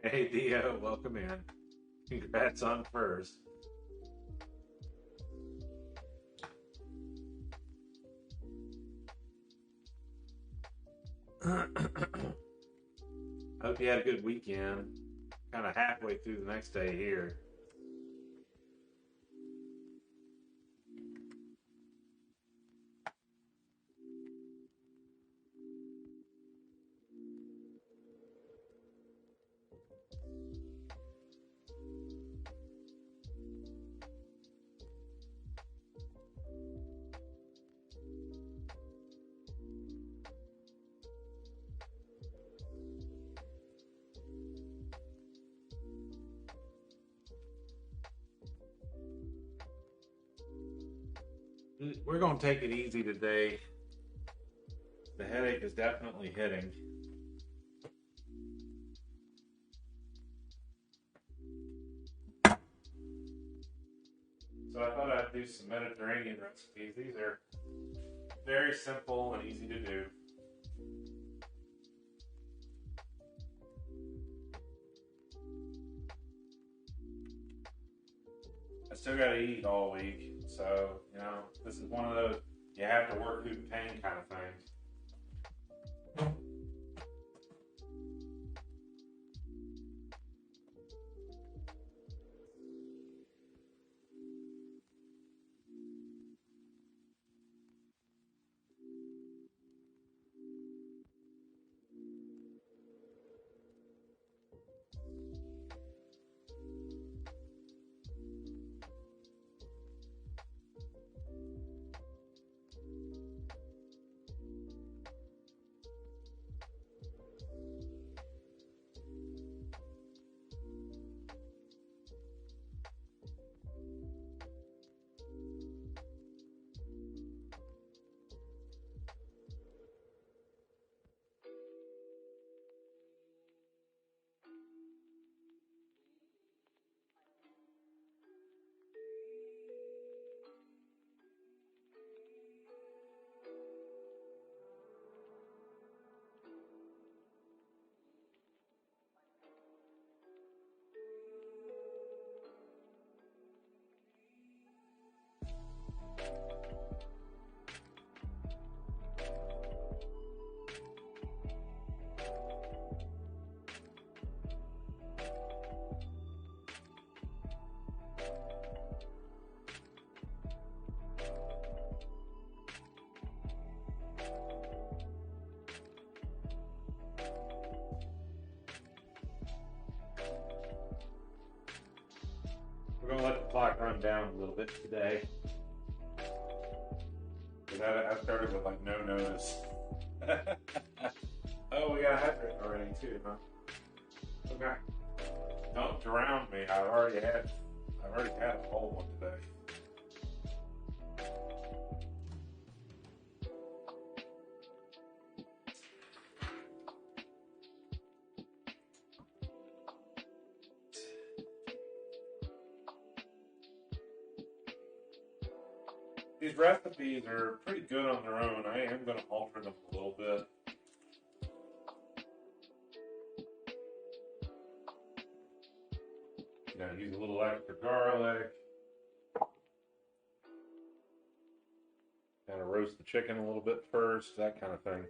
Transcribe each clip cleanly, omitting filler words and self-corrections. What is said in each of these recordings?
Hey Dio, welcome in. Congrats on first. Hope you had a good weekend. Kind of halfway through the next day here. We're going to take it easy today. The headache is definitely hitting. So I thought I'd do some Mediterranean recipes. These are very simple and easy to do. I still got to eat all week. So, this is one of those you have to work through the pain kind of things. We're going to let the clock run down a little bit today. Because I started with like no notice. Oh, we got a hydrant already too, huh? Okay. Don't drown me. I've already had a whole one today. These recipes are pretty good on their own. I am going to alter them a little bit. Use a little extra garlic. Kind of roast the chicken a little bit first, that kind of thing.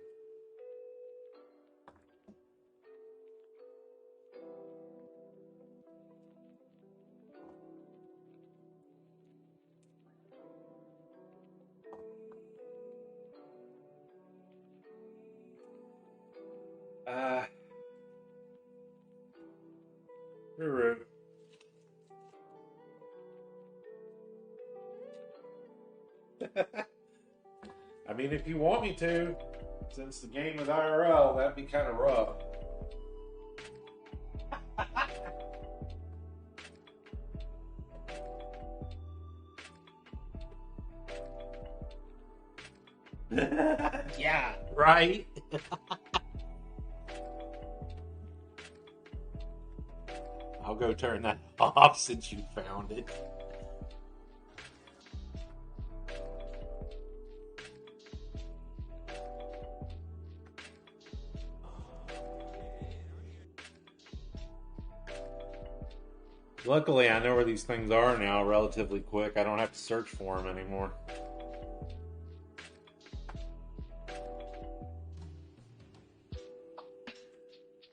You're I mean, if you want me to, since the game is IRL, that'd be kind of rough. Yeah, right? I'll go turn that off since you found it. Luckily, I know where these things are now relatively quick. I don't have to search for them anymore.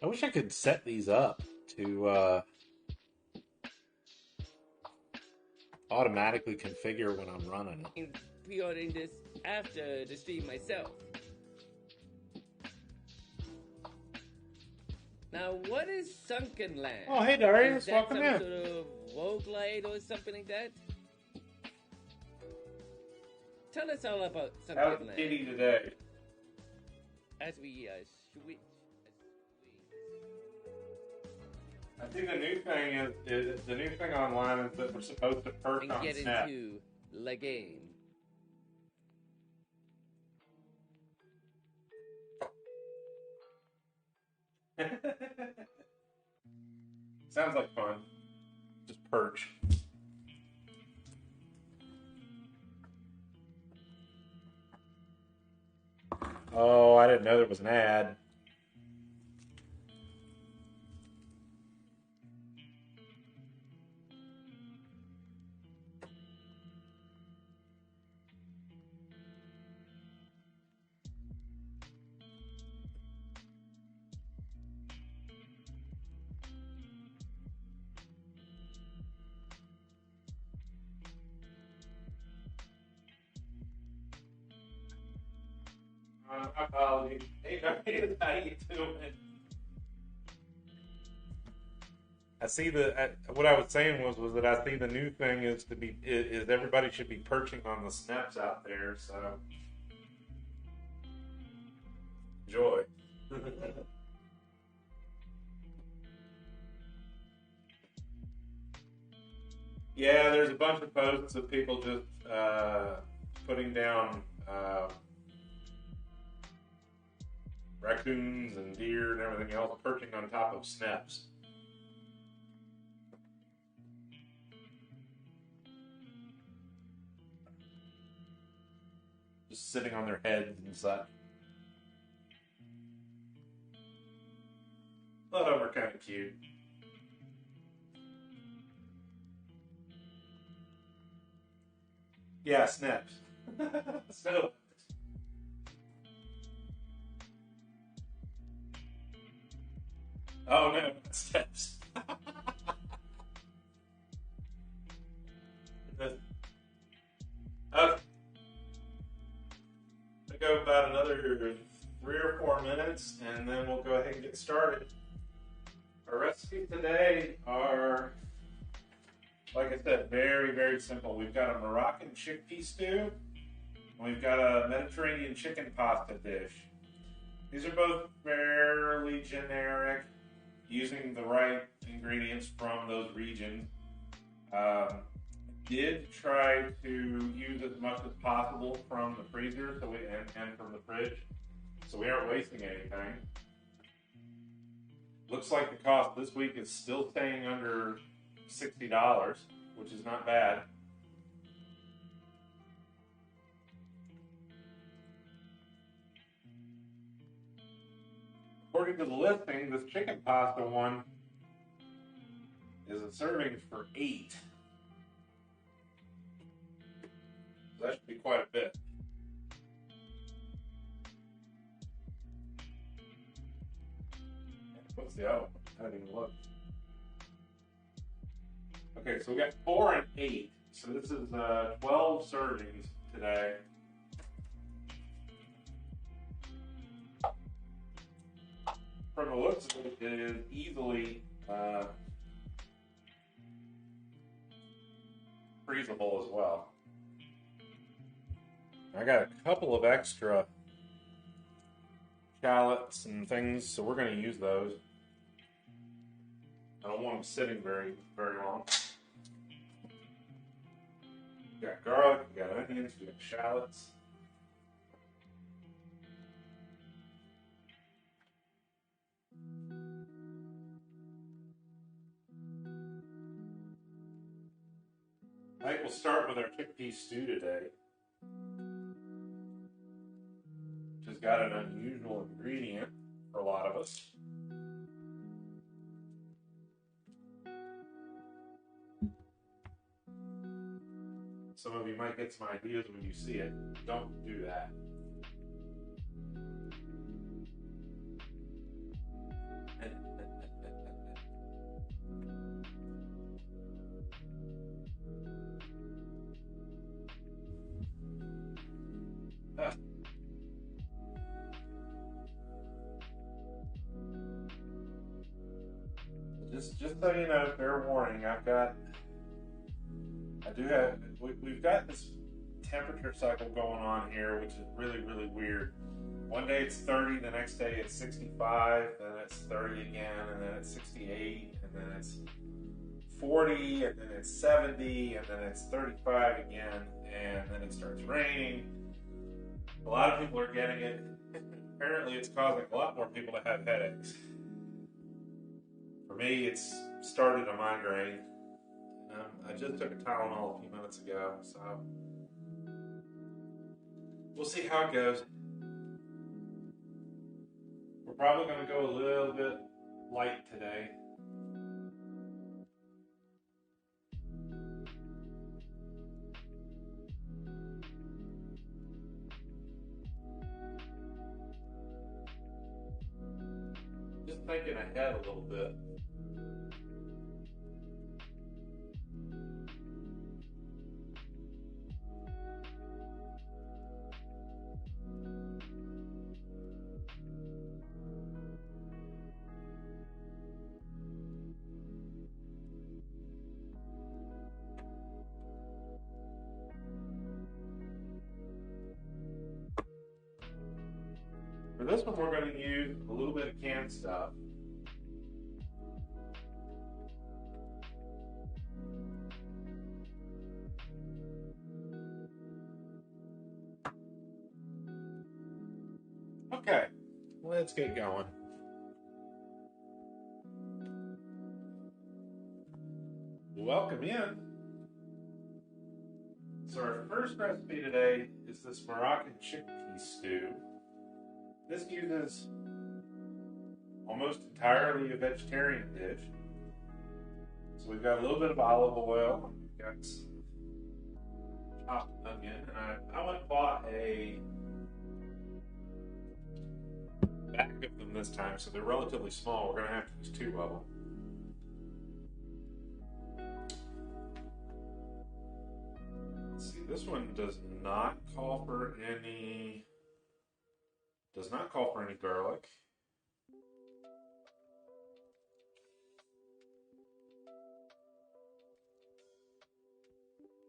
I wish I could set these up to automatically configure when I'm running it. Pre-ordering this after the stream myself. Now, what is Sunken Land? Oh, hey Darius, Is that welcome some in. sort of roguelite or something like that? Tell us all about How's Sunken Land Kitty today? as we switch. I think the new thing is the new thing online is that we're supposed to perk And on get Snap. into the game. Sounds like fun. Just perch. Oh, I didn't know there was an ad. Apologies. Hey, Darius, how you doing? I see what I was saying was that I see the new thing is everybody should be perching on the snaps out there. So enjoy. Yeah, there's a bunch of posts of people just putting down raccoons and deer and everything else perching on top of snaps. Just sitting on their heads and such. A lot of them are kind of cute. Yeah, snaps. So. Oh no, steps. I go about another 3 or 4 minutes, and then we'll go ahead and get started. Our recipes today are, like I said, very, very simple. We've got a Moroccan chickpea stew, and we've got a Mediterranean chicken pasta dish. These are both fairly generic, using the right ingredients from those regions. Did try to use as much as possible from the freezer and from the fridge, so we aren't wasting anything. Looks like the cost this week is still staying under $60, which is not bad. According to the listing, this chicken pasta one is a serving for 8. So that should be quite a bit. What's the other one? I didn't even look. Okay, so we got 4 and 8. So this is 12 servings today. From the looks of it, it is easily freezable as well. I got a couple of extra shallots and things, so we're going to use those. I don't want them sitting very, very long. We got garlic, we got onions, we got shallots. I think we'll start with our chickpea stew today, which has got an unusual ingredient for a lot of us. some of you might get some ideas when you see it. Don't do that. Just so you know, fair warning, we've got this temperature cycle going on here, which is really, really weird. One day it's 30, the next day it's 65, then it's 30 again, and then it's 68, and then it's 40, and then it's 70, and then it's 35 again, and then it starts raining. A lot of people are getting it. Apparently it's causing a lot more people to have headaches. For me, it's started a migraine. I just took a Tylenol a few minutes ago, so we'll see how it goes. We're probably going to go a little bit light today. Just thinking ahead a little bit. For this one, we're going to use a little bit of canned stuff. Okay, let's get going. Welcome in. So our first recipe today is this Moroccan chickpea stew. This uses almost entirely a vegetarian dish. So we've got a little bit of olive oil, we've got some chopped onion, and I went and bought a bag of them this time, so they're relatively small. We're going to have to use 2 of them. Let's see, this one does not call for any garlic.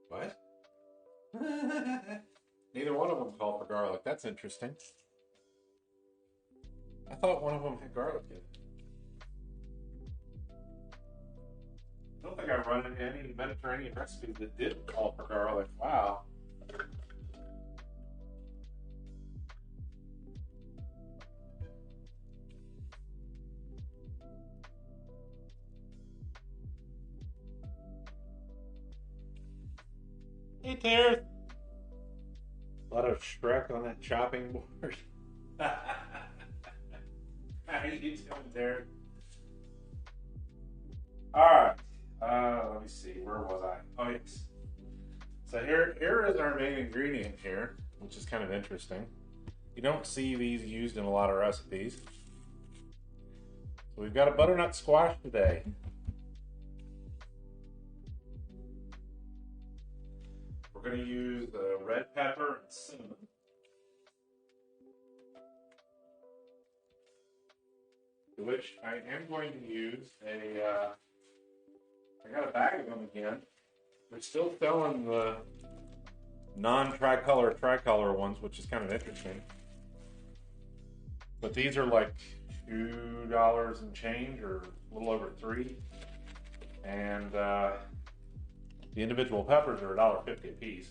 What? Neither one of them call for garlic. That's interesting. I thought one of them had garlic in it. I don't think I've run into any Mediterranean recipes that did call for garlic. Wow. Hey, Terry. A lot of Shrek on that chopping board. How are you doing, Terry? All right. Let me see. Where was I? Oh, yes. So here is our main ingredient here, which is kind of interesting. You don't see these used in a lot of recipes. So we've got a butternut squash today. We're going to use red pepper and cinnamon. To which I am going to use I got a bag of them again. They're still selling the tricolor ones, which is kind of interesting. But these are like $2 and change, or a little over $3. And the individual peppers are $1.50 a piece.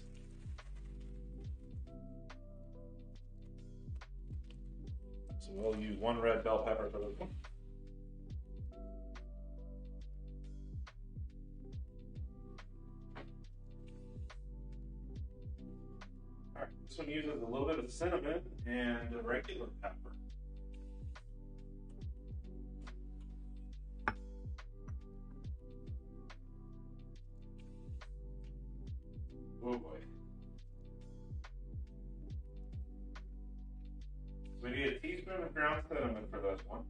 So we'll use 1 red bell pepper for this one. All right, this one uses a little bit of cinnamon and a regular pepper. Oh boy. teaspoon of ground cinnamon for this one.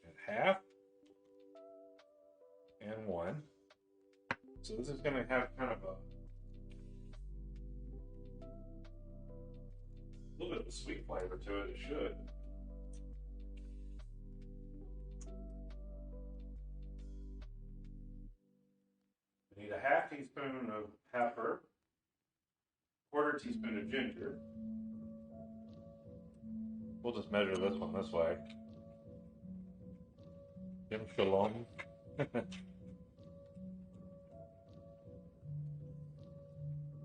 And half. And 1. So this is going to have kind of a little bit of a sweet flavor to it. It should. We need a half teaspoon of pepper, quarter teaspoon of ginger. We'll just measure this one this way. Jim Shalom.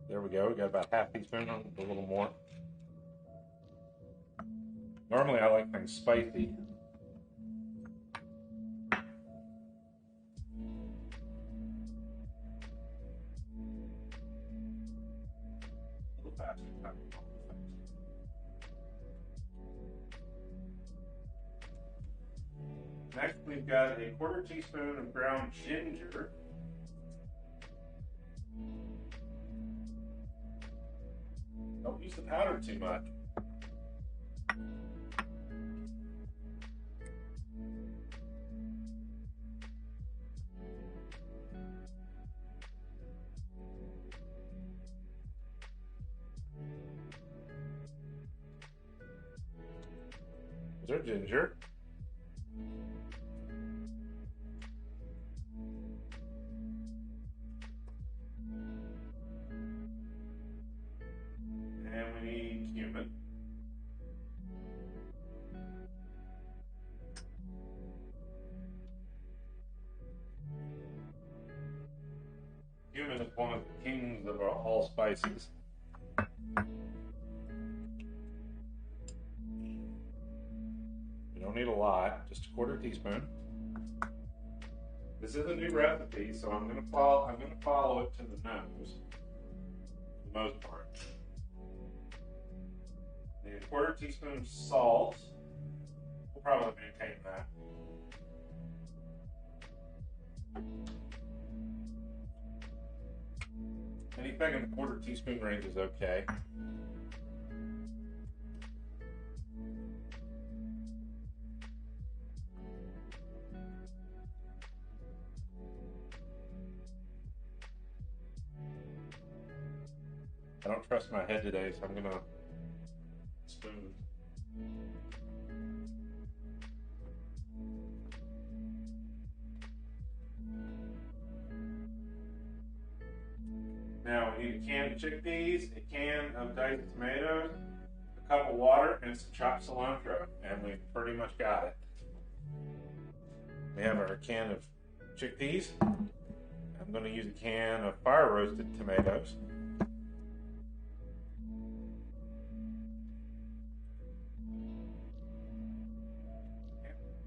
There we go. We got about half teaspoon, a little more. Normally I like things spicy. A little faster. Next we've got a quarter teaspoon of ground ginger. Don't use the powder too much. There's our ginger. And we need cumin. Cumin is one of the kings of all spices. You don't need a lot, just a quarter teaspoon. This is a new recipe, so I'm going to follow it to the nose, for the most part. Need a quarter teaspoon of salt. We'll probably maintain that. Anything in the quarter teaspoon range is okay. I don't trust my head today, so I'm gonna spoon. Now we need a can of chickpeas, a can of diced tomatoes, a cup of water, and some chopped cilantro, and we've pretty much got it. We have our can of chickpeas. I'm going to use a can of fire roasted tomatoes.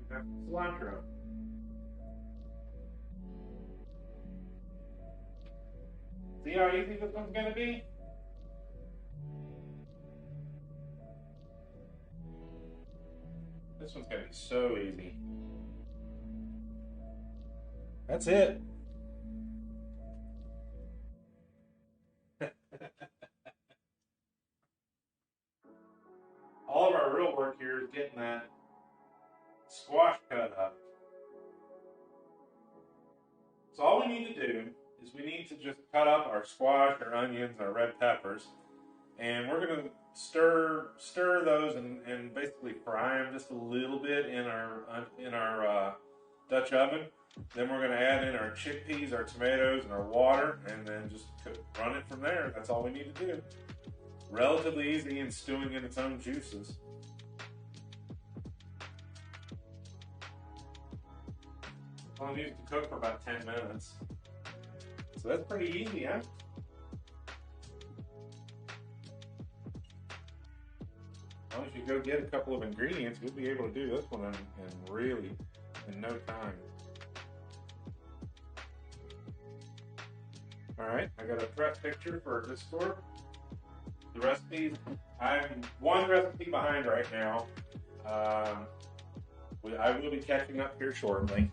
And cilantro. See how easy this one's going to be? This one's going to be so easy. That's it. All of our real work here is getting that squash cut up. So all we need to do is we need to just cut up our squash, our onions, our red peppers, and we're going to stir those and basically fry them just a little bit in our Dutch oven. Then we're going to add in our chickpeas, our tomatoes, and our water, and then just run it from there. That's all we need to do. Relatively easy and stewing in its own juices. Only needs to cook for about 10 minutes. So that's pretty easy, huh? As long as you go get a couple of ingredients, you'll be able to do this one in no time. Alright, I got a prep picture for Discord. The recipes, I'm one recipe behind right now. I will be catching up here shortly.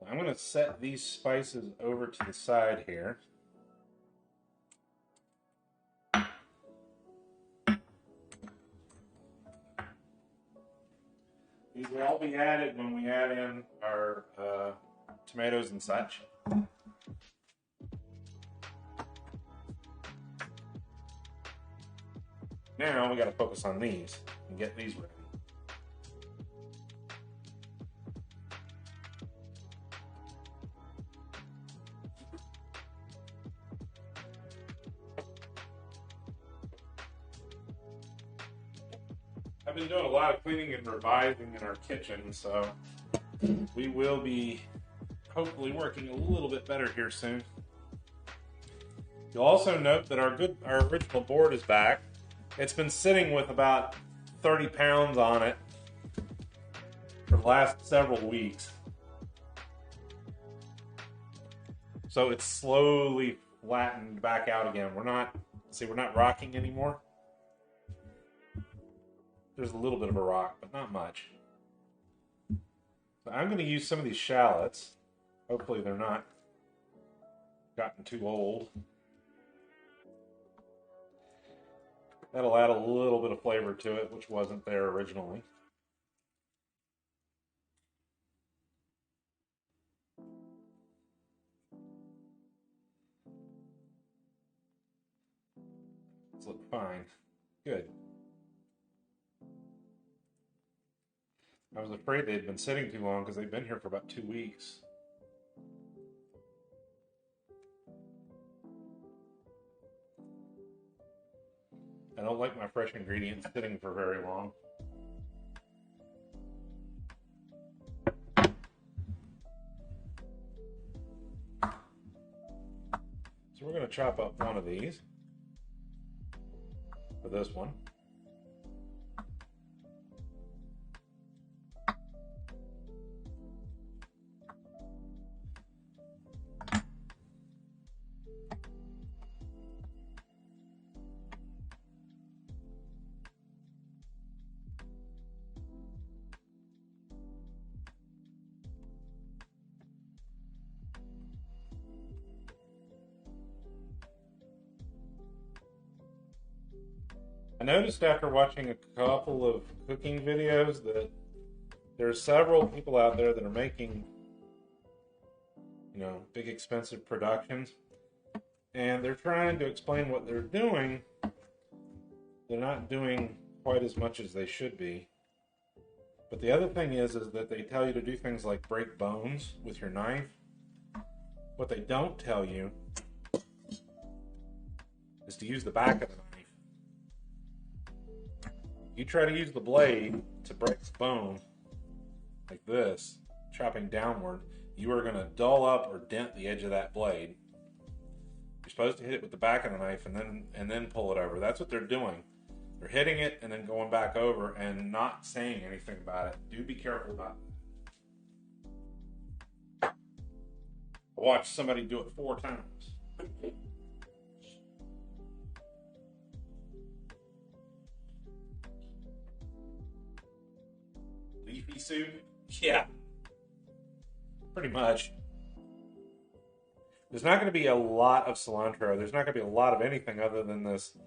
I'm going to set these spices over to the side here. These will all be added when we add in our tomatoes and such. Now we got to focus on these and get these ready. I've been doing a lot of cleaning and revising in our kitchen, so we will be hopefully working a little bit better here soon. You'll also note that our original board is back. It's been sitting with about 30 pounds on it for the last several weeks. So it's slowly flattened back out again. We're not rocking anymore. There's a little bit of a rock, but not much. So I'm going to use some of these shallots. Hopefully they're not gotten too old. That'll add a little bit of flavor to it, which wasn't there originally. These look fine. Good. I was afraid they'd been sitting too long because they've been here for about 2 weeks. I don't like my fresh ingredients sitting for very long. So we're going to chop up one of these for this one. I noticed after watching a couple of cooking videos that there's several people out there that are making, big expensive productions, and they're trying to explain what they're doing. They're not doing quite as much as they should be. But the other thing is that they tell you to do things like break bones with your knife. What they don't tell you is to use the back of the knife. You try to use the blade to break the bone like this, chopping downward, you are going to dull up or dent the edge of that blade. You're supposed to hit it with the back of the knife and then pull it over. That's what they're doing. They're hitting it and then going back over and not saying anything about it. Do be careful about that. I watched somebody do it 4 times. Leafy soup? Yeah. Pretty much. There's not going to be a lot of cilantro. There's not going to be a lot of anything other than this,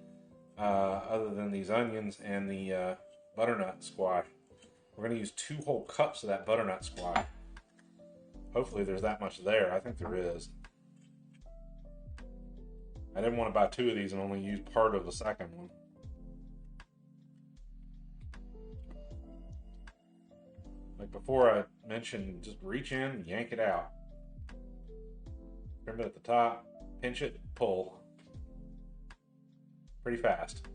other than these onions and the butternut squash. We're going to use 2 whole cups of that butternut squash. Hopefully there's that much there. I think there is. I didn't want to buy 2 of these and only use part of the second one. Like before, I mentioned just reach in, yank it out. Trim it at the top, pinch it, pull. Pretty fast.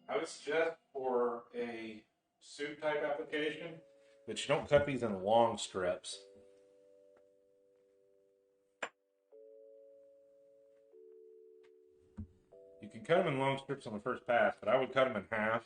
I would suggest for a soup type application that you don't cut these in long strips. You can cut them in long strips on the first pass, but I would cut them in half.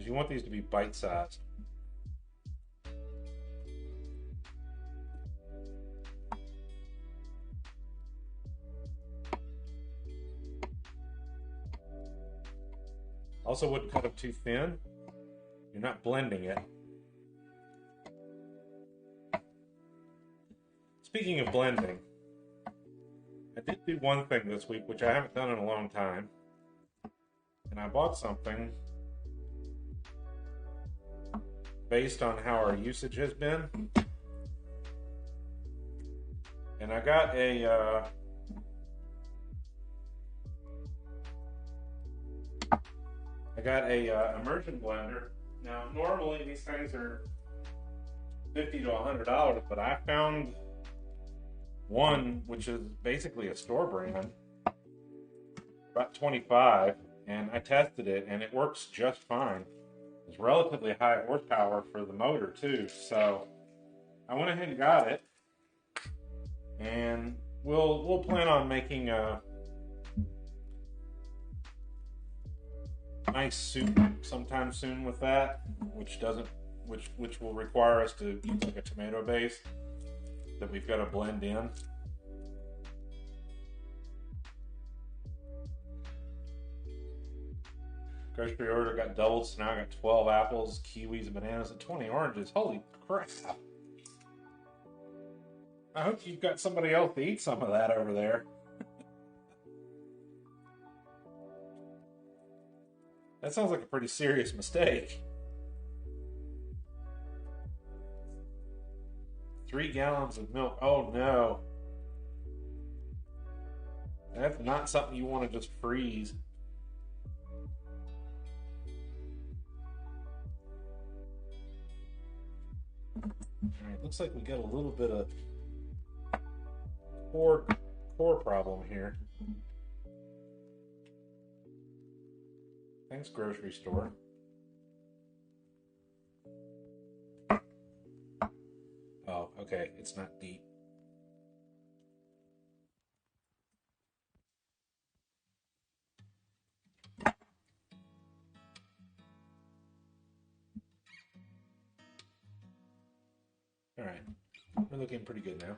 you want these to be bite-sized. Also wouldn't cut them too thin. You're not blending it. Speaking of blending, I did do one thing this week, which I haven't done in a long time. And I bought something based on how our usage has been. And I got a immersion blender. Now, normally these things are $50 to $100, but I found one which is basically a store brand, about $25, and I tested it, and it works just fine. It's relatively high horsepower for the motor too, so I went ahead and got it, and we'll plan on making a nice soup sometime soon with that, which will require us to use like a tomato base that we've got to blend in. Grocery order got doubled, so now I got 12 apples, kiwis, and bananas, and 20 oranges. Holy crap! I hope you've got somebody else to eat some of that over there. That sounds like a pretty serious mistake. 3 gallons of milk. Oh no. That's not something you want to just freeze. Alright, looks like we got a little bit of core problem here. Thanks, grocery store. Oh, okay, it's not deep. All right, we're looking pretty good now.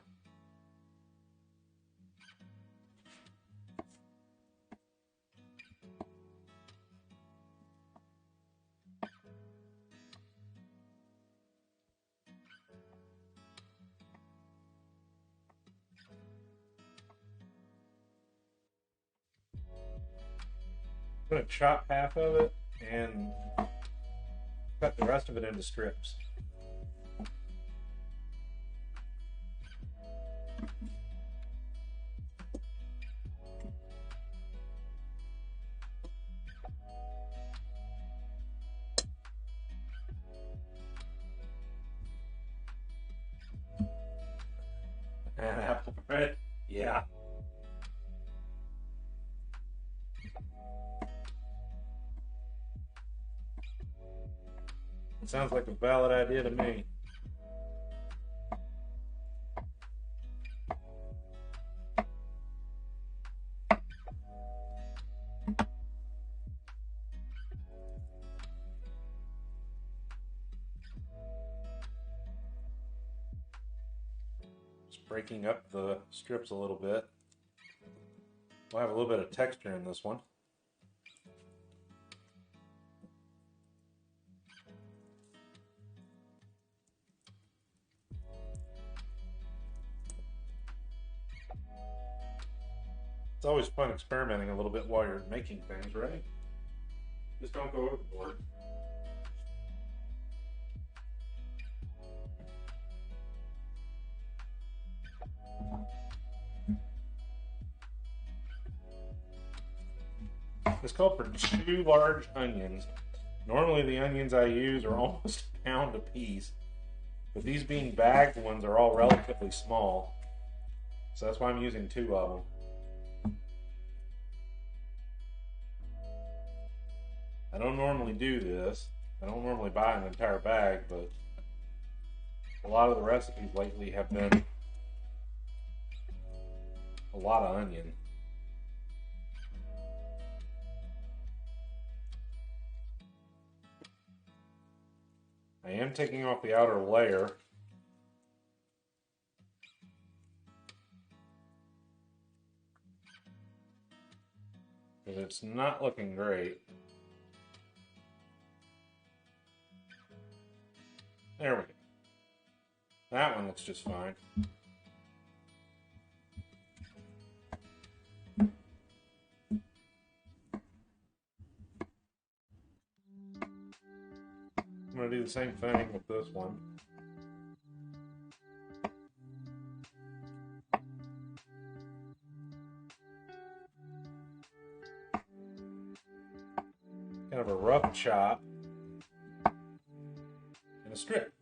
I'm going to chop half of it and cut the rest of it into strips. And apple bread, yeah. It sounds like a valid idea to me. Just breaking up the strips a little bit. We'll have a little bit of texture in this one. It's always fun experimenting a little bit while you're making things, right? Just don't go overboard. It's called for 2 large onions. Normally the onions I use are almost a pound a piece, but these being bagged ones are all relatively small. So that's why I'm using 2 of them. I don't normally do this. I don't normally buy an entire bag, but a lot of the recipes lately have been a lot of onion. I am taking off the outer layer. Because it's not looking great. There we go. That one looks just fine. I'm going to do the same thing with this one. Kind of a rough chop and a strip.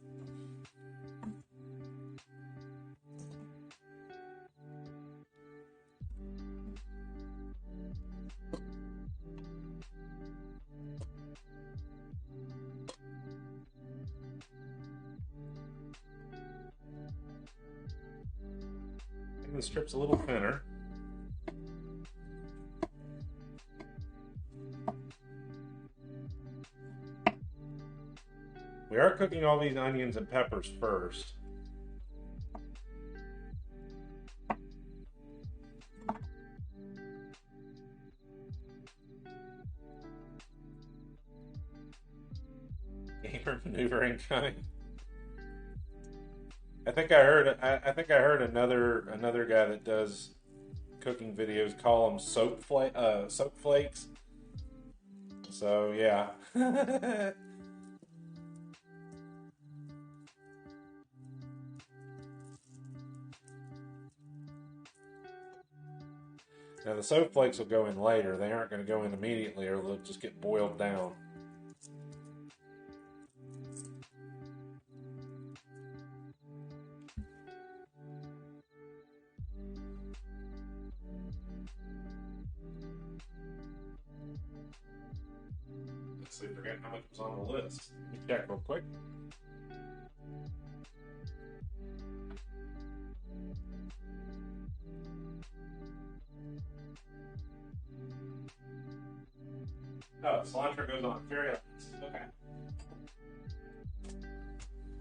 The strip's a little thinner. We are cooking all these onions and peppers first. Gamer maneuvering kind. I think I heard another guy that does cooking videos call them soap flakes. So yeah. Now the soap flakes will go in later. They aren't going to go in immediately, or they'll just get boiled down. Actually, forget how much was on the list. Let me check real quick. Oh, cilantro goes on very last. Okay.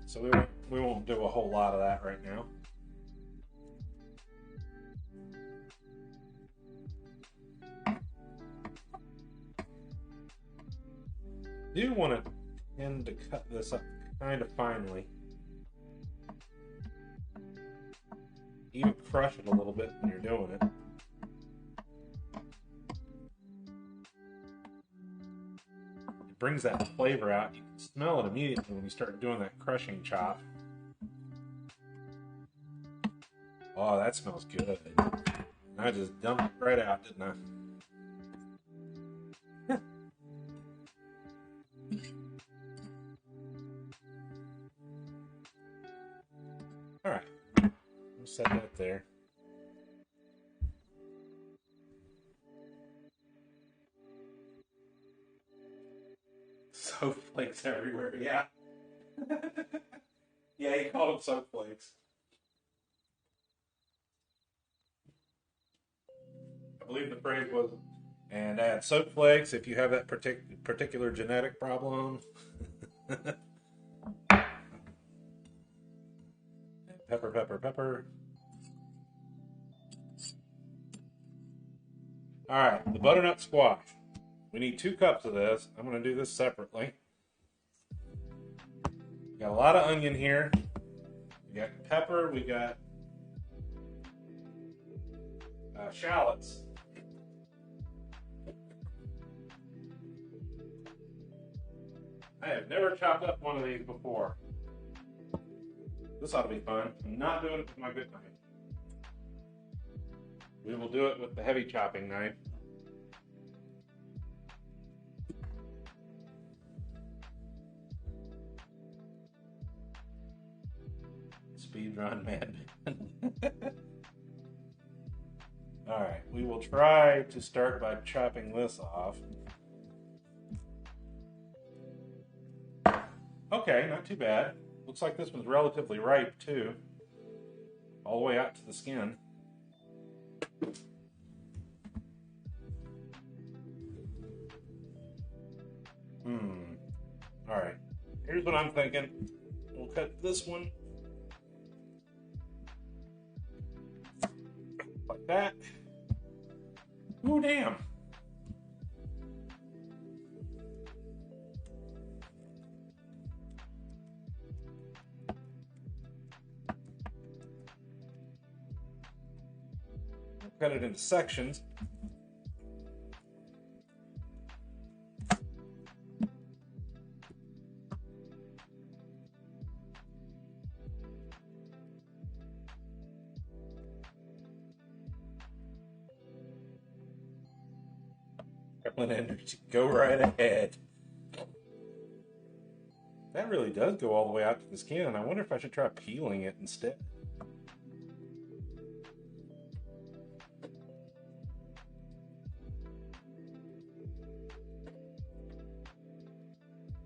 So we won't do a whole lot of that right now. I do want to tend to cut this up kind of finely. Even crush it a little bit when you're doing it. It brings that flavor out. You can smell it immediately when you start doing that crushing chop. Oh, that smells good. I just dumped it right out, didn't I? All right, we'll set that there. Soap flakes everywhere, yeah. Yeah, he called them soap flakes. I believe the phrase was, and add soap flakes if you have that particular genetic problem. Pepper, pepper, pepper. All right, the butternut squash. We need 2 cups of this. I'm going to do this separately. We got a lot of onion here. We got pepper. We got shallots. I have never chopped up one of these before. This ought to be fun. I'm not doing it with my good knife. We will do it with the heavy chopping knife. Speedrun madman. Alright, we will try to start by chopping this off. Okay, not too bad. Looks like this one's relatively ripe too. All the way out to the skin. Alright, here's here's what I'm thinking. We'll cut this one like that. Ooh, damn. Cut it into sections. Energy, go right ahead. That really does go all the way out to the skin, and I wonder if I should try peeling it instead.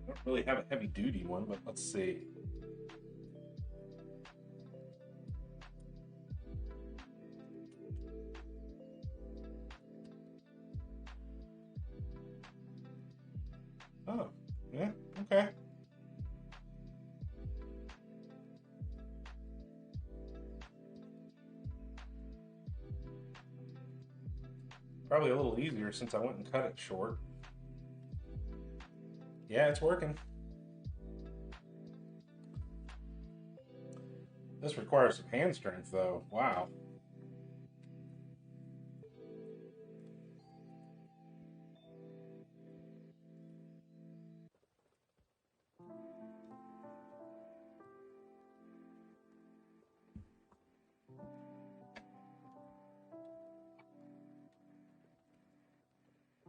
I don't really have a heavy duty one, but let's see. Oh, yeah, okay. Probably a little easier since I went and cut it short. Yeah, it's working. This requires some hand strength, though. Wow.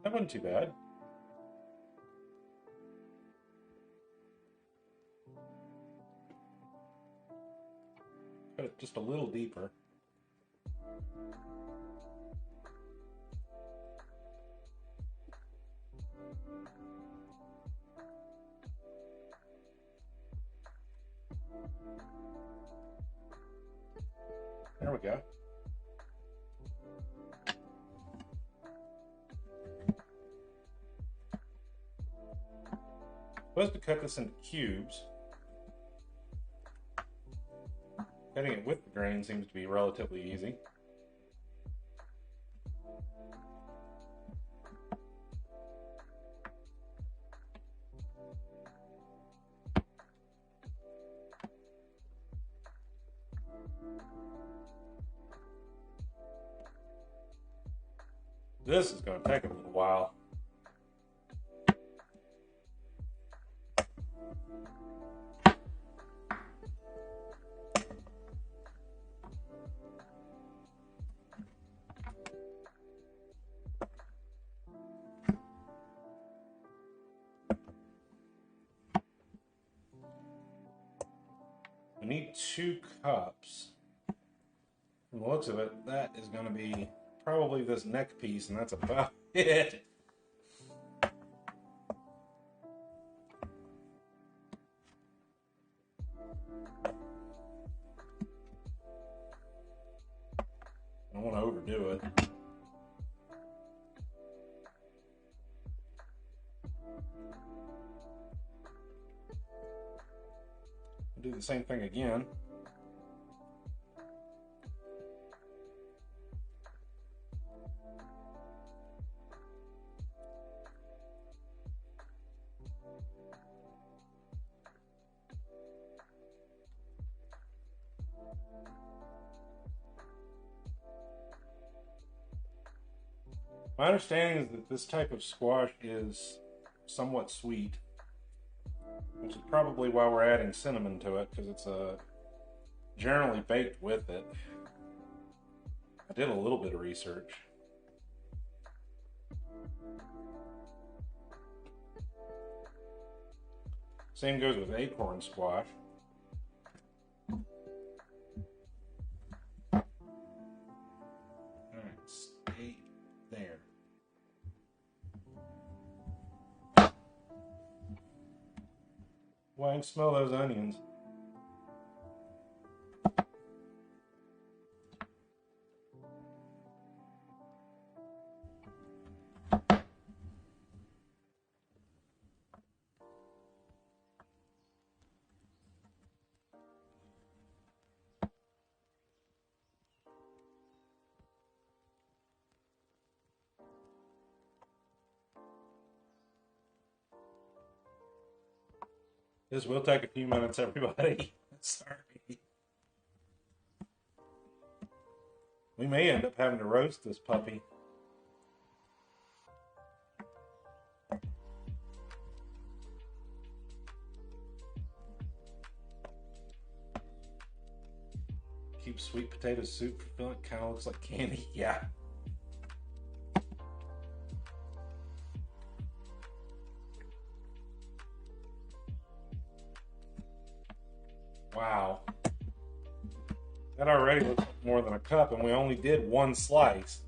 That wasn't too bad. Cut it just a little deeper. There we go. Supposed to cut this into cubes. Cutting it with the grain seems to be relatively easy. This is going to take a little while. I need 2 cups. From the looks of it, that is going to be probably this neck piece, and that's about it. I don't want to overdo it. Do the same thing again. My understanding is that this type of squash is somewhat sweet, which is probably why we're adding cinnamon to it, because it's generally baked with it. I did a little bit of research. Same goes with acorn squash. Alright, stay there. Well, I can smell those onions. This will take a few minutes, everybody. Sorry. We may end up having to roast this puppy. Keep sweet potato soup for filling. Kind of looks like candy. Yeah. Wow. That already looks like more than a cup, and we only did one slice.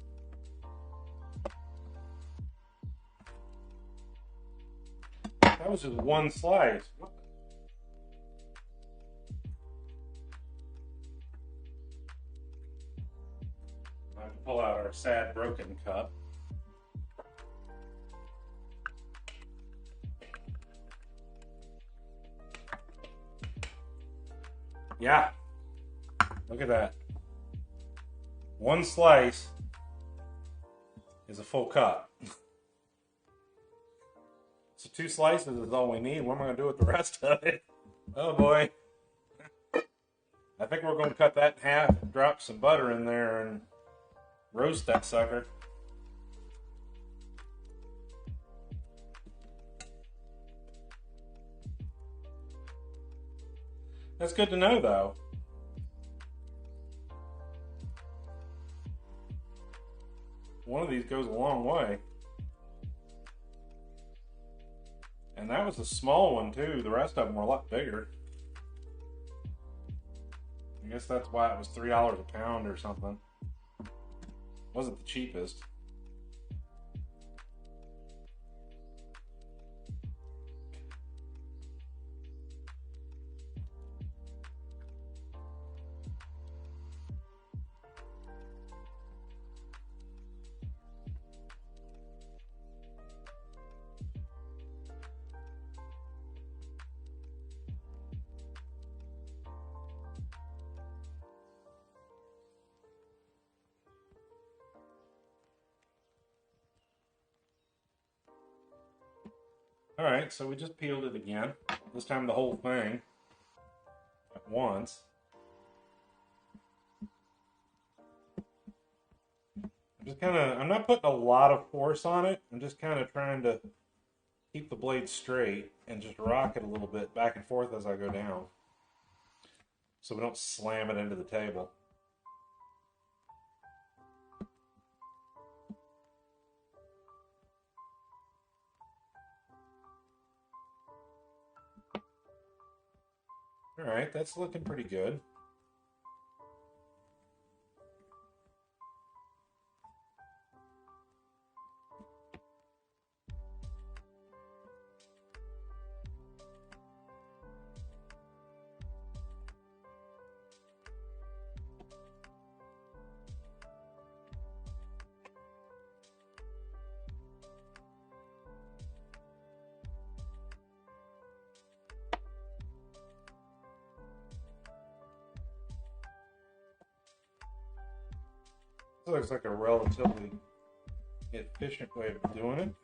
That was just one slice. I have to pull out our sad broken cup. Yeah. Look at that. One slice is a full cup. So 2 slices is all we need. What am I going to do with the rest of it? Oh boy. I think we're going to cut that in half, drop some butter in there, and roast that sucker. That's good to know, though. One of these goes a long way. And that was a small one, too. The rest of them were a lot bigger. I guess that's why it was $3 a pound or something. Wasn't the cheapest. Alright, so we just peeled it again. This time the whole thing at once. I'm not putting a lot of force on it. I'm just kind of trying to keep the blade straight and just rock it a little bit back and forth as I go down, so we don't slam it into the table. Alright, that's looking pretty good. This looks like a relatively efficient way of doing it.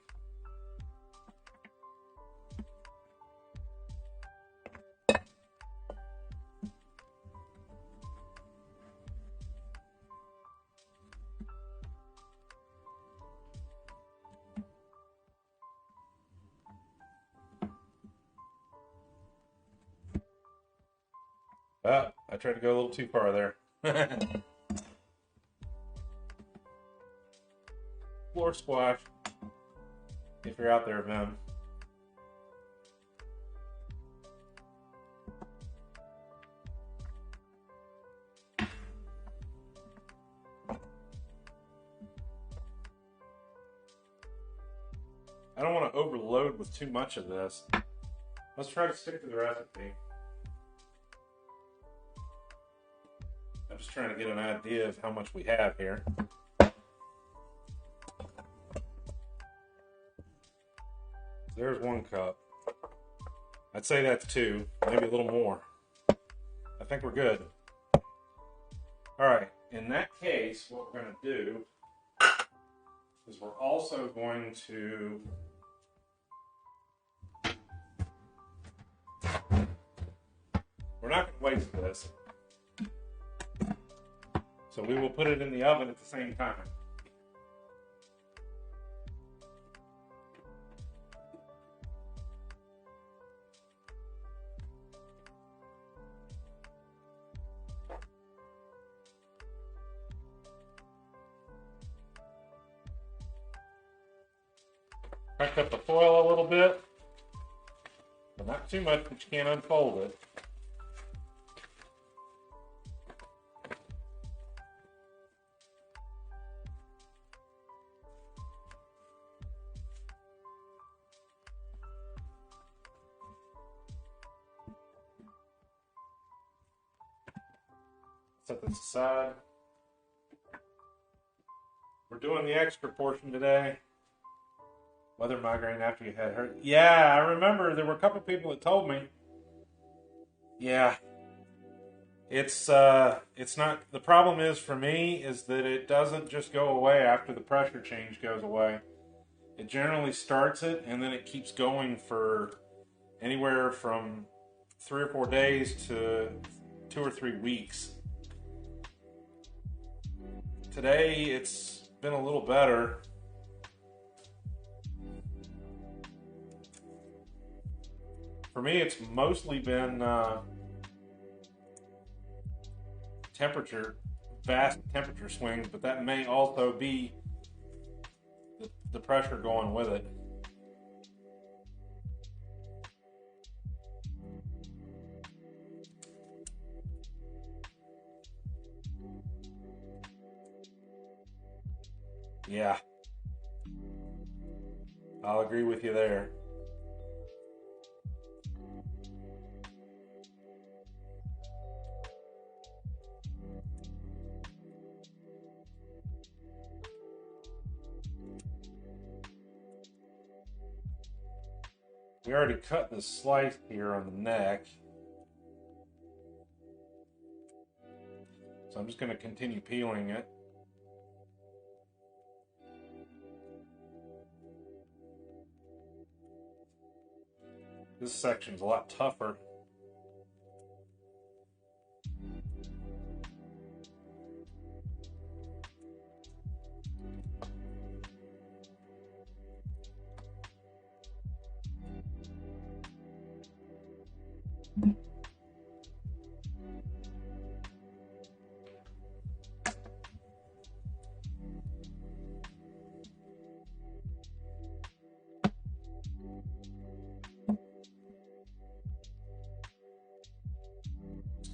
Ah, I tried to go a little too far there. Floor squash, if you're out there, Vim. I don't want to overload with too much of this. Let's try to stick to the recipe. I'm just trying to get an idea of how much we have here. There's 1 cup. I'd say that's 2, maybe a little more. I think we're good. Alright, in that case, what we're going to do is we're also going to we're not going to waste this. So we will put it in the oven at the same time. Cracked up the foil a little bit, but not too much that you can't unfold it. Set this aside. We're doing the extra portion today. Weather migraine after you had hurt. Yeah, I remember there were a couple people that told me. Yeah. It's not, the problem is for me is that it doesn't just go away after the pressure change goes away. It generally starts it and then it keeps going for anywhere from 3 or 4 days to 2 or 3 weeks. Today it's been a little better. For me, it's mostly been vast temperature swings, but that may also be the pressure going with it. Yeah, I'll agree with you there. We already cut the slice here on the neck. So I'm just going to continue peeling it. This section's a lot tougher.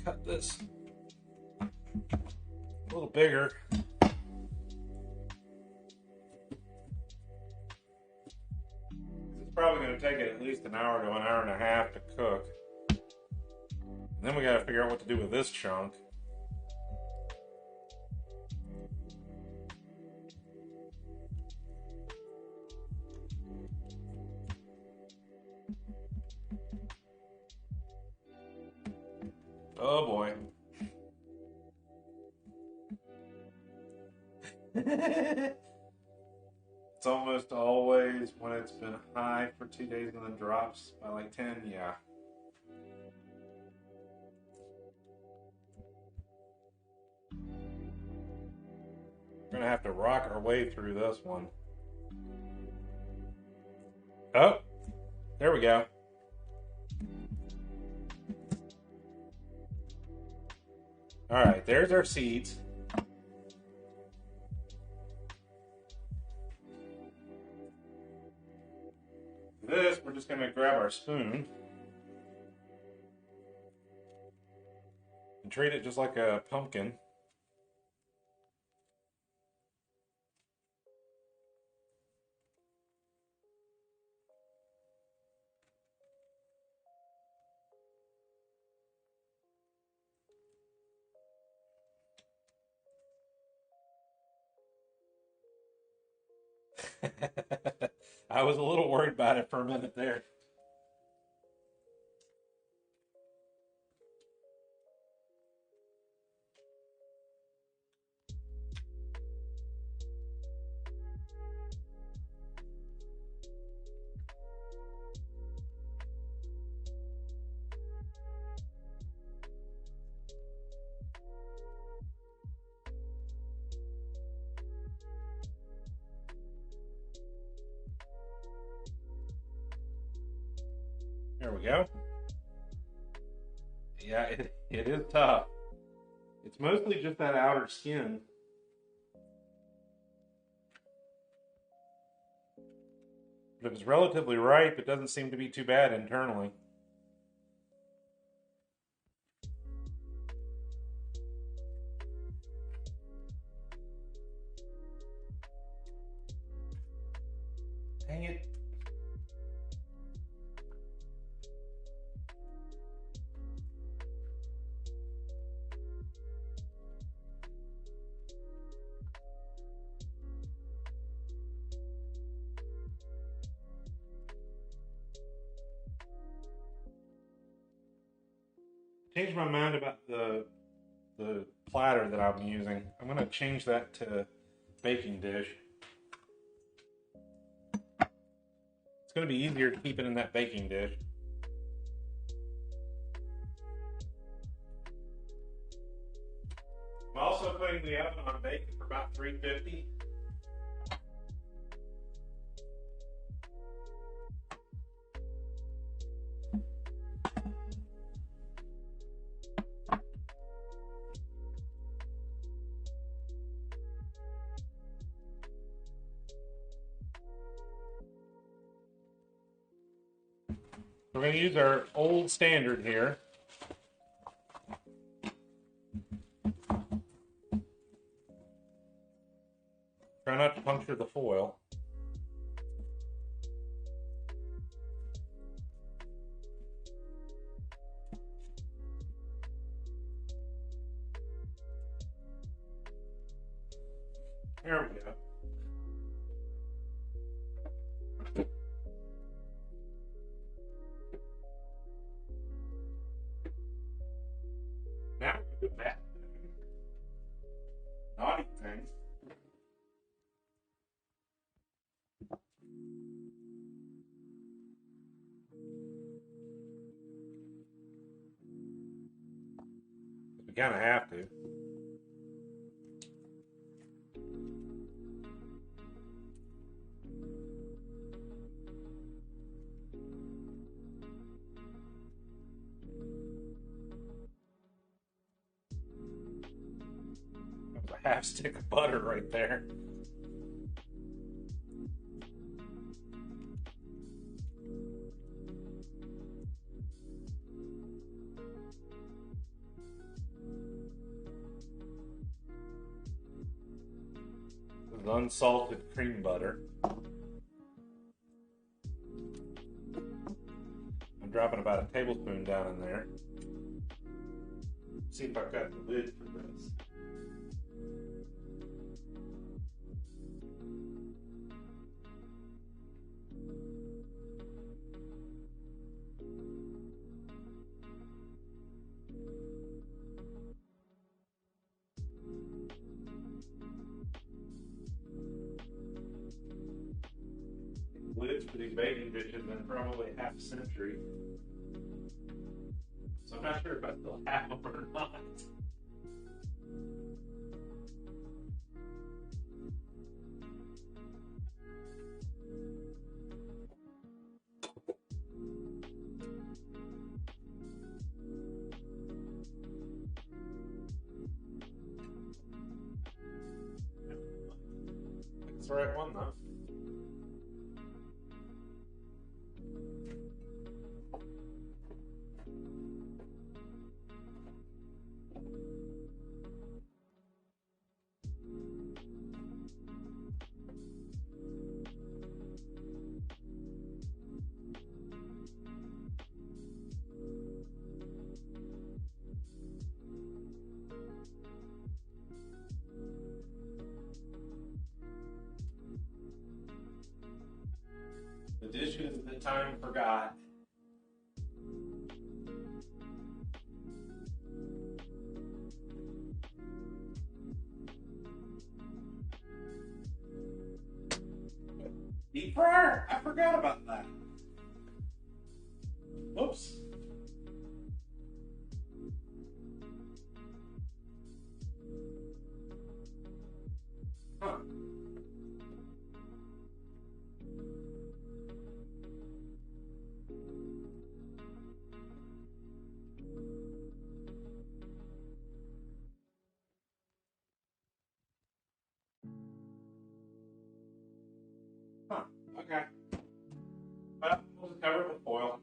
Cut this a little bigger. It's probably going to take it at least an hour to an hour and a half to cook. And then we got to figure out what to do with this chunk. Oh boy. It's almost always when it's been high for 2 days and then drops by like 10, yeah. We're gonna have to rock our way through this one. Oh, there we go. All right, there's our seeds. This, we're just going to grab our spoon and treat it just like a pumpkin. I was a little worried about it for a minute there. There we go. Yeah, it is tough. It's mostly just that outer skin. But if it's relatively ripe, it doesn't seem to be too bad internally. Dang it. Changed my mind about the platter that I'm using. I'm going to change that to baking dish. It's going to be easier to keep it in that baking dish. I'm also putting the oven on bacon for about 350. We're going to use our old standard here. Try not to puncture the foil. There we go. Now we do that naughty thing. We kind of have to. A half stick of butter right there. This is unsalted cream butter. I'm dropping about a tablespoon down in there. See if I've got the lid for this. Lids for these baking dishes in probably half a century. So I'm not sure if I still have them or not. That's the right one though. The dishes that time forgot. Deep fryer! I forgot about that. Whoops. Huh. Okay. Well, we'll just cover it with foil.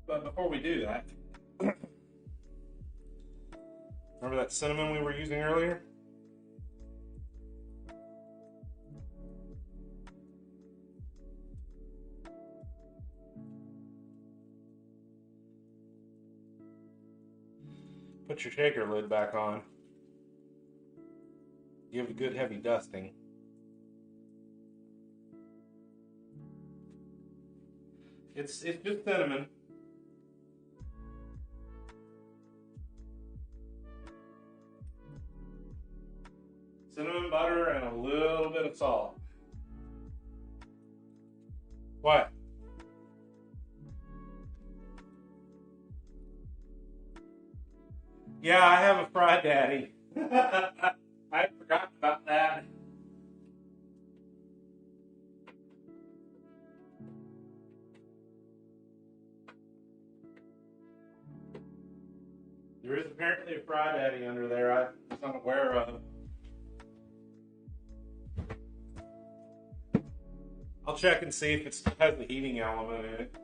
But before we do that, remember that cinnamon we were using earlier? Put your shaker lid back on. Give it a good heavy dusting. It's just cinnamon. Cinnamon butter and a little bit of salt. What? Yeah, I have a Fry Daddy. I forgot about that. There is apparently a Fry Daddy under there I was unaware of. I'll check and see if it still has the heating element in it.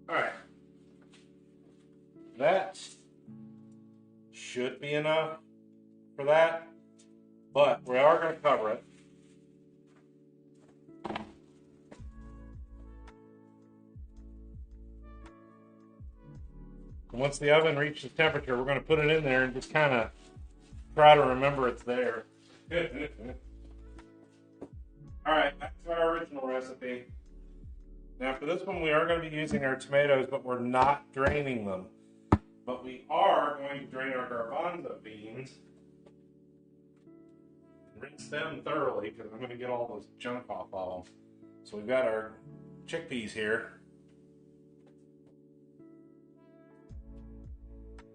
Alright. That should be enough for that, but we are going to cover it. And once the oven reaches temperature, we're going to put it in there and just kind of try to remember it's there. Alright, back to our original recipe. Now for this one we are going to be using our tomatoes, but we're not draining them. But we are going to drain our garbanzo beans and rinse them thoroughly because I'm going to get all those junk off of them. So we've got our chickpeas here.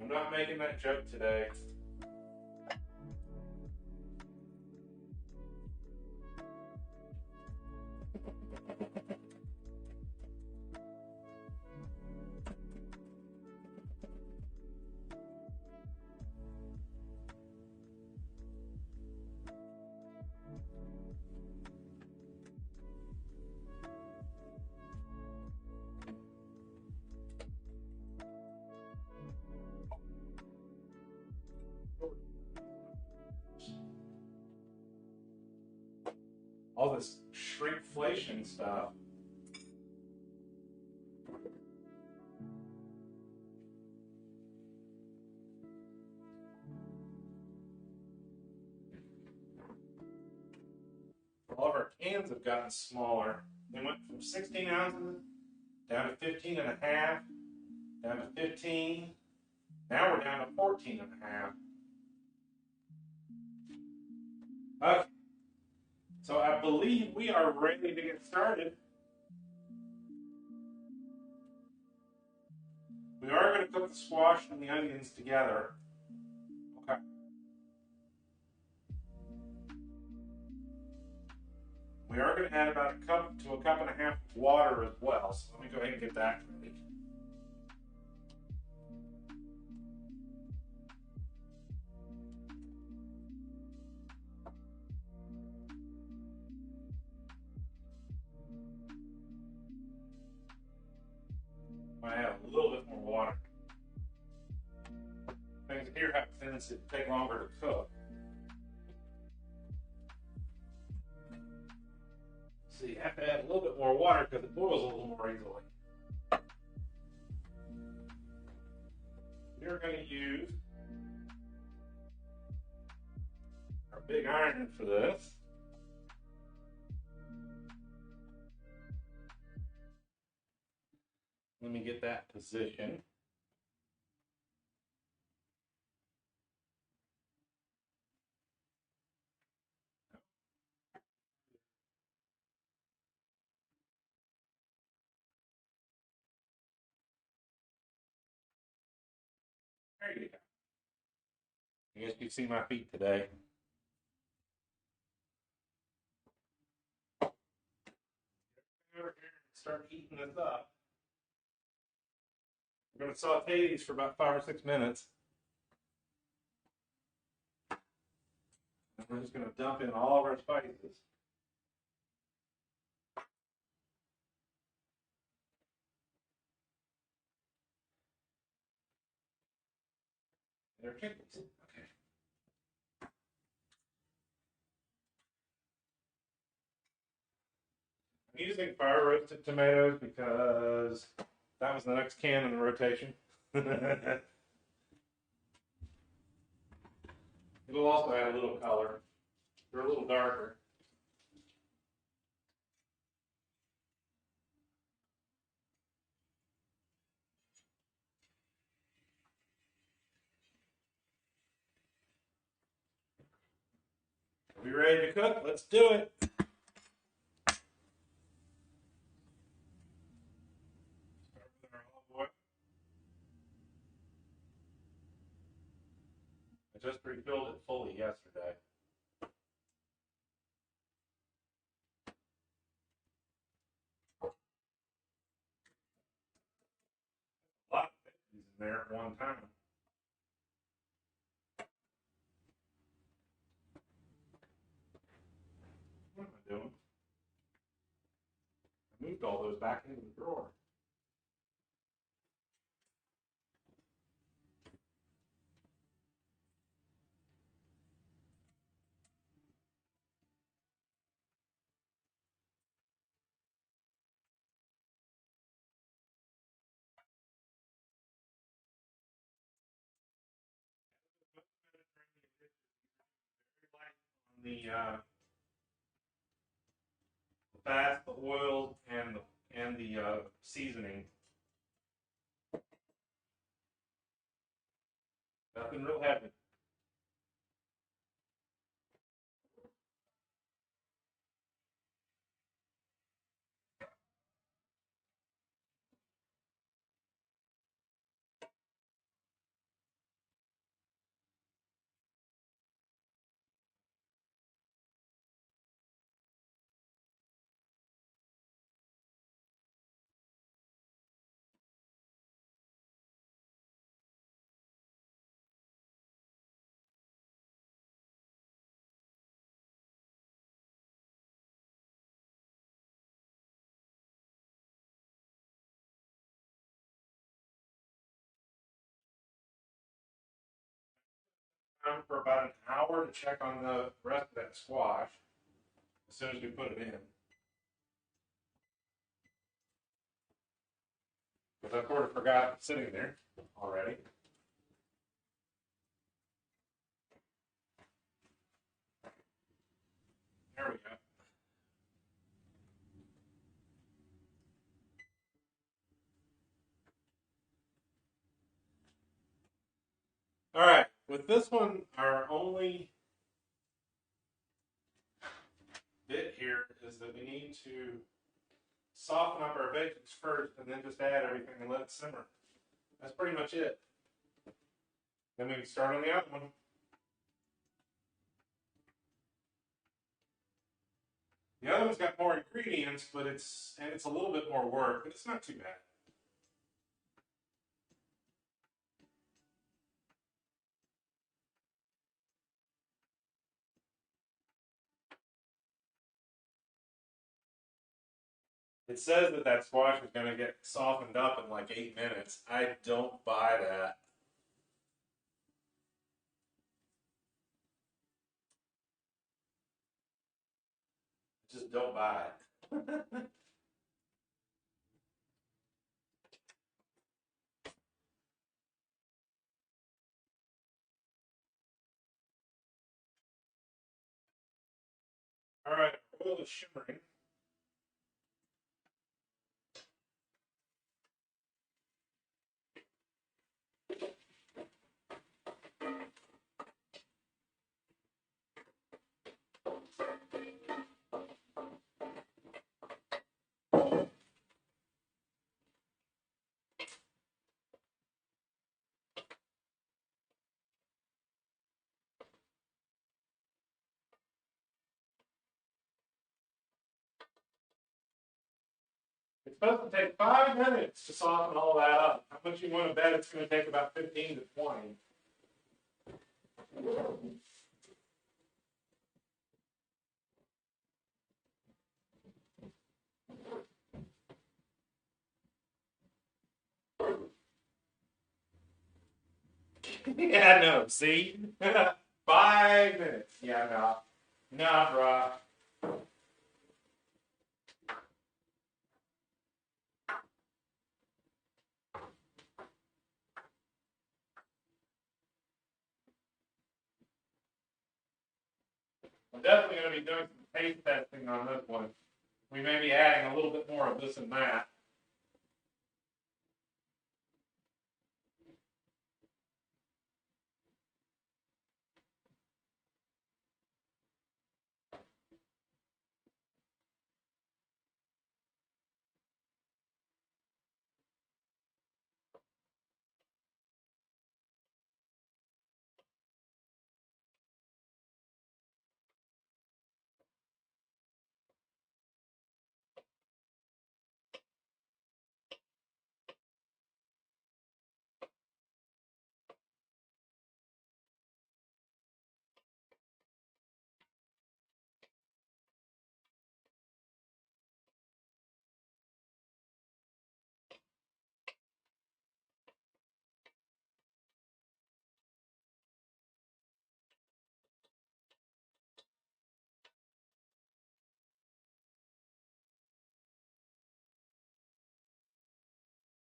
I'm not making that joke today. All this shrinkflation stuff. All of our cans have gotten smaller. They went from 16 ounces down to 15 and a half, down to 15. Now we're down to 14 and a half. Okay. So I believe we are ready to get started. We are going to cook the squash and the onions together. Okay. We are going to add about a cup to a cup and a half of water as well. So let me go ahead and get that ready. I add a little bit more water. Things here have a tendency to take longer to cook. So you have to add a little bit more water because it boils a little more easily. We're going to use our big iron for this. Let me get that position. I guess you see my feet today. Over here and start heating this up. We're going to saute these for about 5 or 6 minutes. And we're just going to dump in all of our spices. They're chickens. Okay. I'm using fire roasted tomatoes because that was the next can in the rotation. It'll also add a little color. They're a little darker. Are we ready to cook? Let's do it. Start with our olive oil. I just refilled it fully yesterday. A lot of veggies in there at one time. What am I doing? I moved all those back into the drawer. The fats, the oil, and the seasoning. Nothing real heavy. Time for about an hour to check on the rest of that squash as soon as we put it in. Because I sort of forgot it's sitting there already. There we go. All right, with this one, our only bit here is that we need to soften up our veggies first and then just add everything and let it simmer. That's pretty much it. Then we can start on the other one. The other one's got more ingredients, but it's a little bit more work, but it's not too bad. It says that squash is going to get softened up in like 8 minutes. I don't buy that. Just don't buy it. All right, oil is shimmering. It's supposed to take 5 minutes to soften all that up. How much you want to bet it's going to take about 15 to 20? Yeah, no, see? 5 minutes. Yeah, no. Nah, bruh. I'm definitely going to be doing some taste testing on this one. We may be adding a little bit more of this and that.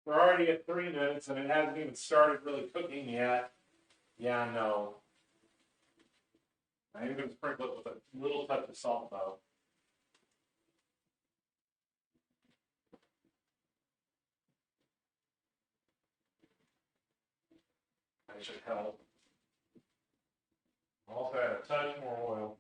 We're already at 3 minutes and it hasn't even started really cooking yet. Yeah, no. I'm going to sprinkle it with a little touch of salt, though. That should help. Also add a touch more oil.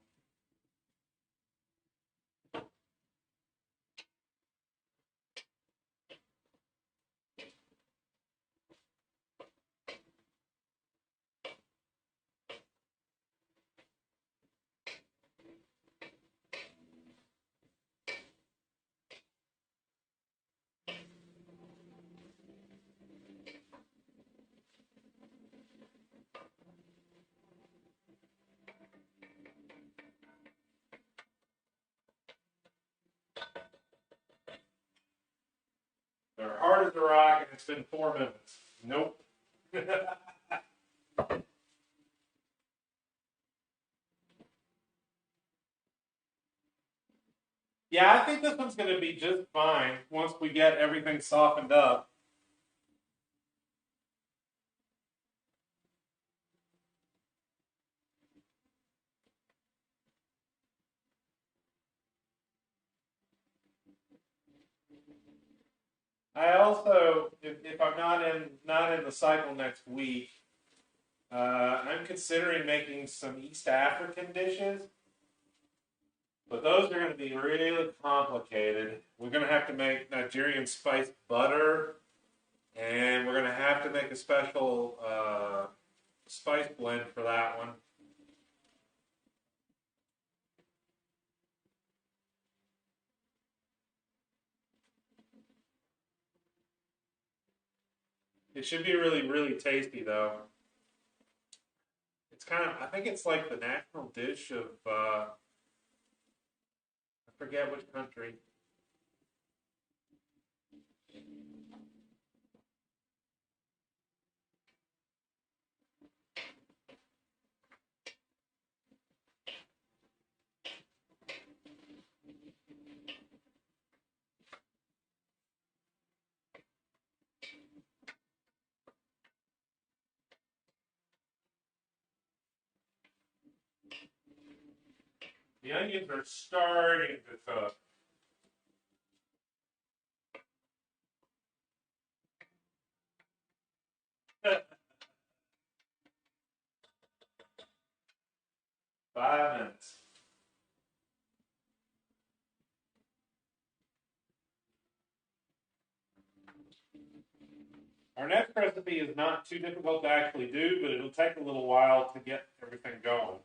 They're hard as a rock and it's been 4 minutes. Nope. Yeah, I think this one's going to be just fine once we get everything softened up. I also, if I'm not in the cycle next week, I'm considering making some East African dishes, but those are going to be really complicated. We're going to have to make Nigerian spiced butter, and we're going to have to make a special spice blend for that one. It should be really, really tasty, though. It's kind of, I think it's like the national dish of, I forget which country. The onions are starting to cook. Five minutes. Our next recipe is not too difficult to actually do, but it'll take a little while to get everything going.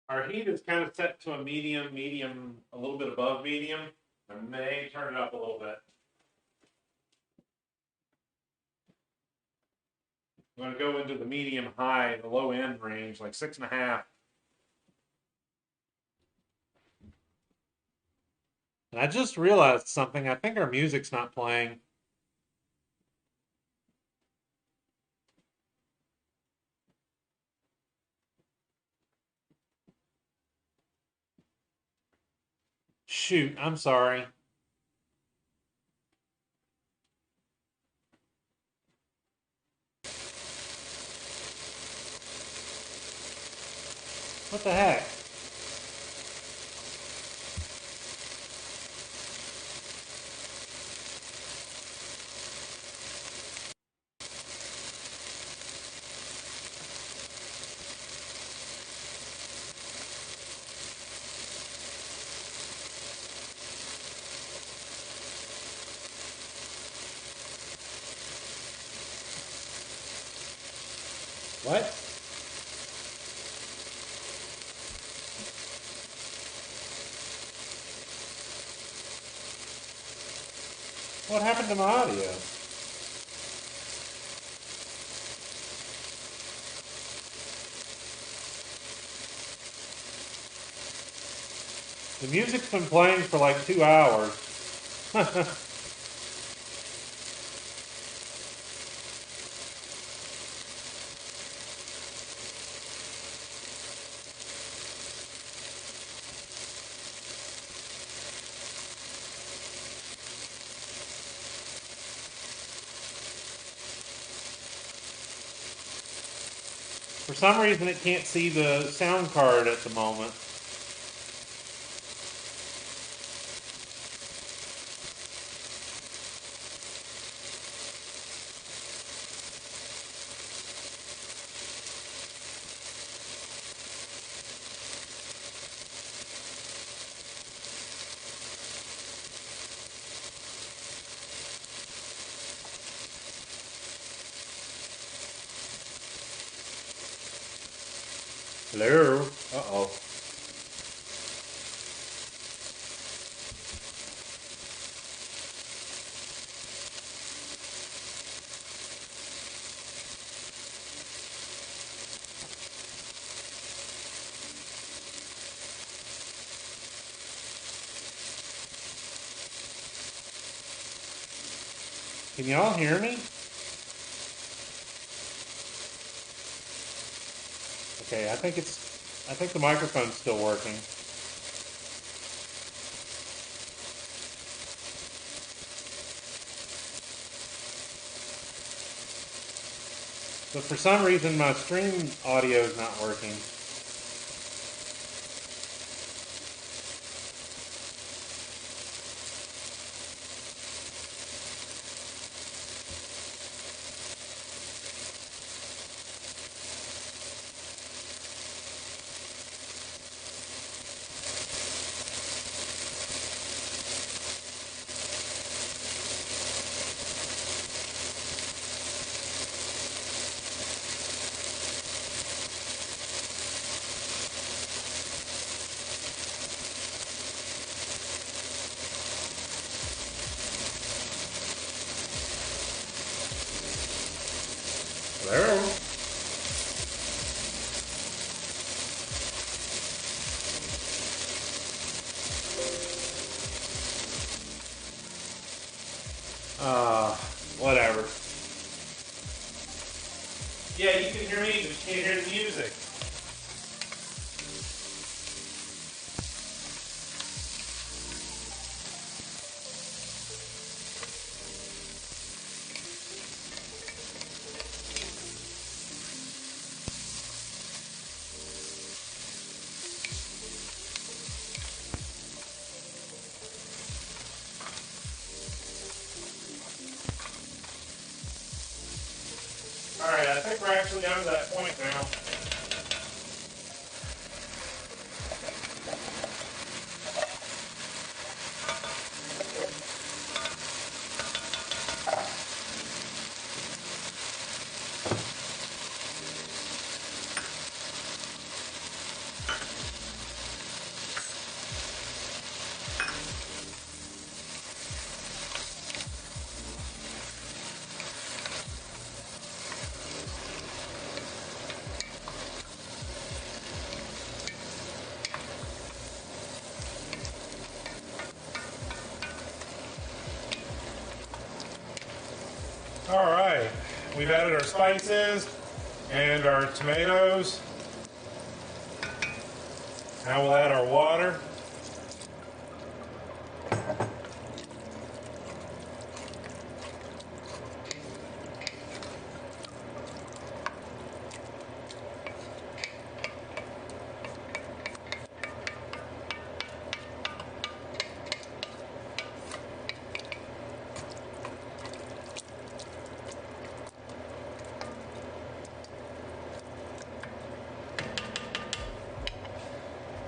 Our heat is kind of set to a medium, a little bit above medium. I may turn it up a little bit. I'm going to go into the medium high, the low end range, like 6.5. And I just realized something. I think our music's not playing. Shoot, I'm sorry. What the heck? What? What happened to my audio? The music's been playing for like 2 hours. For some reason, it can't see the sound card at the moment. Hello? Uh-oh. Can y'all hear me? Okay, I think the microphone's still working. But for some reason, my stream audio is not working. Hello? Whatever. Yeah, you can hear me, but you can't hear the music. Alright, I think we're actually down to that point now. Alright, we've added our spices and our tomatoes. Now we'll add our water.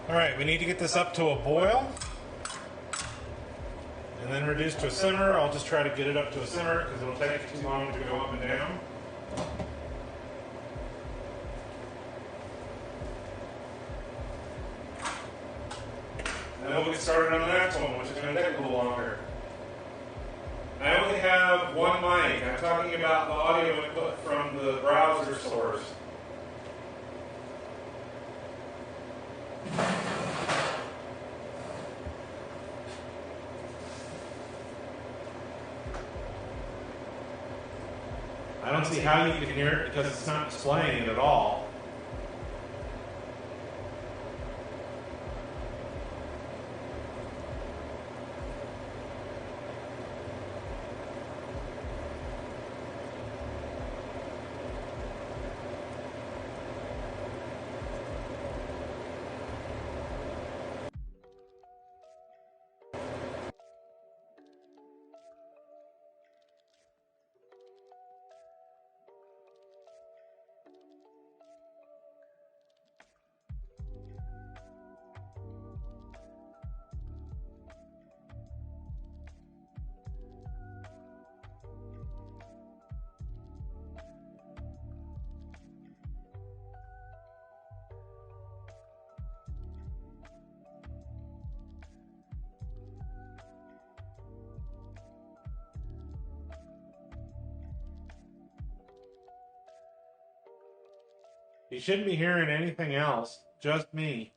Alright, we need to get this up to a boil and then reduce to a simmer. I'll just try to get it up to a simmer because it'll take too long to go up and down. And then we'll get started on the next one, which is going to take a little longer. I only have one mic. I'm talking about the audio input from the browser source. I don't see how you can hear it because it's not displaying it at all. You shouldn't be hearing anything else, just me.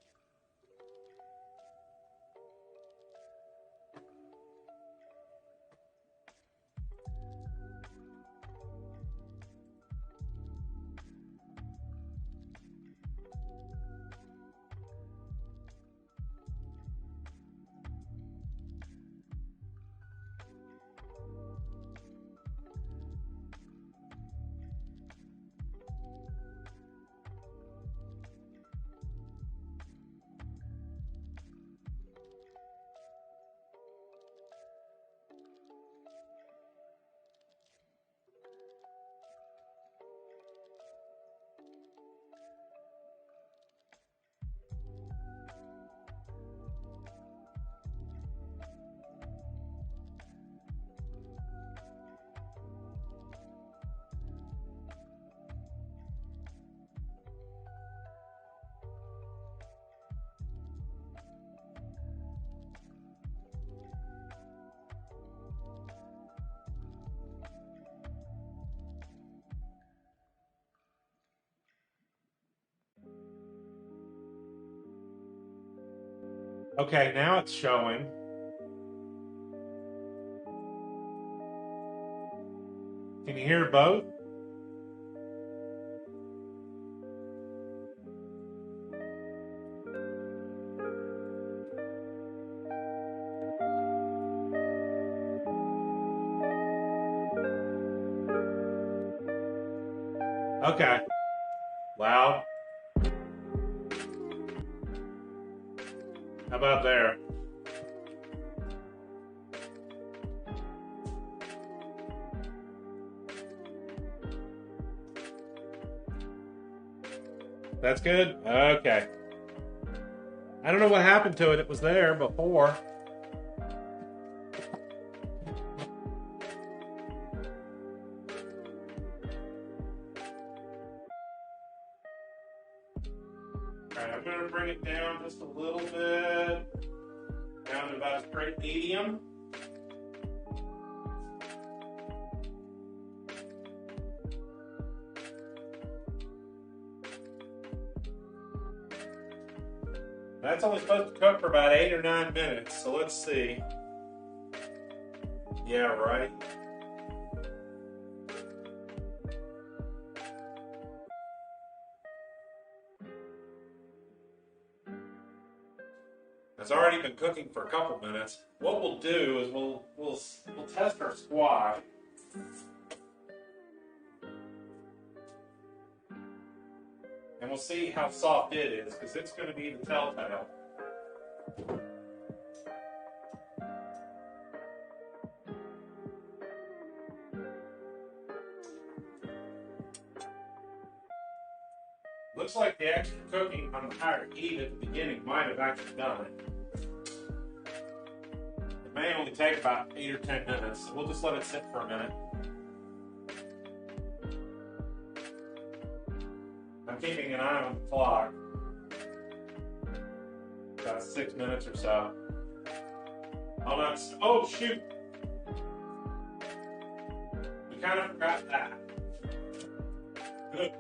Okay, now it's showing. Can you hear both? Okay. Loud. How about there? That's good? Okay. I don't know what happened to it. It was there before. Alright, I'm going to bring it down just a little bit. Down to about a straight medium. That's only supposed to cook for about 8 or 9 minutes, so let's see. Yeah, right. It's already been cooking for a couple minutes. What we'll do is we'll test our squash. And we'll see how soft it is, because it's going to be the telltale. Looks like the extra cooking on the higher heat at the beginning might have actually done it. It may only take about 8 or 10 minutes, so we'll just let it sit for a minute. I'm keeping an eye on the clock. About 6 minutes or so. Oh shoot! We kind of forgot that. Oops.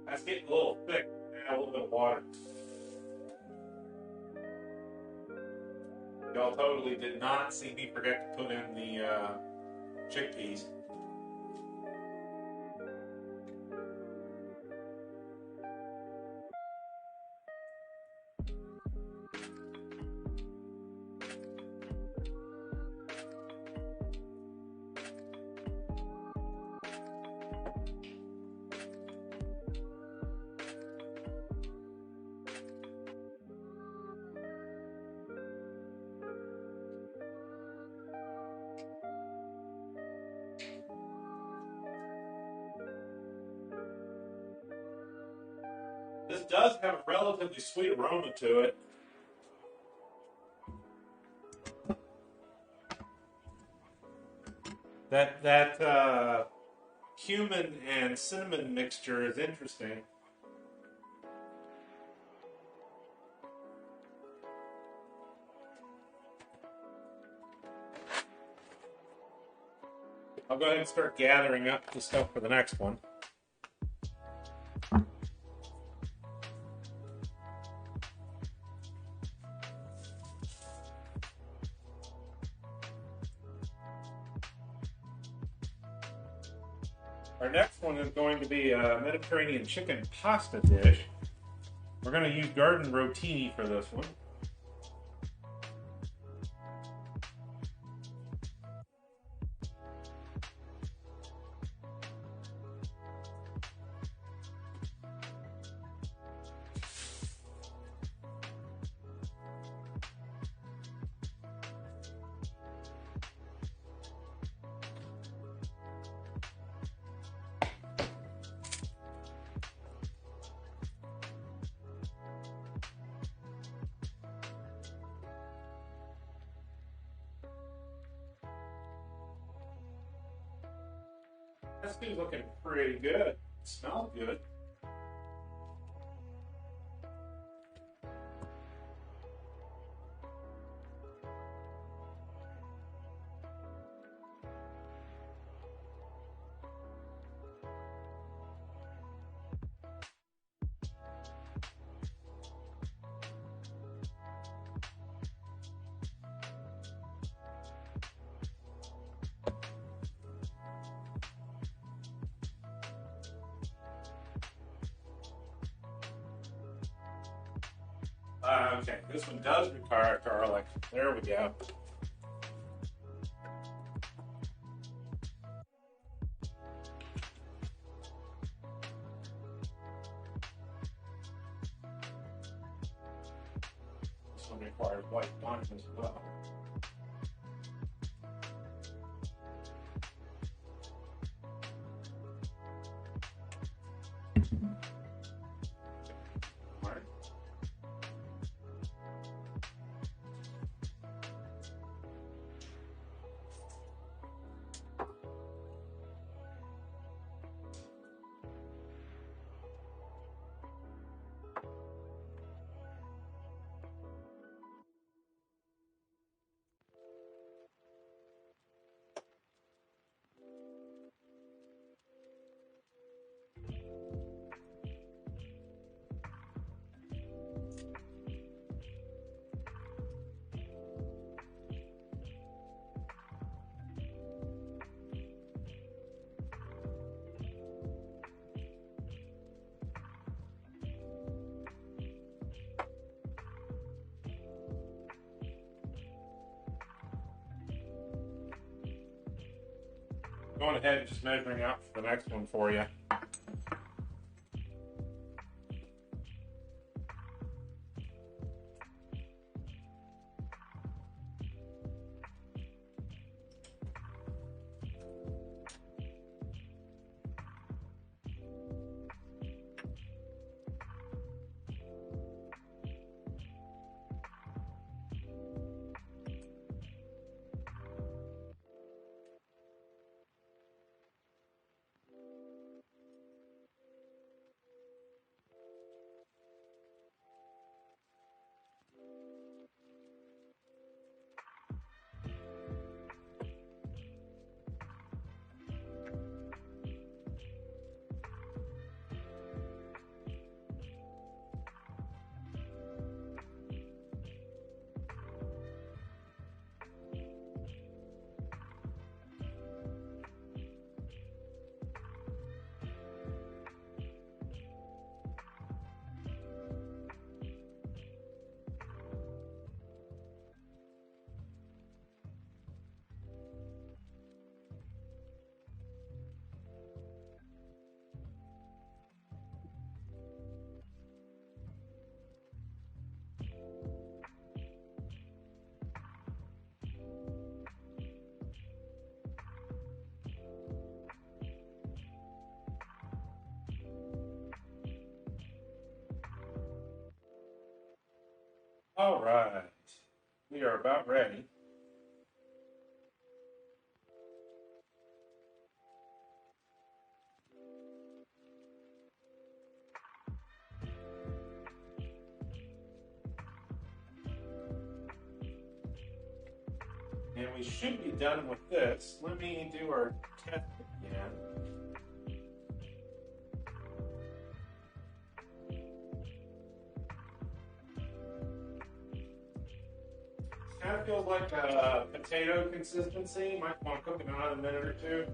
That's getting a little thick. Add a little bit of water. Y'all totally did not see me forget to put in the chickpeas. This does have a relatively sweet aroma to it. That cumin and cinnamon mixture is interesting. I'll go ahead and start gathering up the stuff for the next one. Our next one is going to be a Mediterranean chicken pasta dish. We're going to use garden rotini for this one. This thing's looking pretty good. It smells good. Okay, this one does require garlic. There we go. This one requires white wine as well. All right. Going ahead and just measuring out for the next one for you. All right, we are about ready. And we should be done with this. Let me do our test again. Kind of feels like a potato consistency. Might want to cook it another minute or two.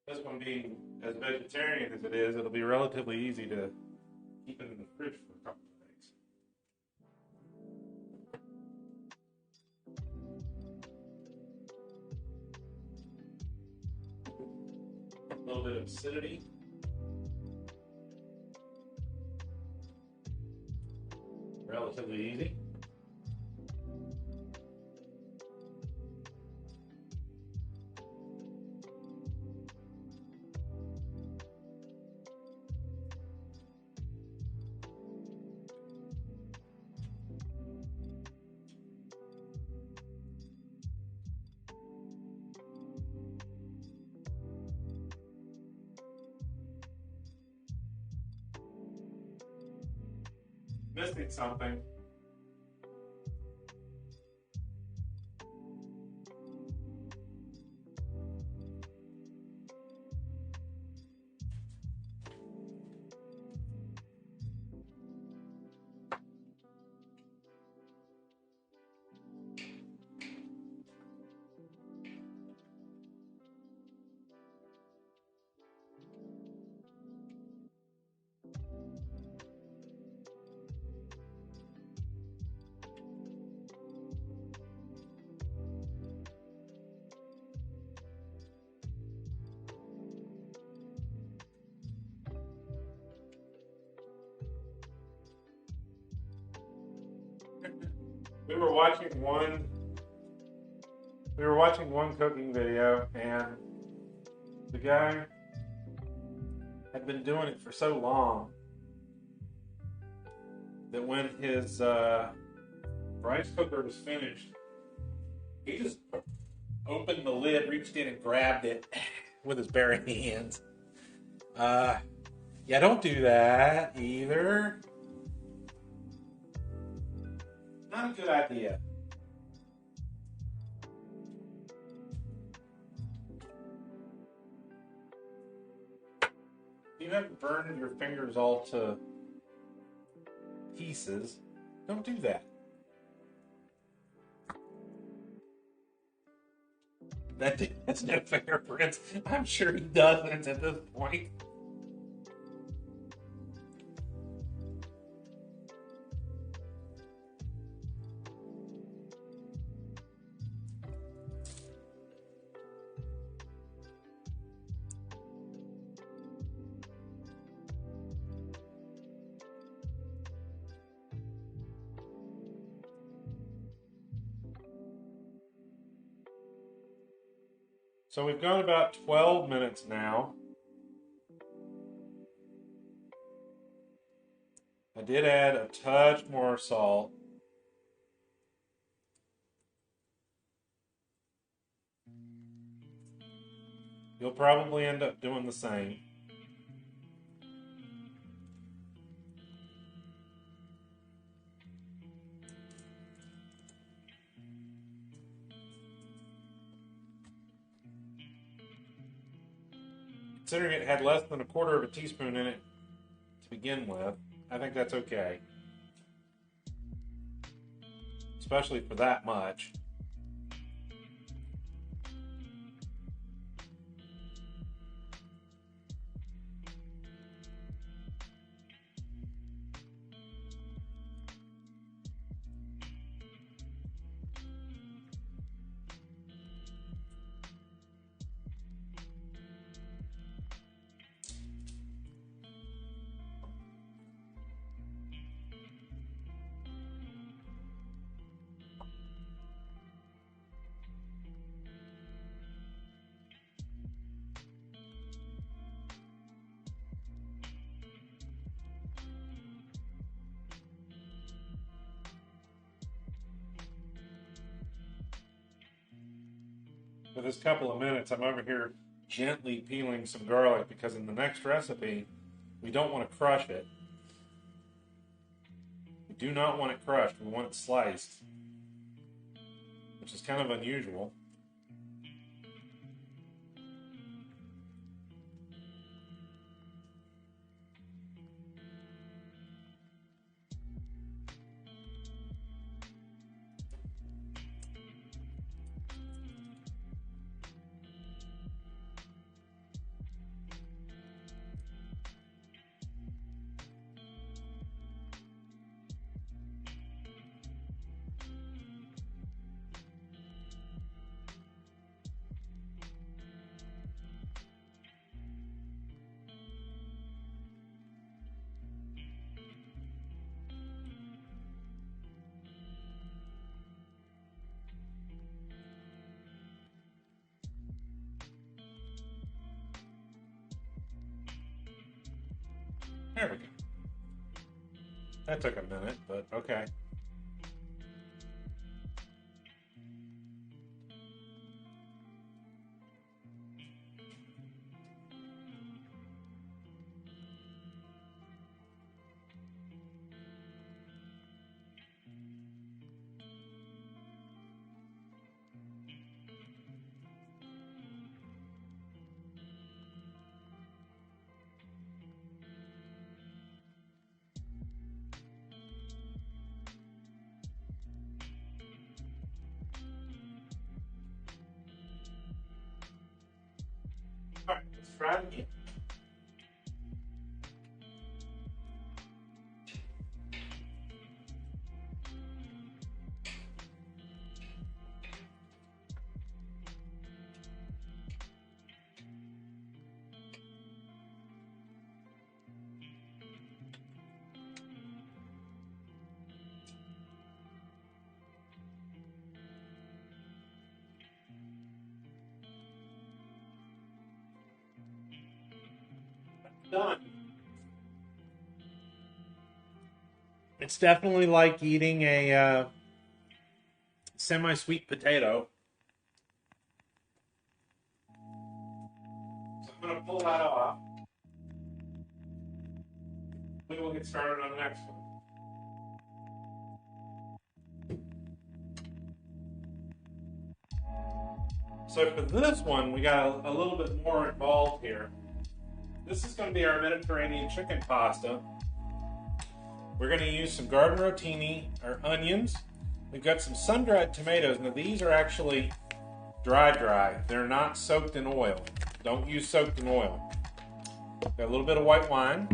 This one being as vegetarian as it is, it'll be relatively easy to keep it in the fridge for a couple of days. A little bit of acidity. Relatively easy. Missing something. we were watching one cooking video, and the guy had been doing it for so long that when his rice cooker was finished, he just opened the lid, reached in and grabbed it with his bare hands. Yeah, don't do that either. Not a good idea. You haven't burned your fingers all to pieces. Don't do that. That's no fingerprints. I'm sure he doesn't at this point. So we've gone about 12 minutes now. I did add a touch more salt. You'll probably end up doing the same. Considering it had less than 1/4 of a teaspoon in it to begin with, I think that's okay. Especially for that much. For this couple of minutes, I'm over here gently peeling some garlic because in the next recipe, we don't want to crush it. We do not want it crushed. We want it sliced, which is kind of unusual. There we go. That took a minute, but okay. Alright, let's try it again. done. It's definitely like eating a semi-sweet potato. So I'm going to pull that off. We will get started on the next one. So for this one, we got a little bit more involved here. This is going to be our Mediterranean chicken pasta. We're going to use some garden rotini, our onions. We've got some sun-dried tomatoes. Now these are actually dry. They're not soaked in oil. Don't use soaked in oil. Got a little bit of white wine.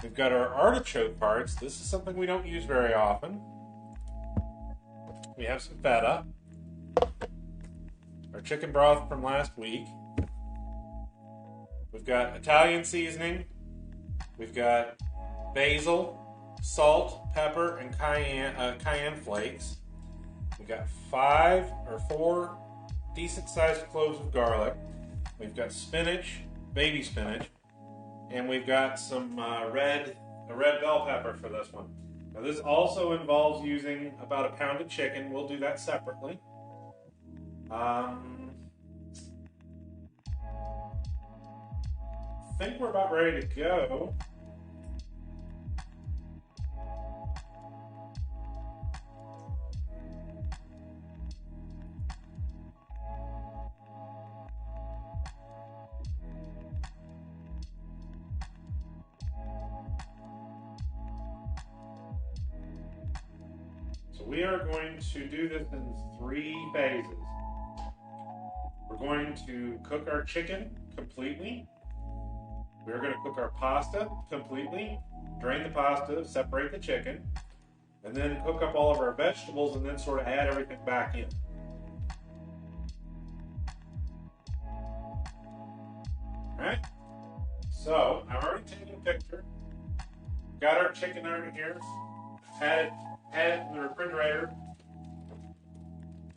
We've got our artichoke hearts. This is something we don't use very often. We have some feta. Our chicken broth from last week. We've got Italian seasoning. We've got basil, salt, pepper, and cayenne flakes. We've got 4 decent-sized cloves of garlic. We've got spinach, baby spinach, and we've got some red bell pepper for this one. Now this also involves using about a pound of chicken. We'll do that separately. I think we're about ready to go. So we are going to do this in 3 phases. We're going to cook our chicken completely. We're going to cook our pasta completely, drain the pasta, separate the chicken, and then cook up all of our vegetables and then sort of add everything back in. Alright? So, I've already taken a picture. Got our chicken over here. Had it in the refrigerator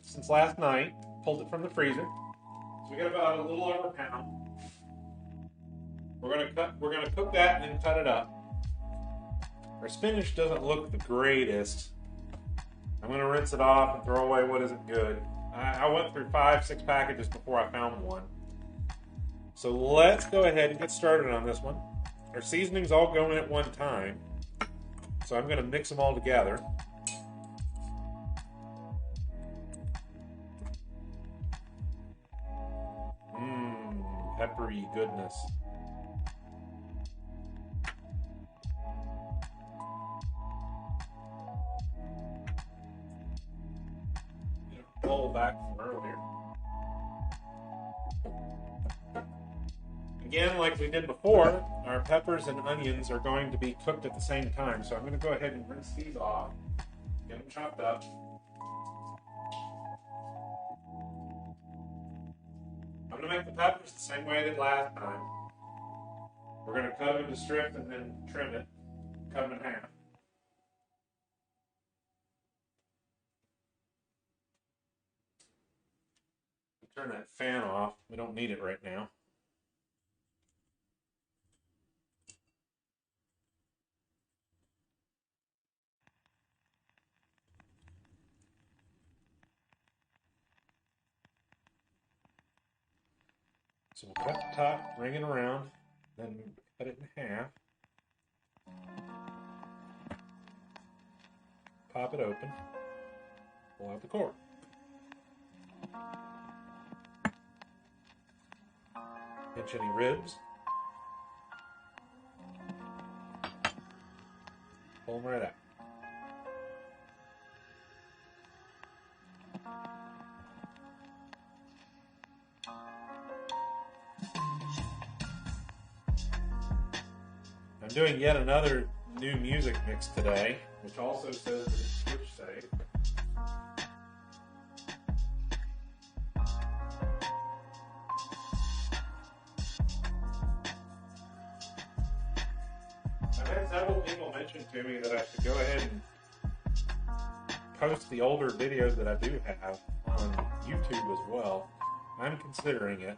since last night. Pulled it from the freezer. So we got about a little over a pound. We're gonna cook that and then cut it up. Our spinach doesn't look the greatest. I'm gonna rinse it off and throw away what isn't good. I went through 5-6 packages before I found one. So let's go ahead and get started on this one. Our seasonings all go in at one time. So I'm gonna mix them all together. Peppery goodness. Pull back from earlier. Again, like we did before, our peppers and onions are going to be cooked at the same time. So I'm going to go ahead and rinse these off, get them chopped up. I'm going to make the peppers the same way I did last time. We're going to cut them into strips and then trim it, cut them in half. Turn that fan off. We don't need it right now. So we'll cut the top, ring it around, then cut it in half. Pop it open. Pull out the core. Pinch any ribs. Pull them right out. I'm doing yet another new music mix today, which also says that it's Twitch safe. I've had several people mention to me that I should go ahead and post the older videos that I do have on YouTube as well. I'm considering it.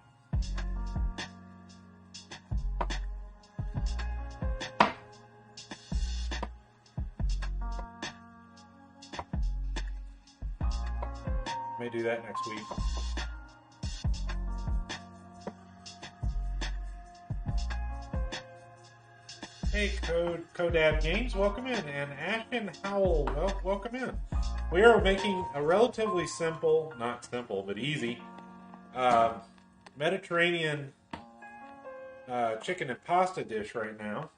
May do that next week. Hey, Codab Games, welcome in, and Ashton Howell, welcome in. We are making a relatively simple, not simple, but easy, Mediterranean chicken and pasta dish right now.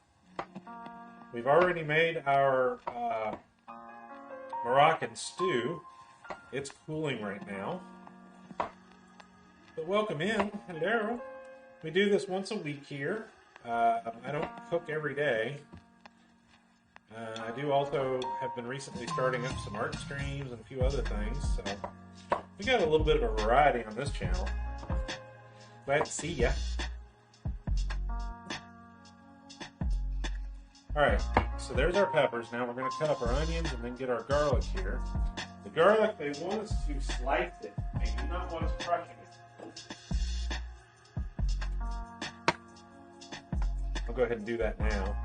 We've already made our Moroccan stew. It's cooling right now. But welcome in. Hello. We do this once a week here. I don't cook every day. I do also have been recently starting up some art streams and a few other things. So we got a little bit of a variety on this channel. Glad to see ya. Alright, so there's our peppers. Now we're going to cut up our onions and then get our garlic here. The garlic, they want us to slice it. They do not want us crushing it. I'll go ahead and do that now.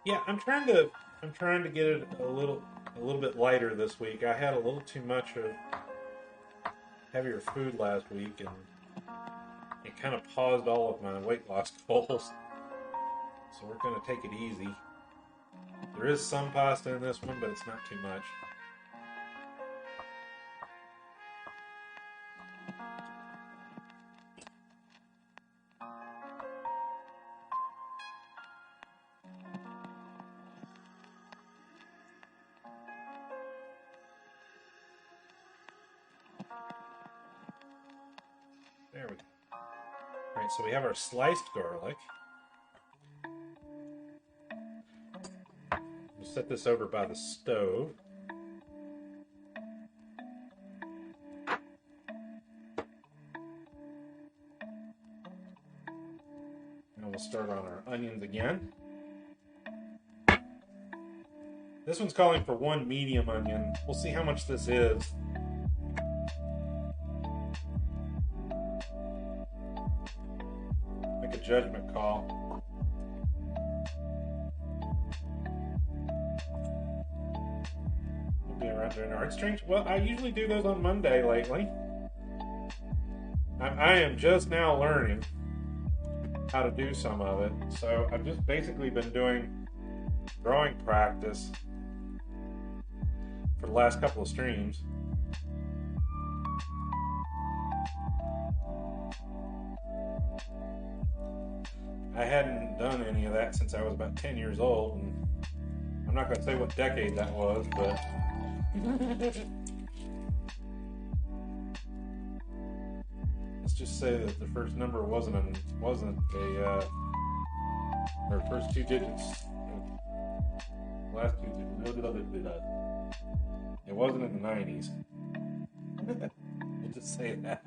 Yeah, I'm trying to get it a little bit lighter this week. I had a little too much of heavier food last week, and it kind of paused all of my weight loss goals. So we're going to take it easy. There is some pasta in this one, but it's not too much. There we go. All right, so we have our sliced garlic. We'll set this over by the stove. And we'll start on our onions again. This one's calling for 1 medium onion. We'll see how much this is. Make a judgment call. We'll be around doing art streams. Well, I usually do those on Monday lately. I am just now learning how to do some of it. So I've just basically been doing drawing practice for the last couple of streams. I hadn't done any of that since I was about 10 years old, and I'm not going to say what decade that was, but let's just say that the first number wasn't a or first two digits, last two digits. It wasn't in the 90s. We'll just say that.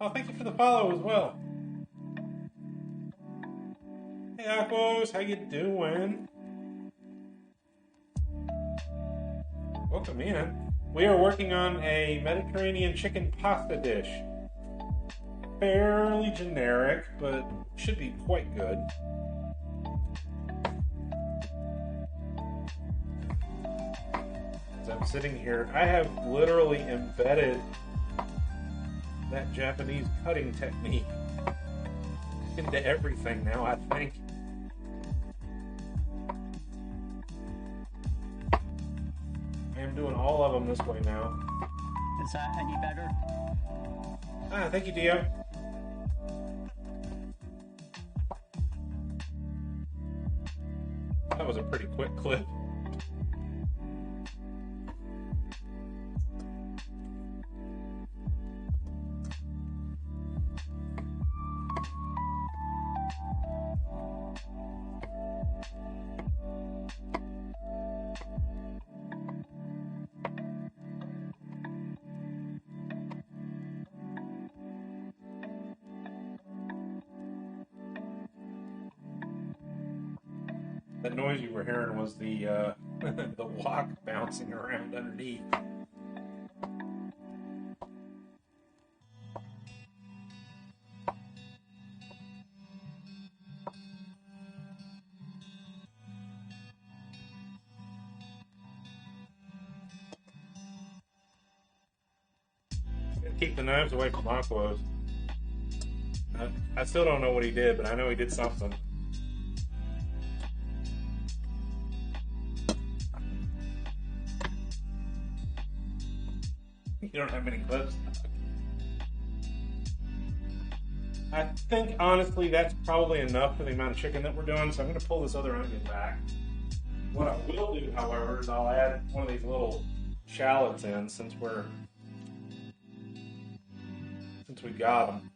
Oh, thank you for the follow as well. Hey, Aquos, how you doing? Welcome in. We are working on a Mediterranean chicken pasta dish. Fairly generic, but should be quite good. As I'm sitting here, I have literally embedded that Japanese cutting technique into everything now, I think. I am doing all of them this way now. Is that any better? Ah, thank you, Dio. That was a pretty quick clip. That noise you were hearing was the the wok bouncing around underneath. Keep the knives away from Aquos. I still don't know what he did, but I know he did something. You don't have many clips. I think, honestly, that's probably enough for the amount of chicken that we're doing, so I'm going to pull this other onion back. What I will do, however, is I'll add one of these little shallots in since we got them.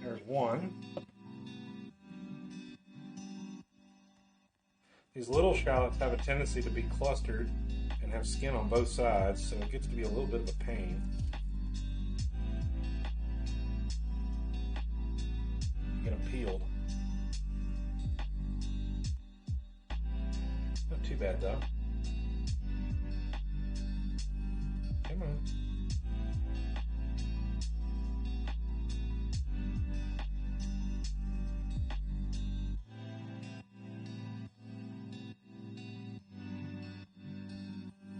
There's one. These little shallots have a tendency to be clustered and have skin on both sides, so it gets to be a little bit of a pain. Get them peeled. Not too bad though. Come on.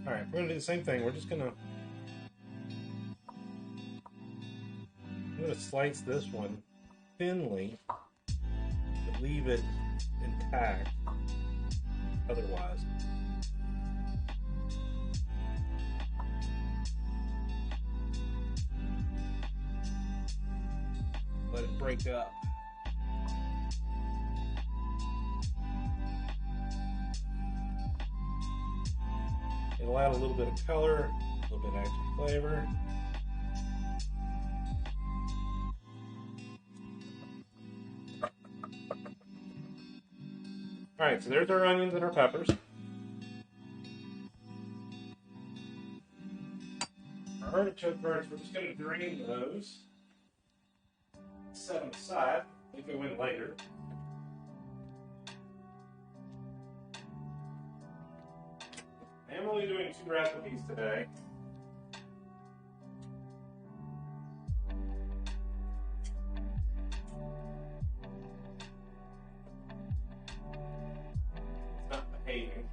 Alright, we're going to do the same thing. We're just going to slice this one thinly to leave it intact otherwise. Let it break up. It'll add a little bit of color, a little bit of extra flavor. Alright, so there's our onions and our peppers. Our artichoke parts, we're just going to drain those. Set them aside. They go in later. I'm only doing 2 recipes today. It's not behaving.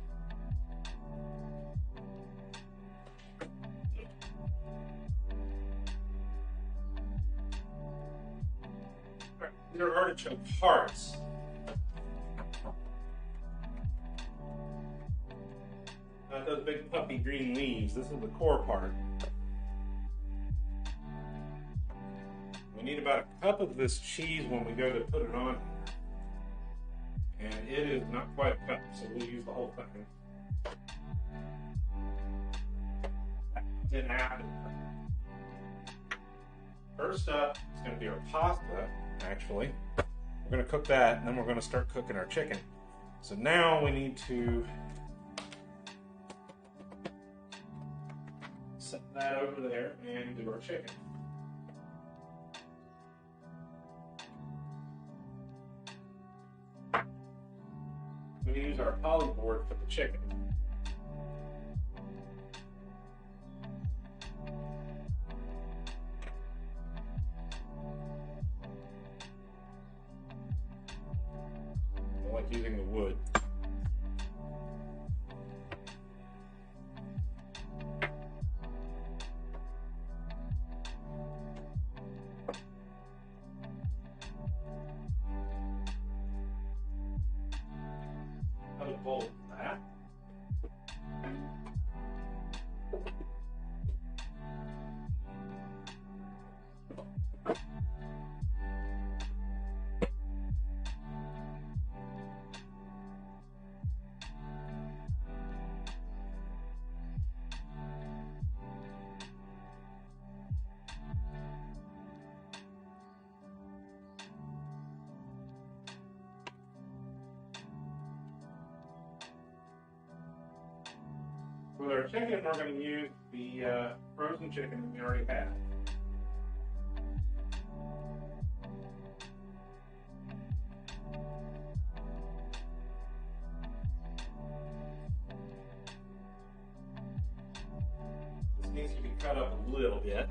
Alright, these are artichoke hearts. Not those big puffy green leaves. This is the core part. We need about a cup of this cheese when we go to put it on here. And it is not quite a cup, so we'll use the whole thing. That didn't happen. First up is going to be our pasta, actually. We're going to cook that, and then we're going to start cooking our chicken. So now we need to set that over there and do our chicken. We're going to use our poly board for the chicken. I like using the wood. Bowl of that. our chicken, we're going to use the frozen chicken that we already had. This needs to be cut up a little bit.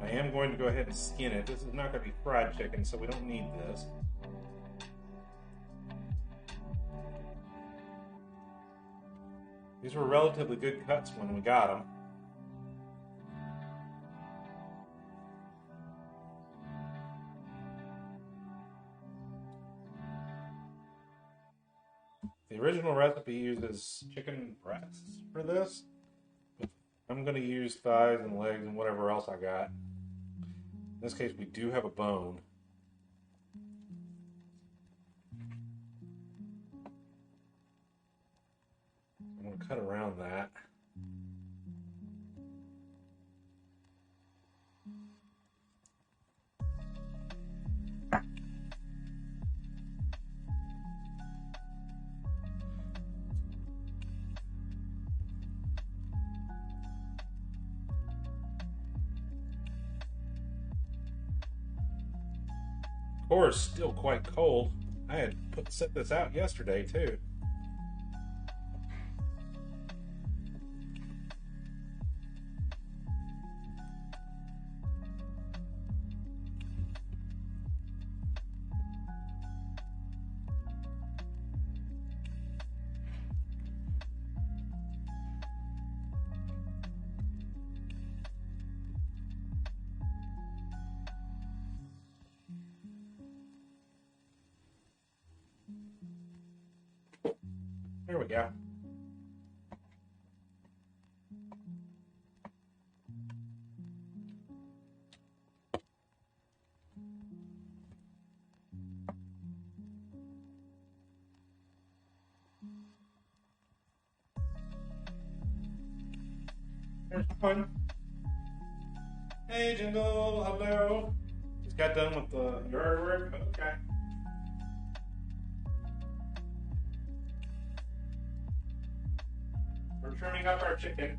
I am going to go ahead and skin it. This is not going to be fried chicken, so we don't need this. These were relatively good cuts when we got them. The original recipe uses chicken breasts for this. I'm going to use thighs and legs and whatever else I got. In this case, we do have a bone. I'm going to cut around that. Core is still quite cold. I had set this out yesterday too. There we go. There's one. Hey, Jingle, hello. Just got done with the yard work. Okay. We're trimming up our chicken.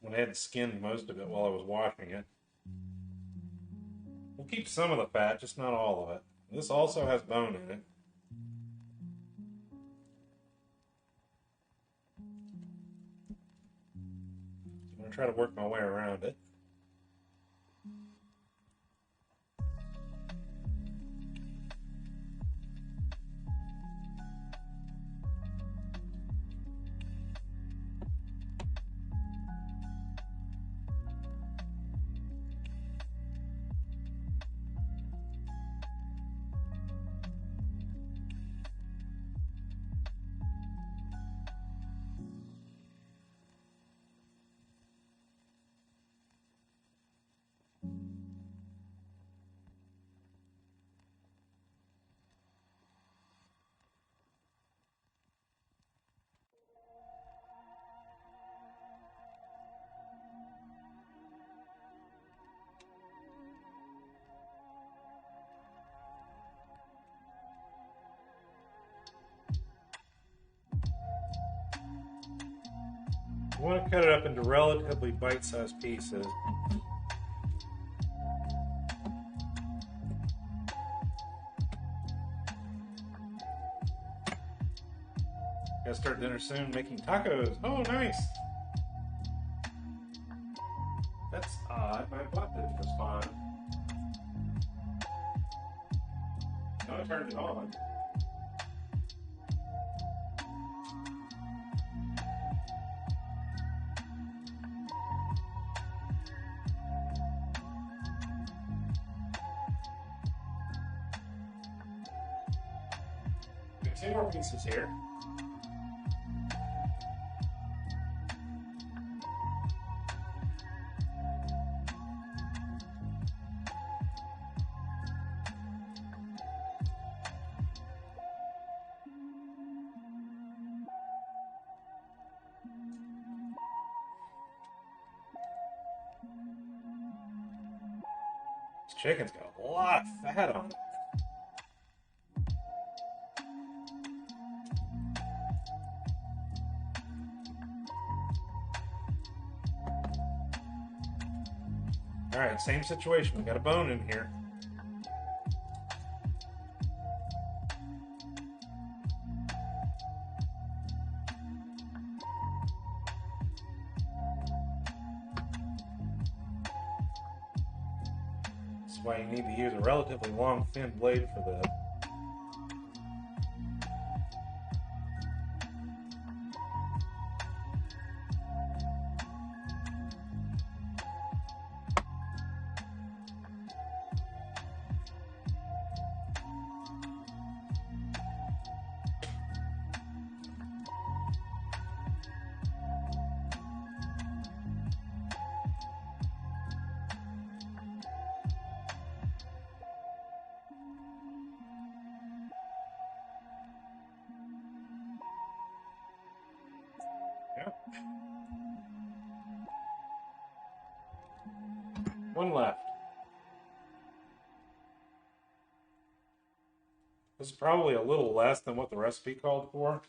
I had skinned most of it while I was washing it. We'll keep some of the fat, just not all of it. This also has bone in it. I'm going to try to work my way around it. I want to cut it up into relatively bite-sized pieces. Gotta start dinner soon, making tacos. Oh, nice! That's odd. My button was fine. No, I turned it on. Alright, 2 more pieces here. This chicken's got a lot of fat on it. Alright, same situation. We got a bone in here. That's why you need to use a relatively long, thin blade for the. Yep. One left. This is probably a little less than what the recipe called for,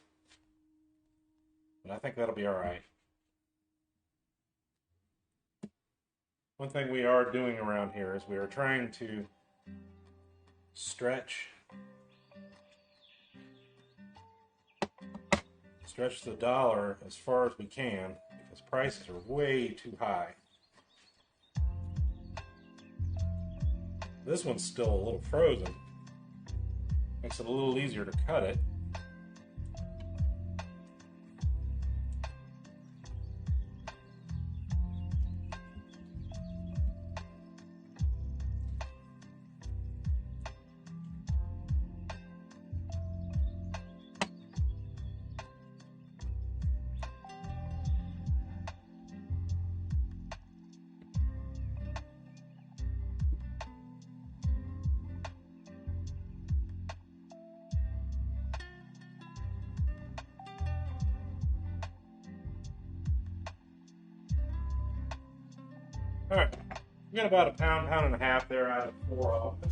but I think that'll be alright. One thing we are doing around here is we are trying to stretch the dollar as far as we can because prices are way too high. This one's still a little frozen. Makes it a little easier to cut it. Alright, we got about a pound and a half there out of 4 of them.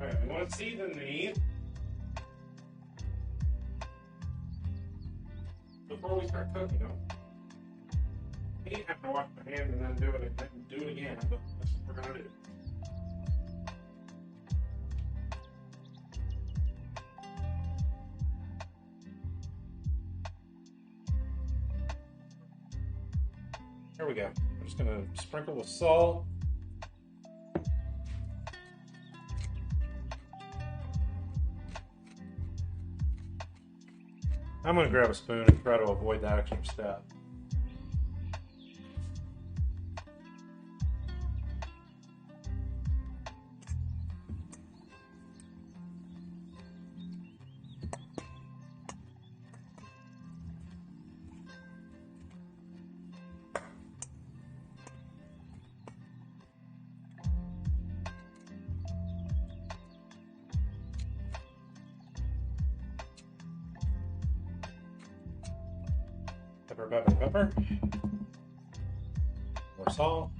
Alright, we want to season these before we start cooking them. I hate having to wash my hands and then do it and then do it again, but that's what we're going to do. There we go. I'm just going to sprinkle with salt. I'm going to grab a spoon and try to avoid that extra step. Pepper, pepper, pepper. More salt.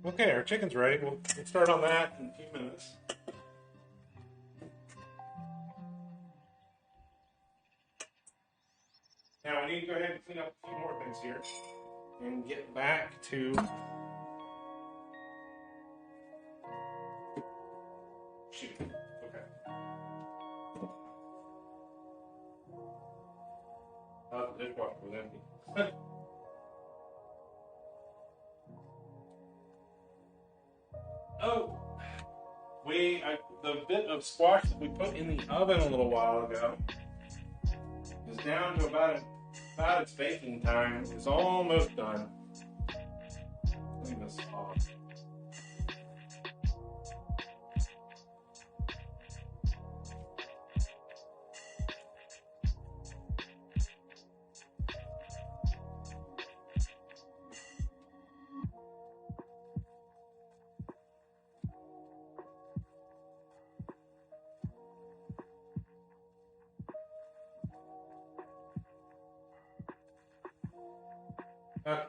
Okay, our chicken's ready. We'll start on that in a few minutes. settings here and get back to shoot. Okay. Oh, the dishwasher was empty. Oh, the bit of squash that we put in the oven a little while ago is down to about its baking time. It's almost done. Clean this off. Okay.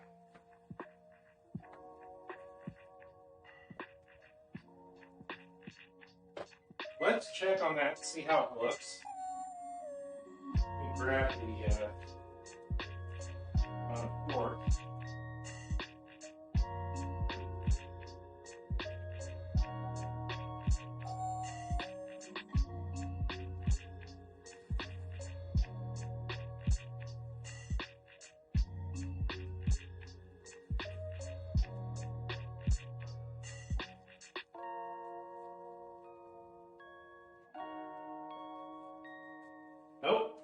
Let's check on that and see how it looks. Let me grab the fork. Nope.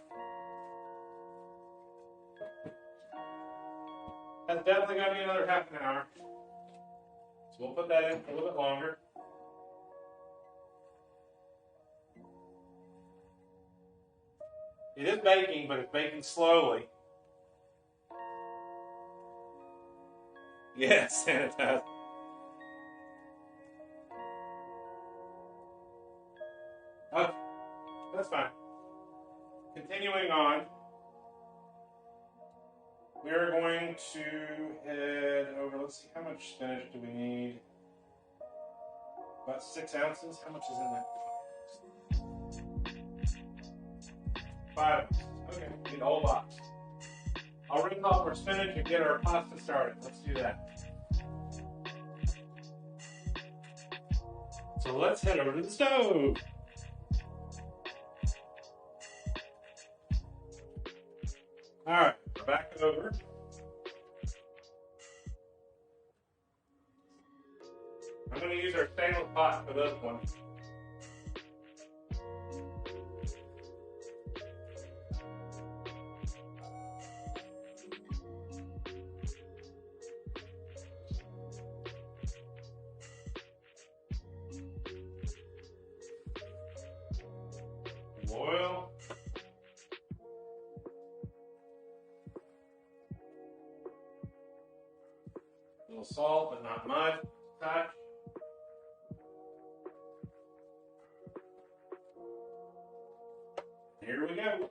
That's definitely going to be another half an hour. So we'll put that in for a little bit longer. It is baking, but it's baking slowly. Yes, sanitize. Okay, that's fine. Continuing on, we are going to head over. Let's see, how much spinach do we need? About 6 ounces. How much is in that? 5 ounces. Okay, we need the whole box. I'll rinse off our spinach and get our pasta started. Let's do that. So let's head over to the stove. All right, we're back over. I'm going to use our stainless pot for this one. Oil. A little salt, but not much. Touch. Here we go.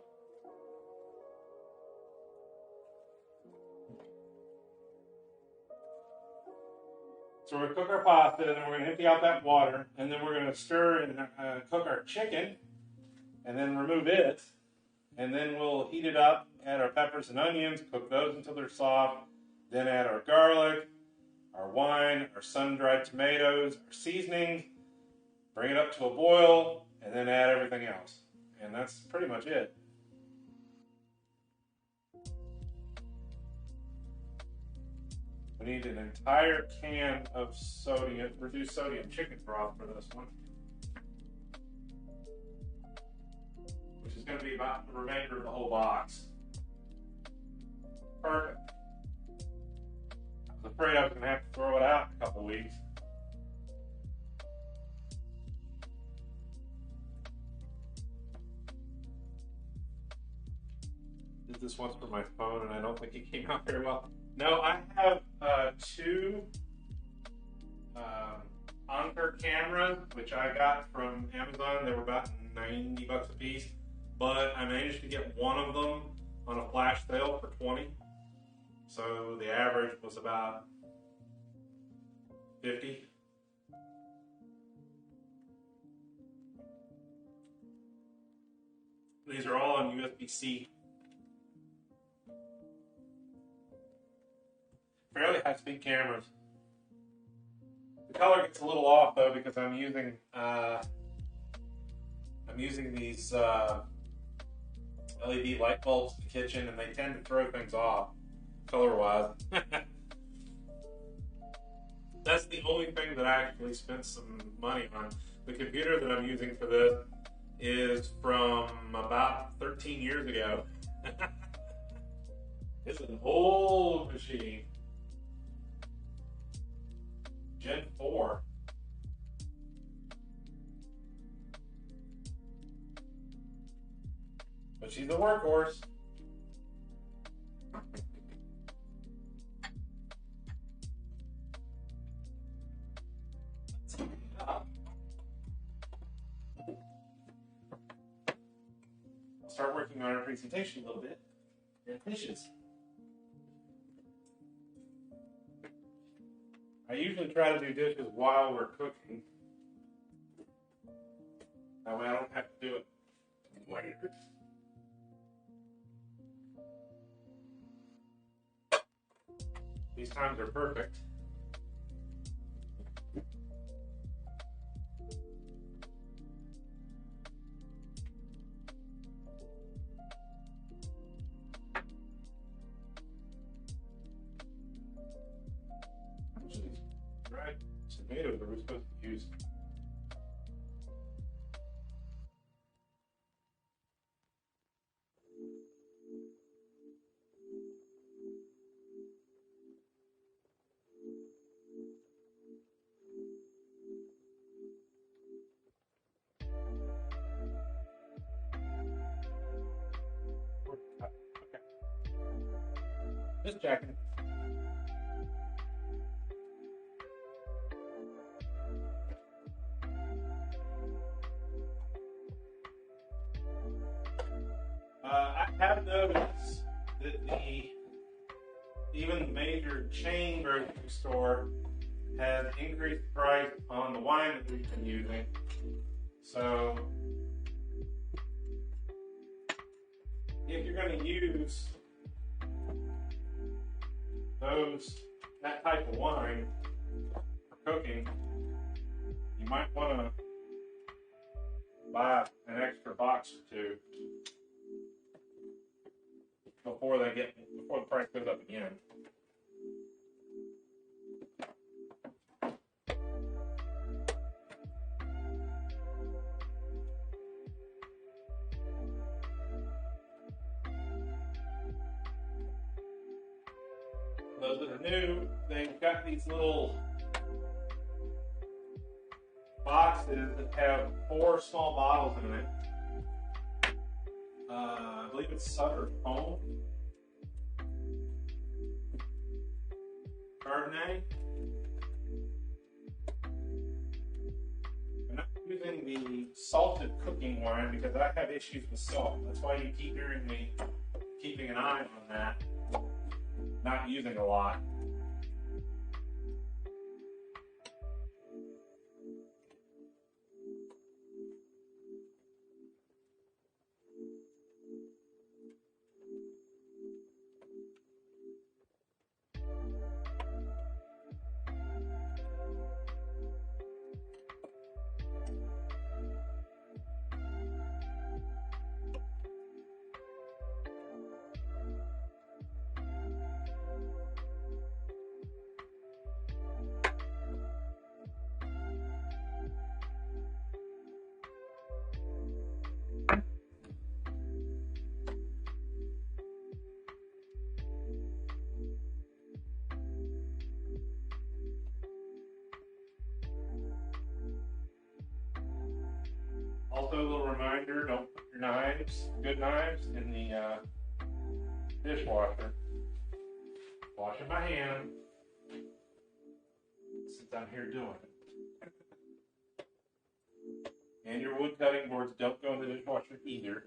So we're going to cook our pasta, and then we're going to empty out that water, and then we're going to stir and cook our chicken, and then remove it, and then we'll heat it up, add our peppers and onions, cook those until they're soft, then add our garlic, our wine, our sun-dried tomatoes, our seasoning, bring it up to a boil, and then add everything else. And that's pretty much it. We need an entire can of reduced sodium chicken broth for this one, which is going to be about the remainder of the whole box. Perfect. I was afraid I was going to have to throw it out in a couple weeks. Did this once for my phone, and I don't think it came out very well. No, I have two Anker cameras, which I got from Amazon. They were about $90 a piece, but I managed to get one of them on a flash sale for $20. So the average was about $50. These are all on USB-C. fairly high-speed cameras. The color gets a little off though because I'm using these LED light bulbs in the kitchen, and they tend to throw things off color-wise. That's the only thing that I actually spent some money on. The computer that I'm using for this is from about 13 years ago. It's an old machine. Gen 4. But she's a workhorse. I'll start working on our presentation a little bit. And dishes. I usually try to do dishes while we're cooking. That way I don't have to do it later. These times are perfect. How much of these dried tomatoes are we supposed to use? Okay. Just checking. I have noticed that even the major chain grocery store has increased the price on the wine that we've been using. So if you're going to use that type of wine for cooking, you might want to buy an extra box or two before the price goes up again. Those that are new, they've got these little boxes that have 4 small bottles in it. I believe it's Sutter Home Chardonnay. I'm not using the salted cooking wine because I have issues with salt. That's why you keep hearing me keeping an eye on that. Not using a lot. Also, a little reminder, don't put your good knives, in the dishwasher. Washing my hand since I'm here doing it. And your wood cutting boards don't go in the dishwasher either.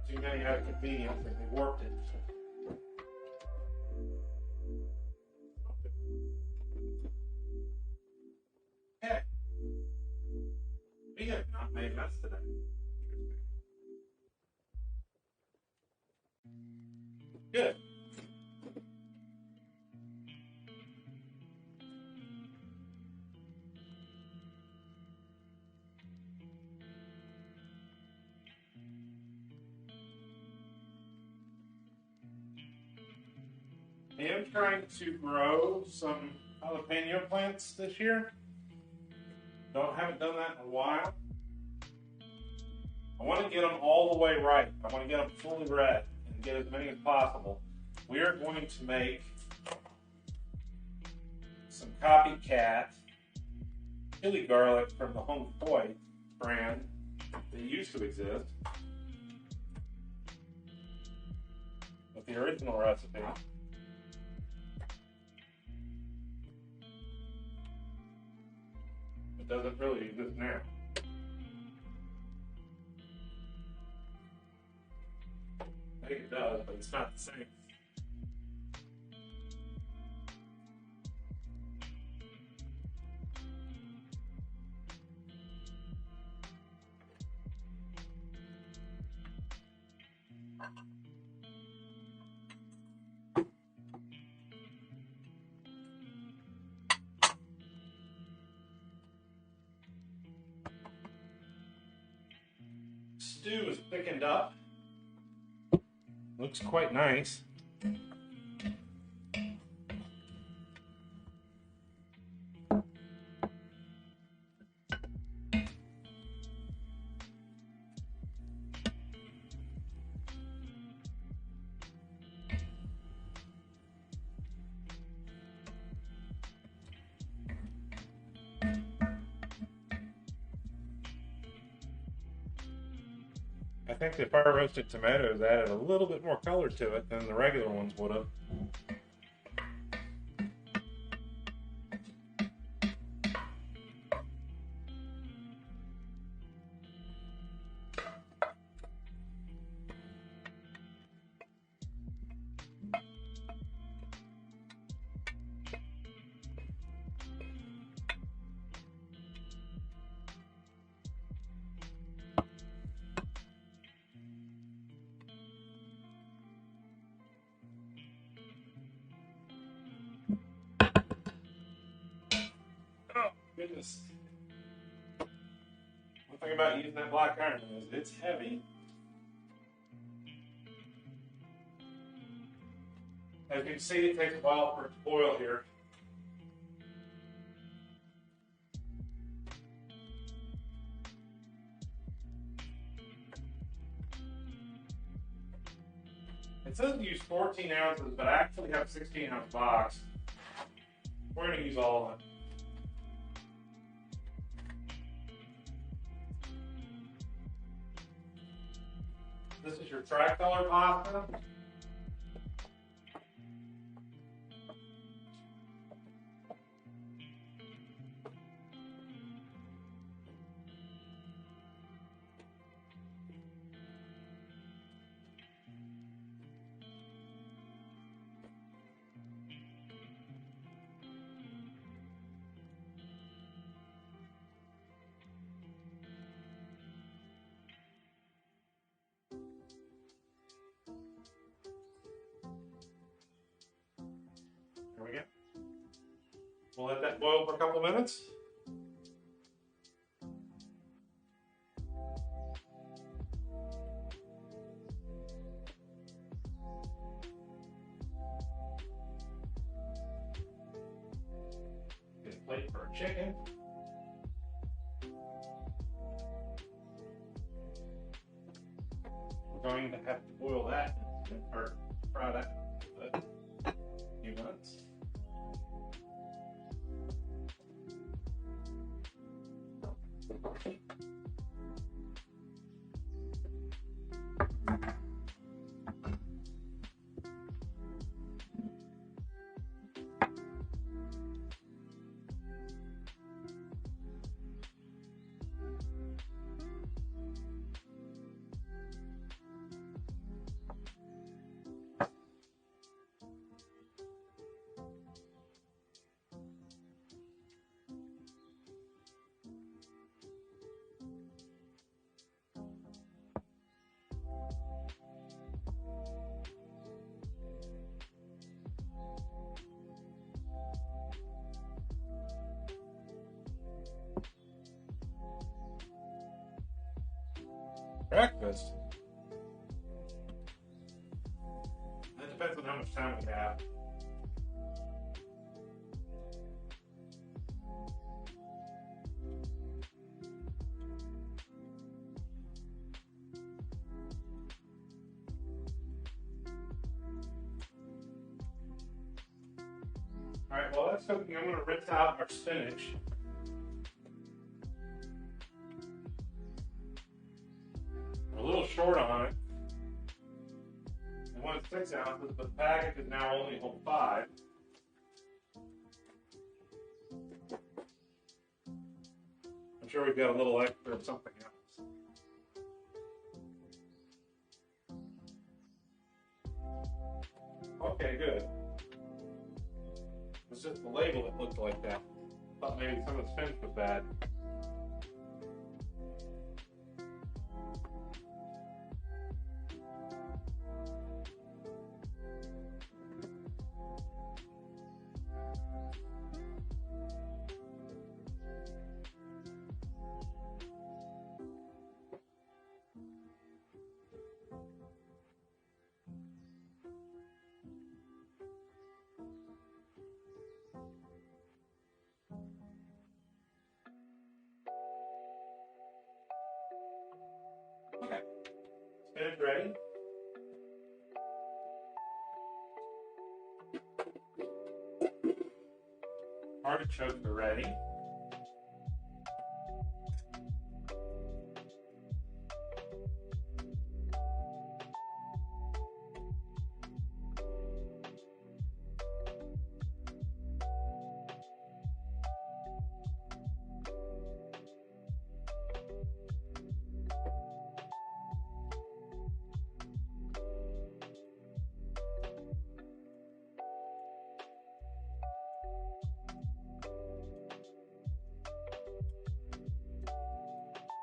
too many out of convenience and they warped it. Okay. We have not made mess today. Good. I am trying to grow some jalapeno plants this year. Haven't done that in a while. I want to get them all the way right. I want to get them fully red and get as many as possible. We are going to make some copycat chili garlic from the Hong Koi brand that used to exist with the original recipe. It doesn't really exist now. I think it does, but it's not the same. Stew is thickened up. Looks quite nice. I think the fire roasted tomatoes added a little bit more color to it than the regular ones would have. Goodness. One thing about using that black iron is it's heavy. As you can see, it takes a while for it to boil here. It says to use 14 ounces, but I actually have a 16-ounce box. We're going to use all of it. This is your tricolor pasta. There we go. We'll let that boil for a couple minutes. Get a plate for our chicken. We're going to have to boil that or fry that for a few minutes. Breakfast? That depends on how much time we have. Alright, well that's cooking. I'm going to rinse out our spinach. I'm a little short on it. I wanted 6 ounces, but the package is now only hold 5. I'm sure we've got a little extra of something else. Okay, good. It's just the label that looked like that. Thought maybe some of the spinach was bad. Okay, spinach ready. Artichokes are ready.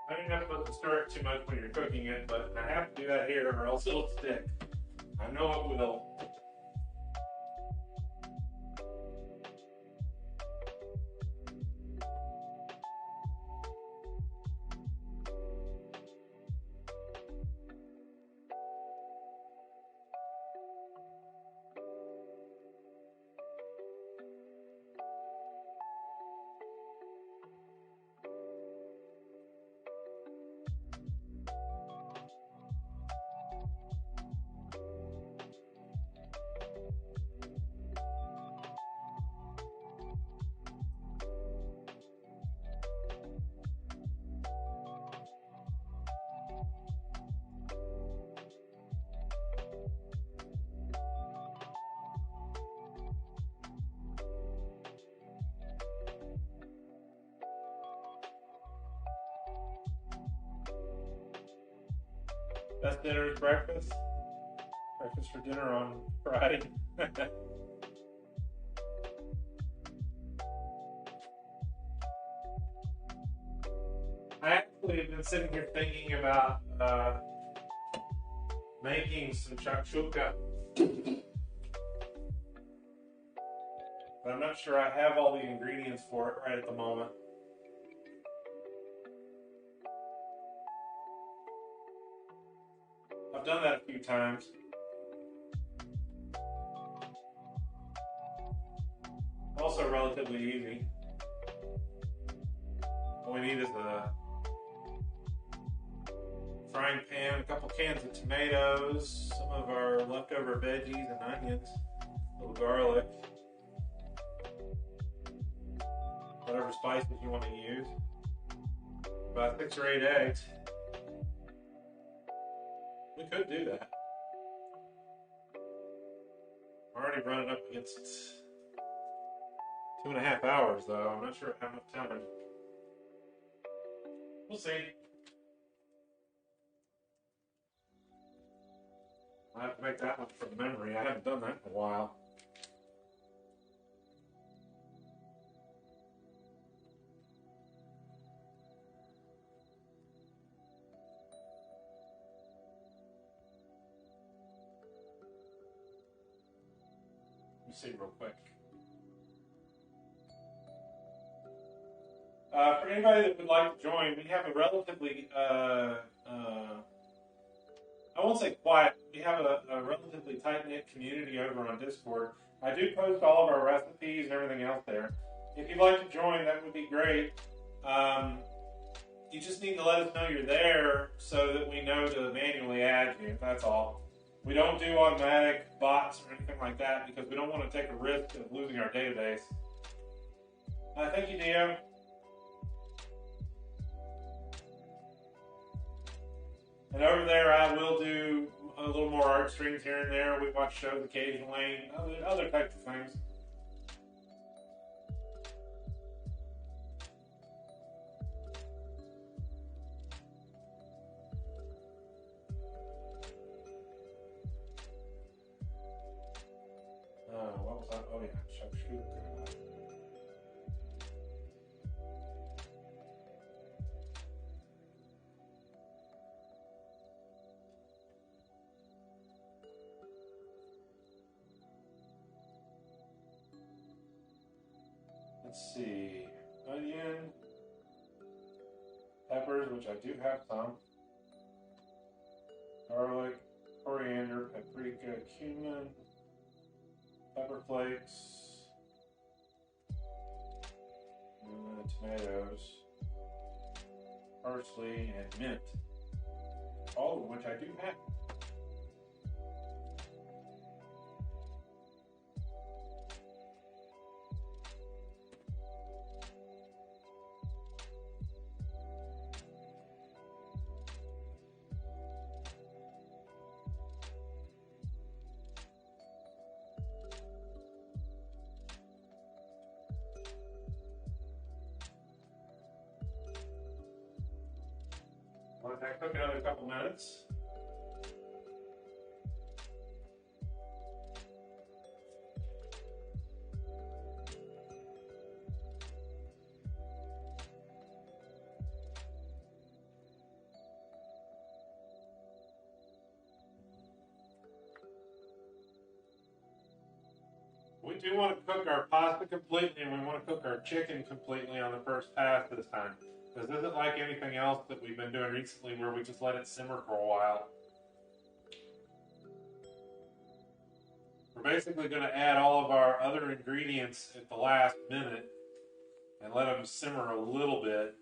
I think you're not supposed to stir it too much when you're cooking it, but I have to do that here or else it'll stick. I know it will. Best dinner is breakfast. Breakfast for dinner on Friday. I actually have been sitting here thinking about making some shakshuka. But I'm not sure I have all the ingredients for it right at the moment. I've done that a few times. Also relatively easy. All we need is a frying pan, a couple cans of tomatoes, some of our leftover veggies and onions, a little garlic, whatever spices you want to use, about 6 or 8 eggs. We could do that. I'm already running up against 2.5 hours though. I'm not sure how much time. We'll see. I have to make that one from memory. I haven't done that in a while. Let me see real quick. For anybody that would like to join, we have a relatively I won't say quiet. We have a relatively tight-knit community over on Discord. I do post all of our recipes and everything else there. If you'd like to join, that would be great. You just need to let us know you're there so that we know to manually add you. That's all. We don't do automatic bots or anything like that because we don't want to take a risk of losing our database. Thank you, Dio. And over there, I will do a little more art streams here and there. We watch shows occasionally, other types of things. What was that? Oh yeah, shakshuka. Let's see, onion, peppers, which I do have some, garlic, coriander, paprika, cumin, pepper flakes, tomatoes, parsley, and mint, all of which I do have. Let that cook another couple minutes. We do want to cook our pasta completely, and we want to cook our chicken completely on the first pass this time. Because this isn't like anything else that we've been doing recently where we just let it simmer for a while. We're basically going to add all of our other ingredients at the last minute and let them simmer a little bit.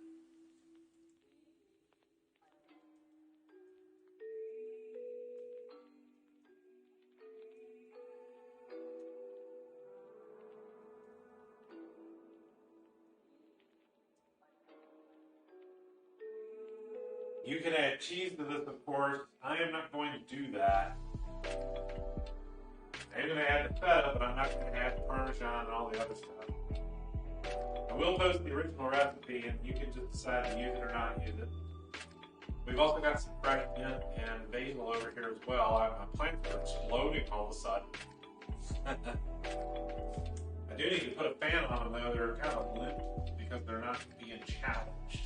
You can add cheese to this, of course. I am not going to do that. I am going to add the feta, but I'm not going to add the Parmesan and all the other stuff. I will post the original recipe, and you can just decide to use it or not use it. We've also got some fresh mint and basil over here as well. My plants are exploding all of a sudden. I do need to put a fan on them, though. They're kind of limp because they're not being challenged.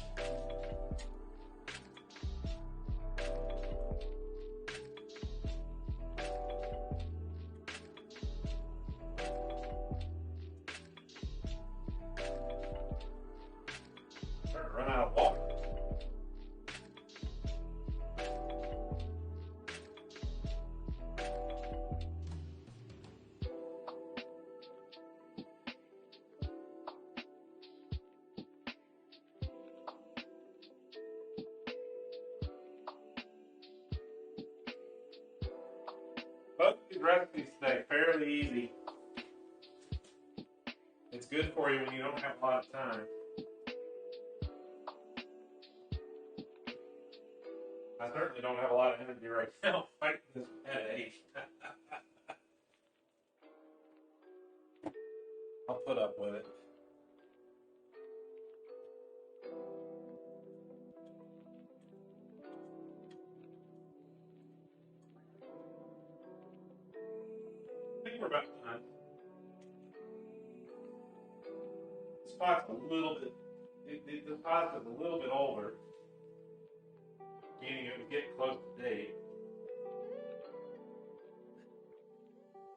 Run out of water. Both these recipes today fairly easy. It's good for you when you don't have a lot of time. I certainly don't have a lot of energy right now fighting this headache. I'll put up with it. I think we're about done. This pot's a little bit, the pot is a little bit older. Meaning it would get close to date.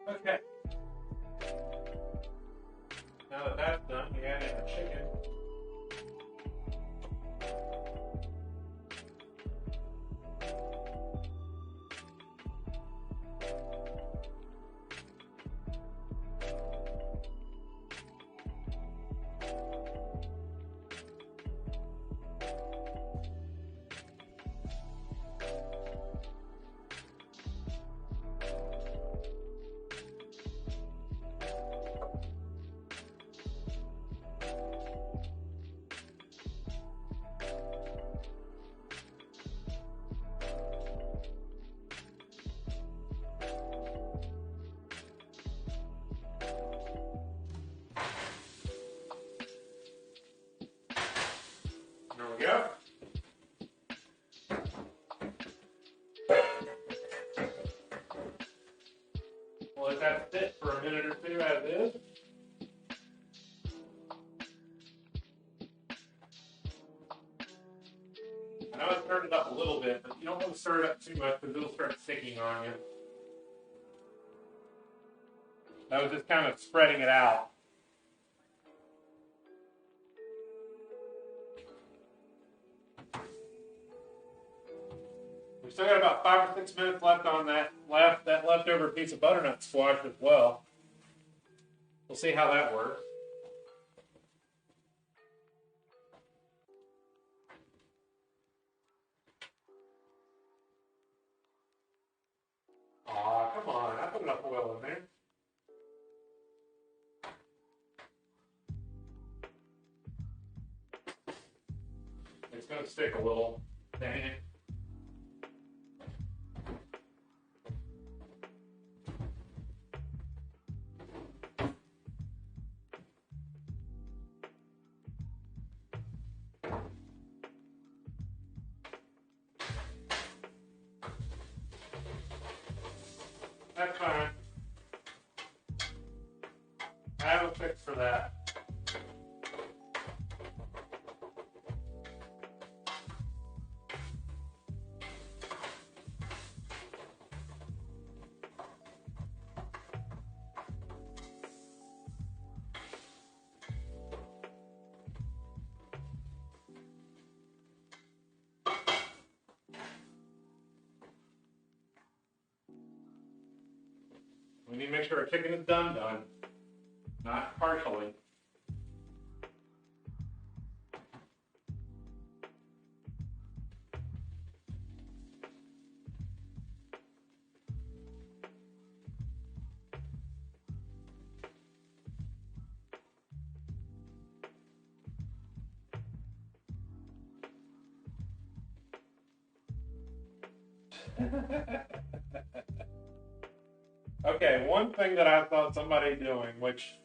Okay. Now that that's done, we add in the chicken. We'll let that sit for a minute or two as is. I know I turned it up a little bit, but you don't want to stir it up too much because it'll start sticking on you. I was just kind of spreading it out. We still got about 5 or 6 minutes left on that leftover piece of butternut squash as well. We'll see how that works. Aw, come on. I put enough oil in there. It's going to stick a little. Dang it. That's fine. I have a fix for that. We need to make sure our chicken is done, not partially. Okay, one thing that I thought somebody doing, which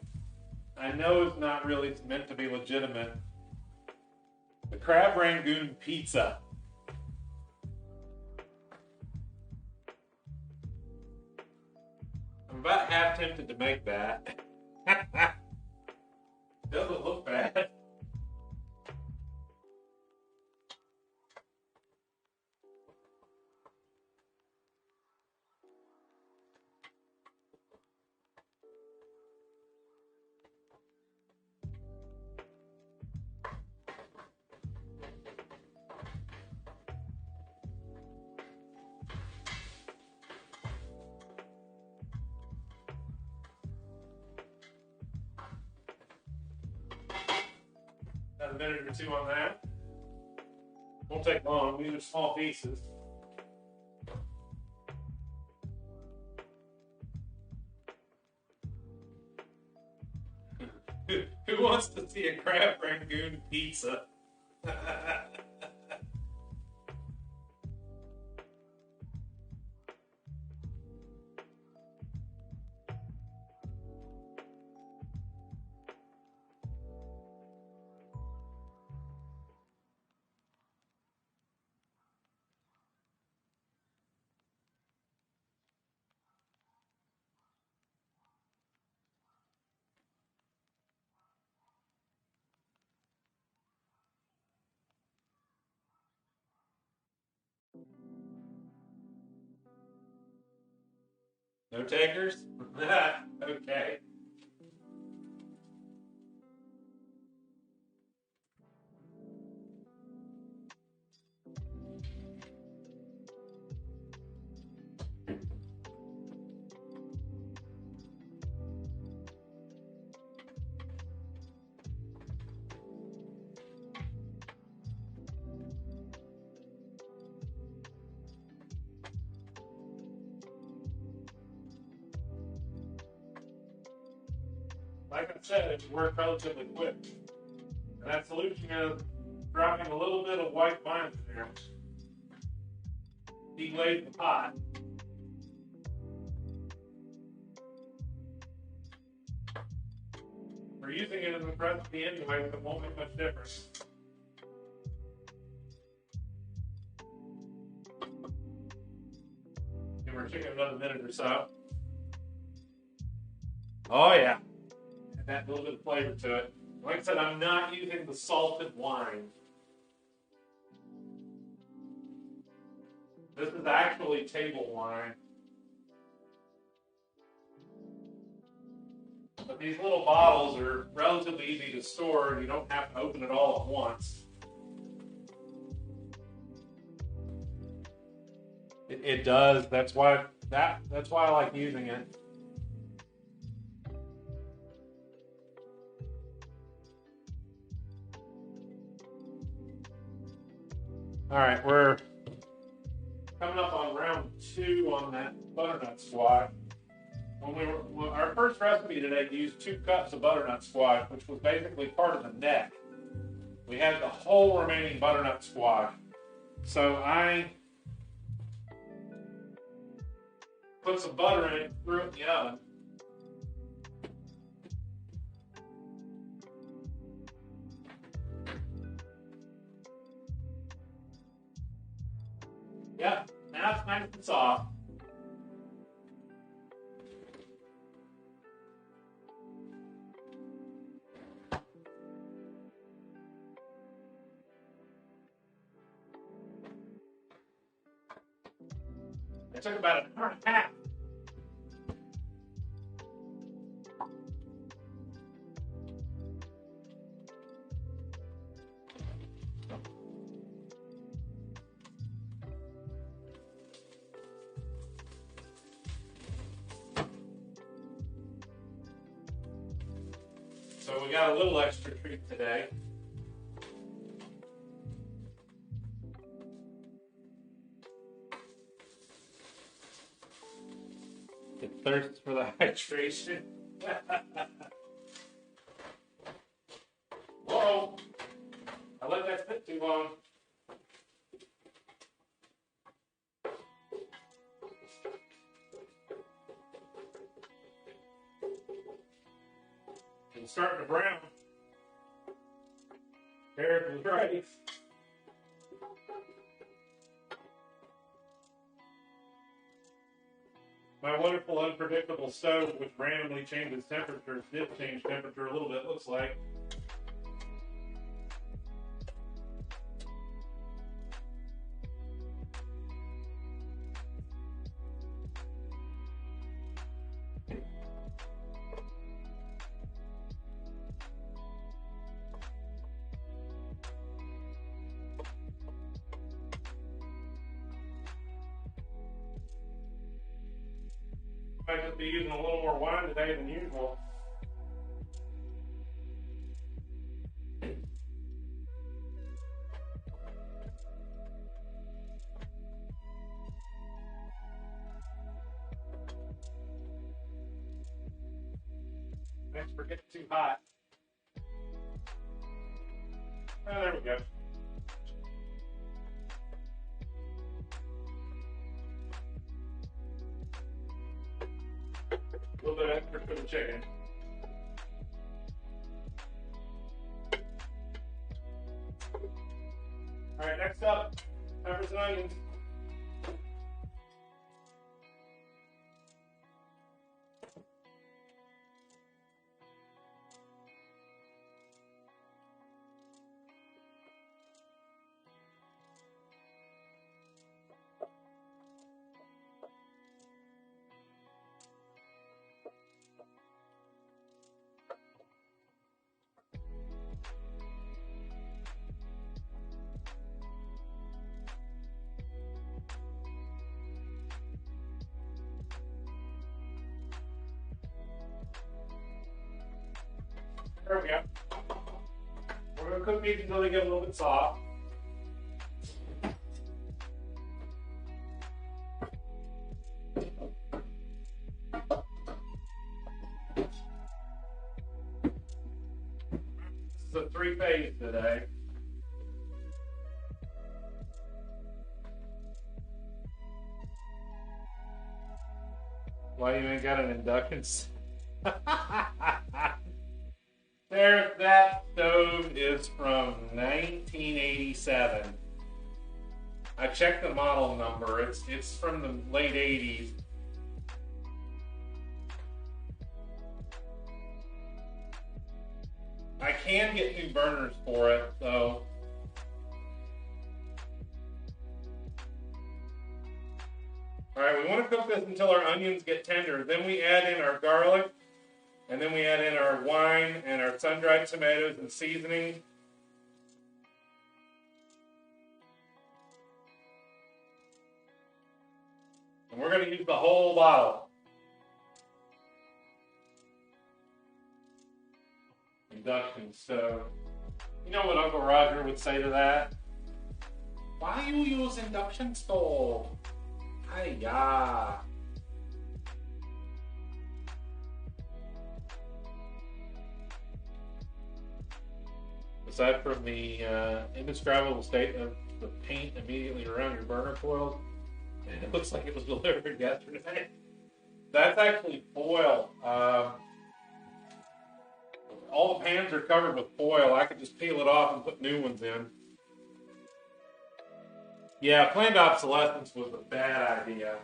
I know is not really meant to be legitimate, the crab rangoon pizza. I'm about half tempted to make that. Doesn't look bad. A minute or two on that. Won't take long. These are small pieces. Who wants to see a crab rangoon pizza? No takers? Okay. Like I said, it worked relatively quick. And that solution is dropping a little bit of white wine in there. Deglaze the pot. We're using it as a recipe anyway, so it won't make much difference. Give our chicken another minute or so. Oh yeah, and that little bit of flavor to it. Like I said, I'm not using the salted wine. This is actually table wine. But these little bottles are relatively easy to store, and you don't have to open it all at once. It does. That's why I like using it. All right, we're coming up on round 2 on that butternut squash. Our first recipe today used 2 cups of butternut squash, which was basically part of the neck. We had the whole remaining butternut squash. So I put some butter in it, threw it in the oven. Yep, now it's nice and soft. It took about an hour and a half. So we got a little extra treat today. It thirsts for the hydration. Whoa! I let that sit too long. It's starting to brown. Carrot was right. My wonderful unpredictable stove, which randomly changes temperatures, did change temperature a little bit, looks like. Might just be using a little more wine today than usual. Thanks for getting too hot. Oh, there we go. A little bit extra for the chicken. All right, next up, peppers and onions. There we go. We're going to cook these until they get a little bit soft. This is a 3-phase today. Why you ain't got an induction? That stove is from 1987. I checked the model number. It's from the late 80s. can get new burners for it, so. All right, we want to cook this until our onions get tender. Then we add in our garlic, and then we add in our wine and our sun-dried tomatoes and seasoning. And we're going to use the whole bottle. Induction stove. You know what Uncle Roger would say to that? Why you use induction stove? Hi-ya. Aside from the indescribable state of the paint immediately around your burner coil, it looks like it was delivered yesterday. That's actually foil. All the pans are covered with foil. I could just peel it off and put new ones in. Yeah, planned obsolescence was a bad idea.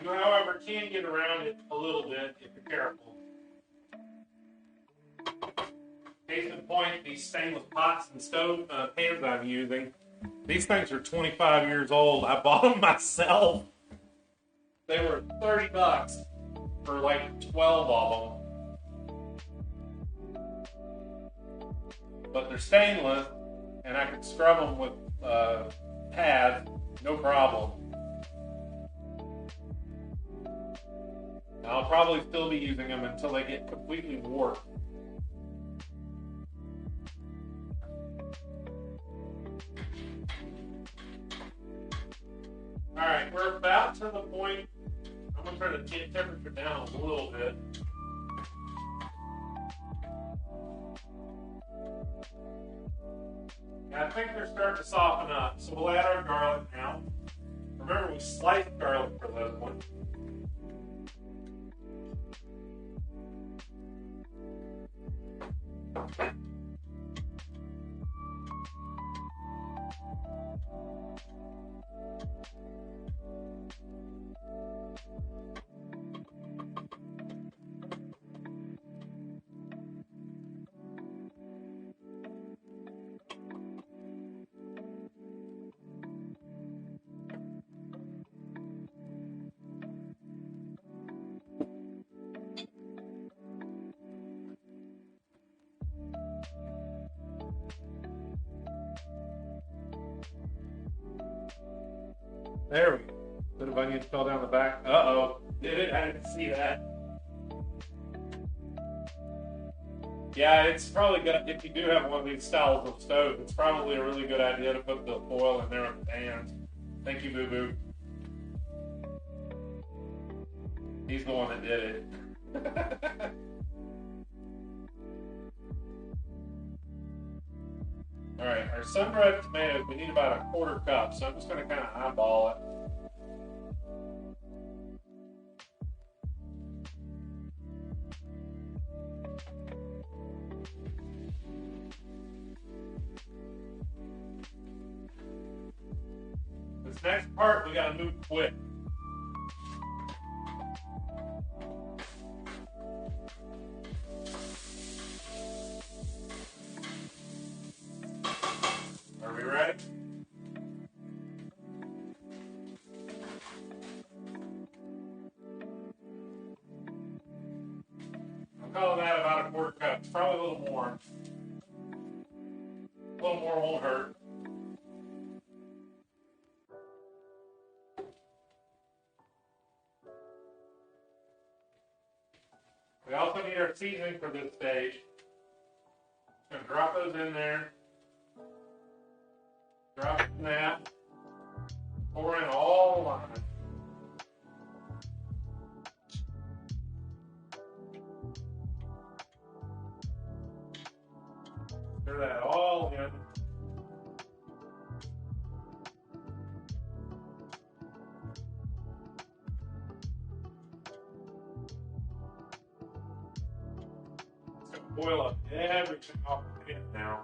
You, however, can get around it a little bit if you're careful. Case in point, these stainless pots and stove pans I'm using, these things are 25 years old. I bought them myself. They were $30 for like 12 of them. But they're stainless, and I could scrub them with pads, no problem. I'll probably still be using them until they get completely warped. Alright, we're about to the point. I'm going to try to get temperature down a little bit. I think they're starting to soften up, so we'll add our garlic now. Remember, we sliced garlic for this one. There we go. Bit of onion fell down the back. Uh-oh. Did it? I didn't see that. Yeah, it's probably good, if you do have one of these styles of stove, it's probably a really good idea to put the foil in there on the pans. Thank you, Boo Boo. He's the one that did it. Alright, our sun-dried tomatoes, we need about a quarter cup, so I'm just going to kind of eyeball it. This next part, we got to move quick. Are we ready? I'm calling that about a quarter cup. It's probably a little more. A little more won't hurt. We also need our seasoning for this stage. Gonna drop those in there. Drop in that. Pour in all the lime. Stir that all in. It's gonna boil up everything off the pan now.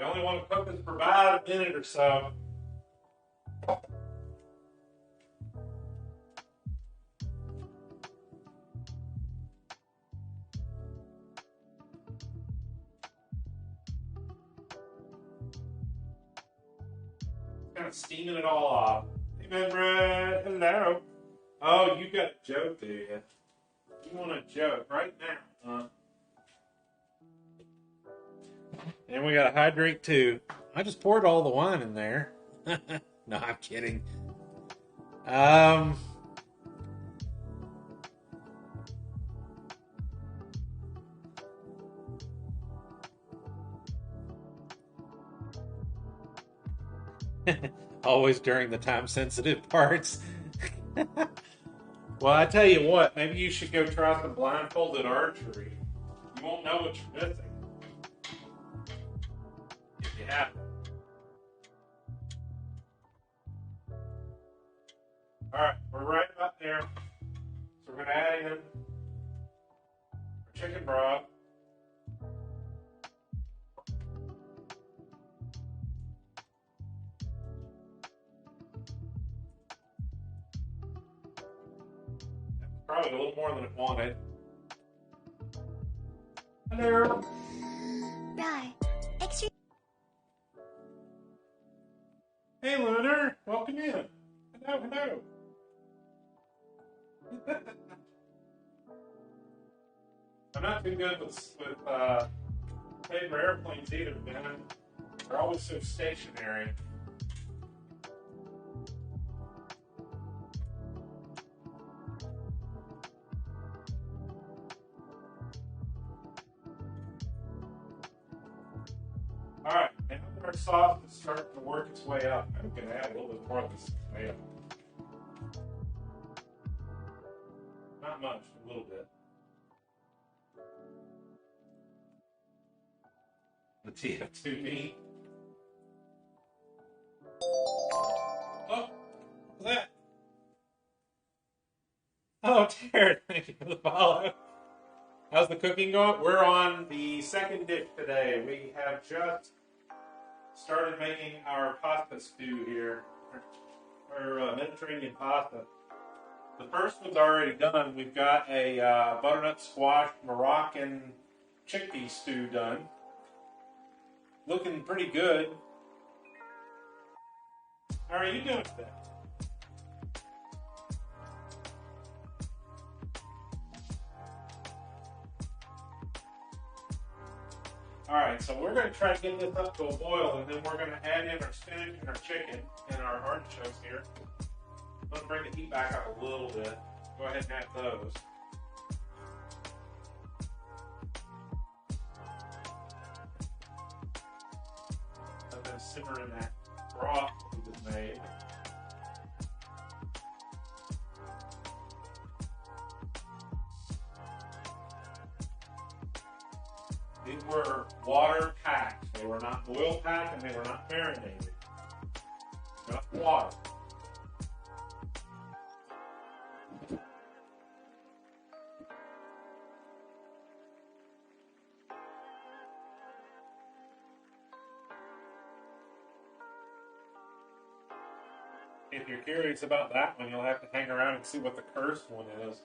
You only want to cook this for about a minute or so. Kind of steaming it all off. Hey, man, Brad. Hello. Oh, you got a joke, do you? You want a joke right now, huh? And we got to hydrate too. I just poured all the wine in there. No, I'm kidding. Always during the time sensitive parts. Well, I tell you what, maybe you should go try some blindfolded archery. You won't know what you're missing if you haven't. All right, we're right about there. So we're going to add in our chicken broth. Probably a little more than it wanted. Hello. Right. Extra. Hey, Lunar. Welcome in. Hello. I'm not too good with paper airplanes either, man. They're always so stationary. All right, now that our sauce is starting to work its way up, I'm going to add a little bit more of this tomato. Not much, a little bit. The TF2 Oh, what's that? Oh, Jared, thank you for the follow. How's the cooking going? We're on the second dish today. We have just started making our pasta stew here, our Mediterranean pasta. The first one's already done. We've got a butternut squash Moroccan chickpea stew done. Looking pretty good. How are you doing today? Alright, so we're going to try to get this up to a boil, and then we're going to add in our spinach and our chicken and our artichokes here. I'm going to bring the heat back up a little bit. Go ahead and add those. And then simmer in that broth that we just made. These were water packed. They were not oil packed and they were not marinated. Just water. If you're curious about that one, you'll have to hang around and see what the cursed one is.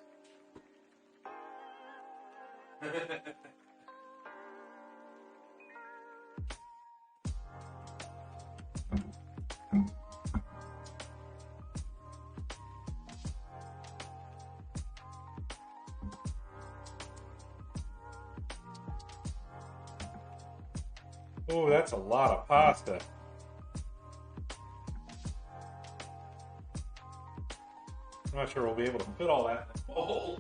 Oh, that's a lot of pasta. I'm not sure we'll be able to fit all that in the bowl.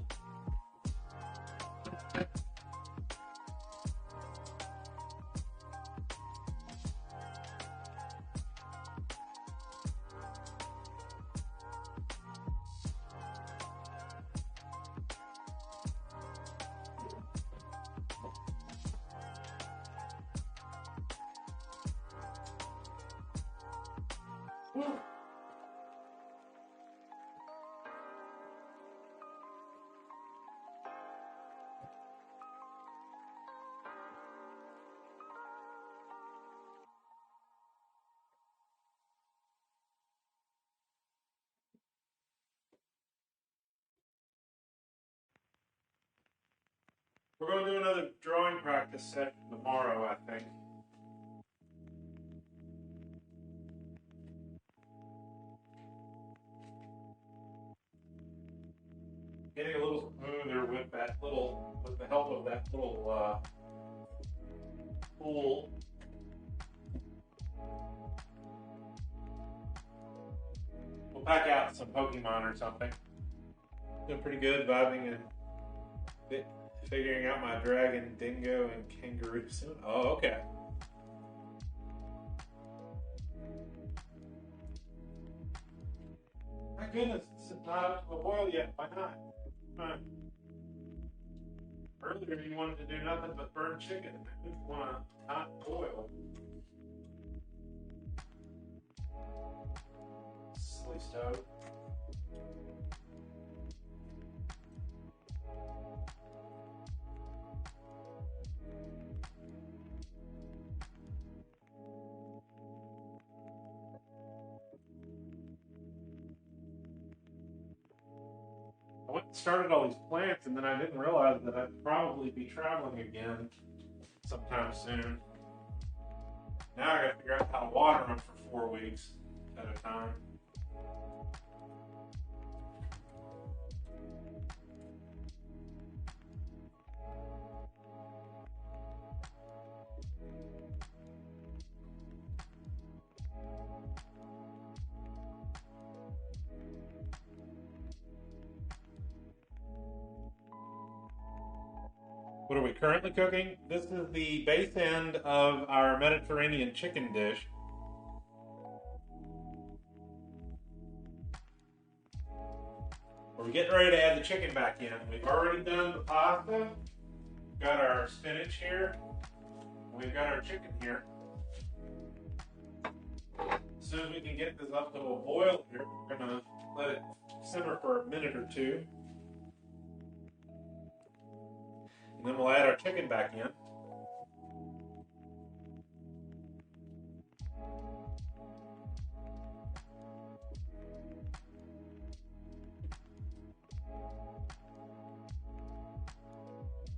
We're going to do another drawing practice session tomorrow, I think. Getting a little smoother with the help of that little tool. We'll pack out some Pokemon or something. Doing pretty good, vibing and figuring out my dragon, dingo, and kangaroo soon. Oh, okay. My goodness, it's not up to a boil yet. Why not? Fine. Earlier you wanted to do nothing but burn chicken. Now you want to not boil. Silly stove. I went and started all these plants, and then I didn't realize that I'd probably be traveling again sometime soon. Now I gotta figure out how to water them for 4 weeks at a time. What are we currently cooking? This is the base end of our Mediterranean chicken dish. We're getting ready to add the chicken back in. We've already done the pasta. We've got our spinach here. We've got our chicken here. As soon as we can get this up to a boil here, we're going to let it simmer for a minute or two. And then we'll add our chicken back in.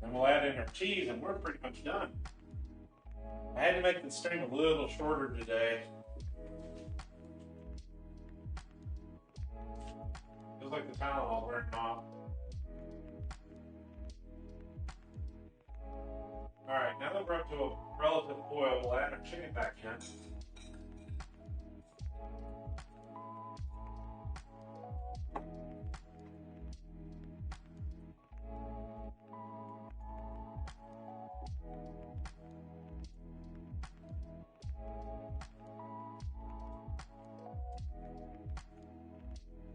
Then we'll add in our cheese, and we're pretty much done. I had to make the stream a little shorter today. Feels like the Tylenol's wearing off. Alright, now that we're up to a relative boil, we'll add our chicken back in.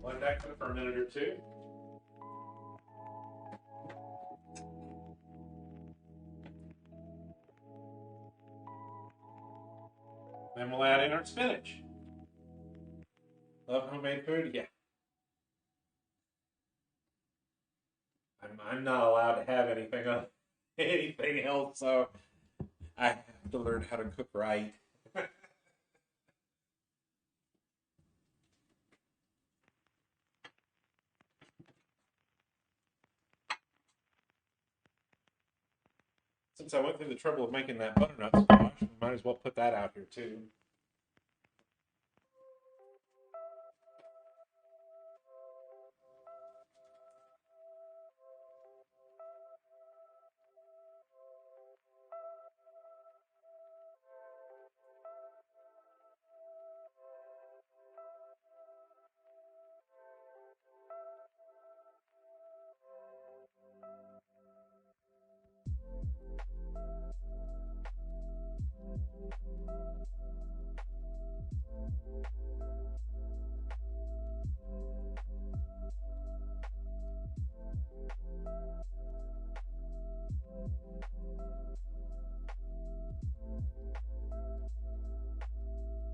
Let that cook for a minute or two. Then we'll add in our spinach. Love homemade food? Yeah. I'm not allowed to have anything else, so I have to learn how to cook right. Since I went through the trouble of making that butternut squash, we might as well put that out here too.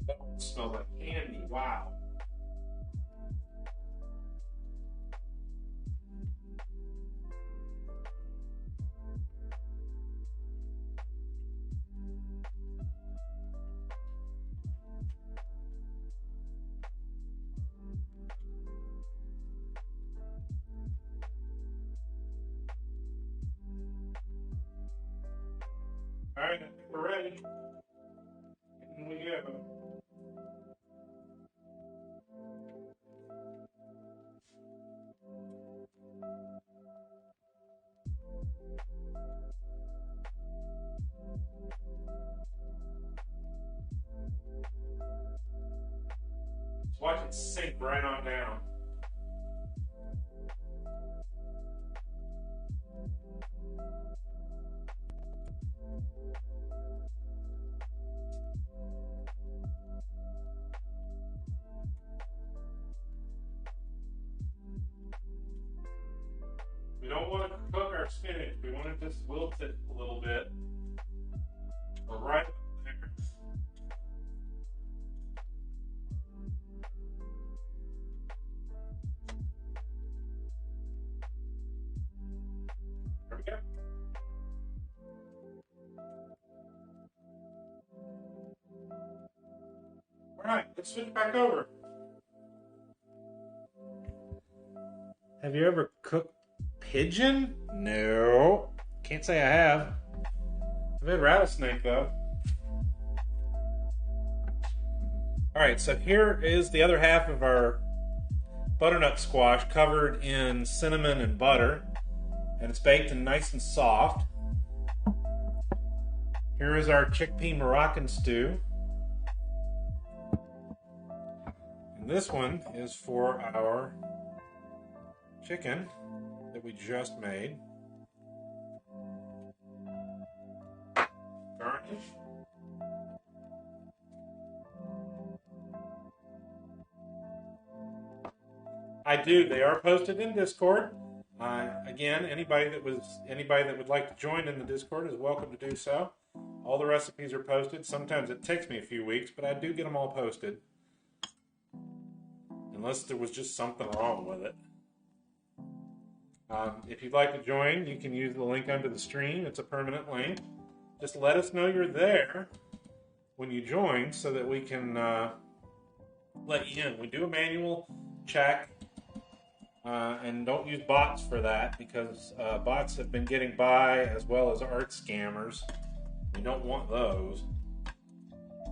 That smells like candy. Wow. Just watch it sink right on down. We don't want to cook our spinach. We want to just wilt it a little bit. We're right up there. There we go. All right, let's switch back over. Have you ever cooked pigeon? No. Can't say I have. I've had rattlesnake though. Alright, so here is the other half of our butternut squash covered in cinnamon and butter. And it's baked and nice and soft. Here is our chickpea Moroccan stew. And this one is for our chicken that we just made. Garnish. I do. They are posted in Discord. Again, anybody that would like to join in the Discord is welcome to do so. All the recipes are posted. Sometimes it takes me a few weeks, but I do get them all posted. Unless there was just something wrong with it. If you'd like to join, you can use the link under the stream. It's a permanent link. Just let us know you're there when you join so that we can let you in. We do a manual check and don't use bots for that because bots have been getting by as well as art scammers. We don't want those.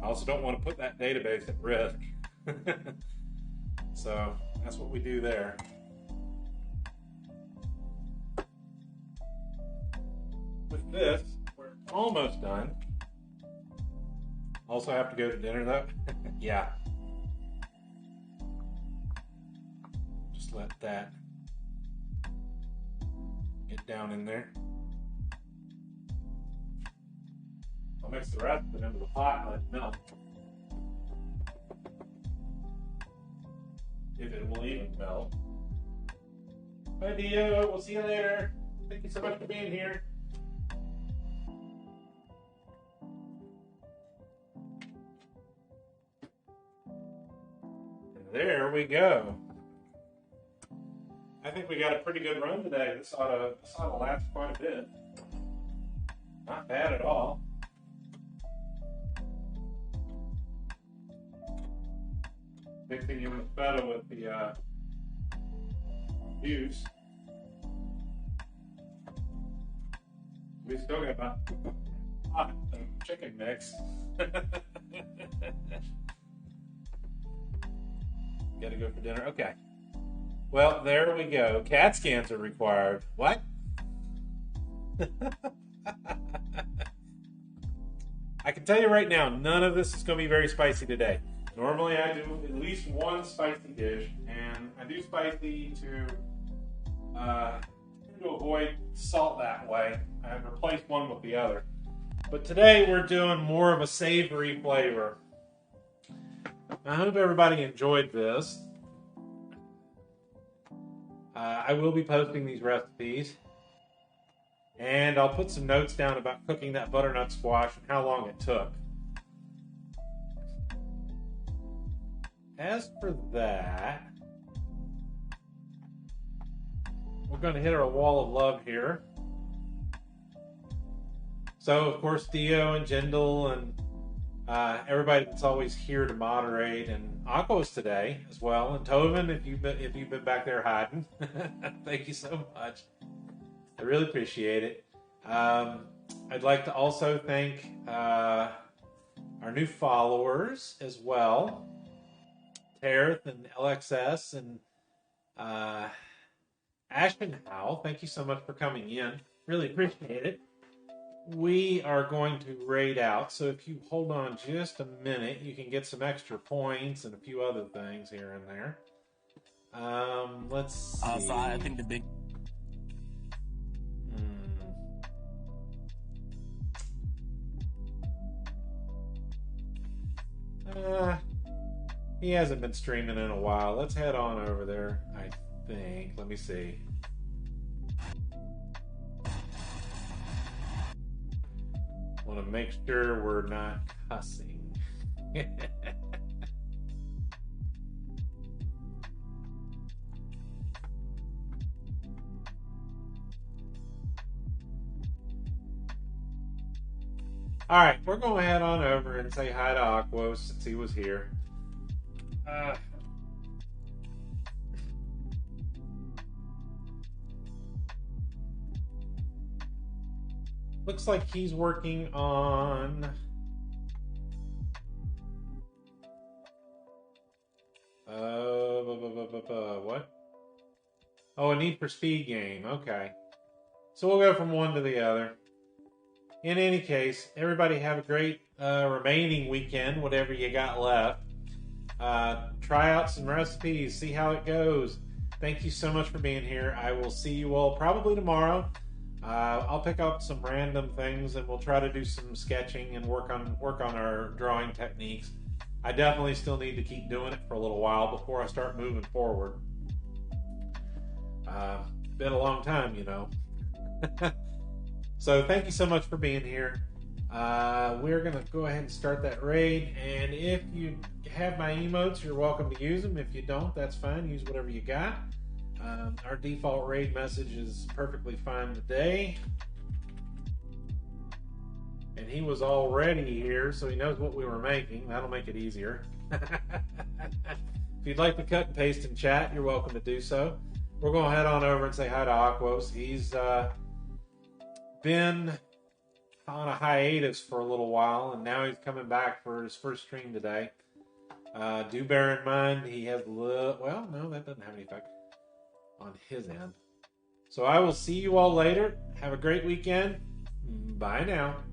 I also don't want to put that database at risk. So that's what we do there. With this, we're almost done. Also have to go to dinner though. Yeah. Just let that get down in there. I'll mix the rest of it into the pot and let it melt. If it will even melt. Bye, Dio. We'll see you later. Thank you so much for being here. There we go. I think we got a pretty good run today. This ought to last quite a bit. Not bad at all. Mixing in the feta with the juice. We still got about hot chicken mix. Gotta go for dinner. Okay. Well, there we go. CAT scans are required. What? I can tell you right now, none of this is going to be very spicy today. Normally I do at least one spicy dish, and I do spicy to avoid salt that way. I replace one with the other. But today we're doing more of a savory flavor. I hope everybody enjoyed this. I will be posting these recipes. And I'll put some notes down about cooking that butternut squash and how long it took. As for that, we're going to hit our wall of love here. So, of course, Dio and Jindal and everybody that's always here to moderate, and Akko's today as well, and Tovin, if you've been back there hiding, thank you so much. I really appreciate it. I'd like to also thank our new followers as well. Tareth and LXS and Ashenhow, thank you so much for coming in. Really appreciate it. We are going to raid out, so if you hold on just a minute, you can get some extra points and a few other things here and there. Let's see. So I think the big... He hasn't been streaming in a while. Let's head on over there, I think. Let me see. Want to make sure we're not cussing. All right, we're going to head on over and say hi to Aquos since he was here. Looks like he's working on what? Oh, a Need for Speed game. Okay. So we'll go from one to the other. In any case, everybody have a great remaining weekend, whatever you got left. Try out some recipes, see how it goes. Thank you so much for being here. I will see you all probably tomorrow. I'll pick up some random things and we'll try to do some sketching and work on our drawing techniques. I definitely still need to keep doing it for a little while before I start moving forward. Been a long time, you know. So thank you so much for being here. We're going to go ahead and start that raid. And if you have my emotes, you're welcome to use them. If you don't, that's fine. Use whatever you got. Our default raid message is perfectly fine today. And he was already here, so he knows what we were making. That'll make it easier. If you'd like to cut and paste in chat, you're welcome to do so. We're going to head on over and say hi to Aquos. He's been on a hiatus for a little while, and now he's coming back for his first stream today. Do bear in mind he has well, no, that doesn't have any effect on his end. So I will see you all later. Have a great weekend. Bye now.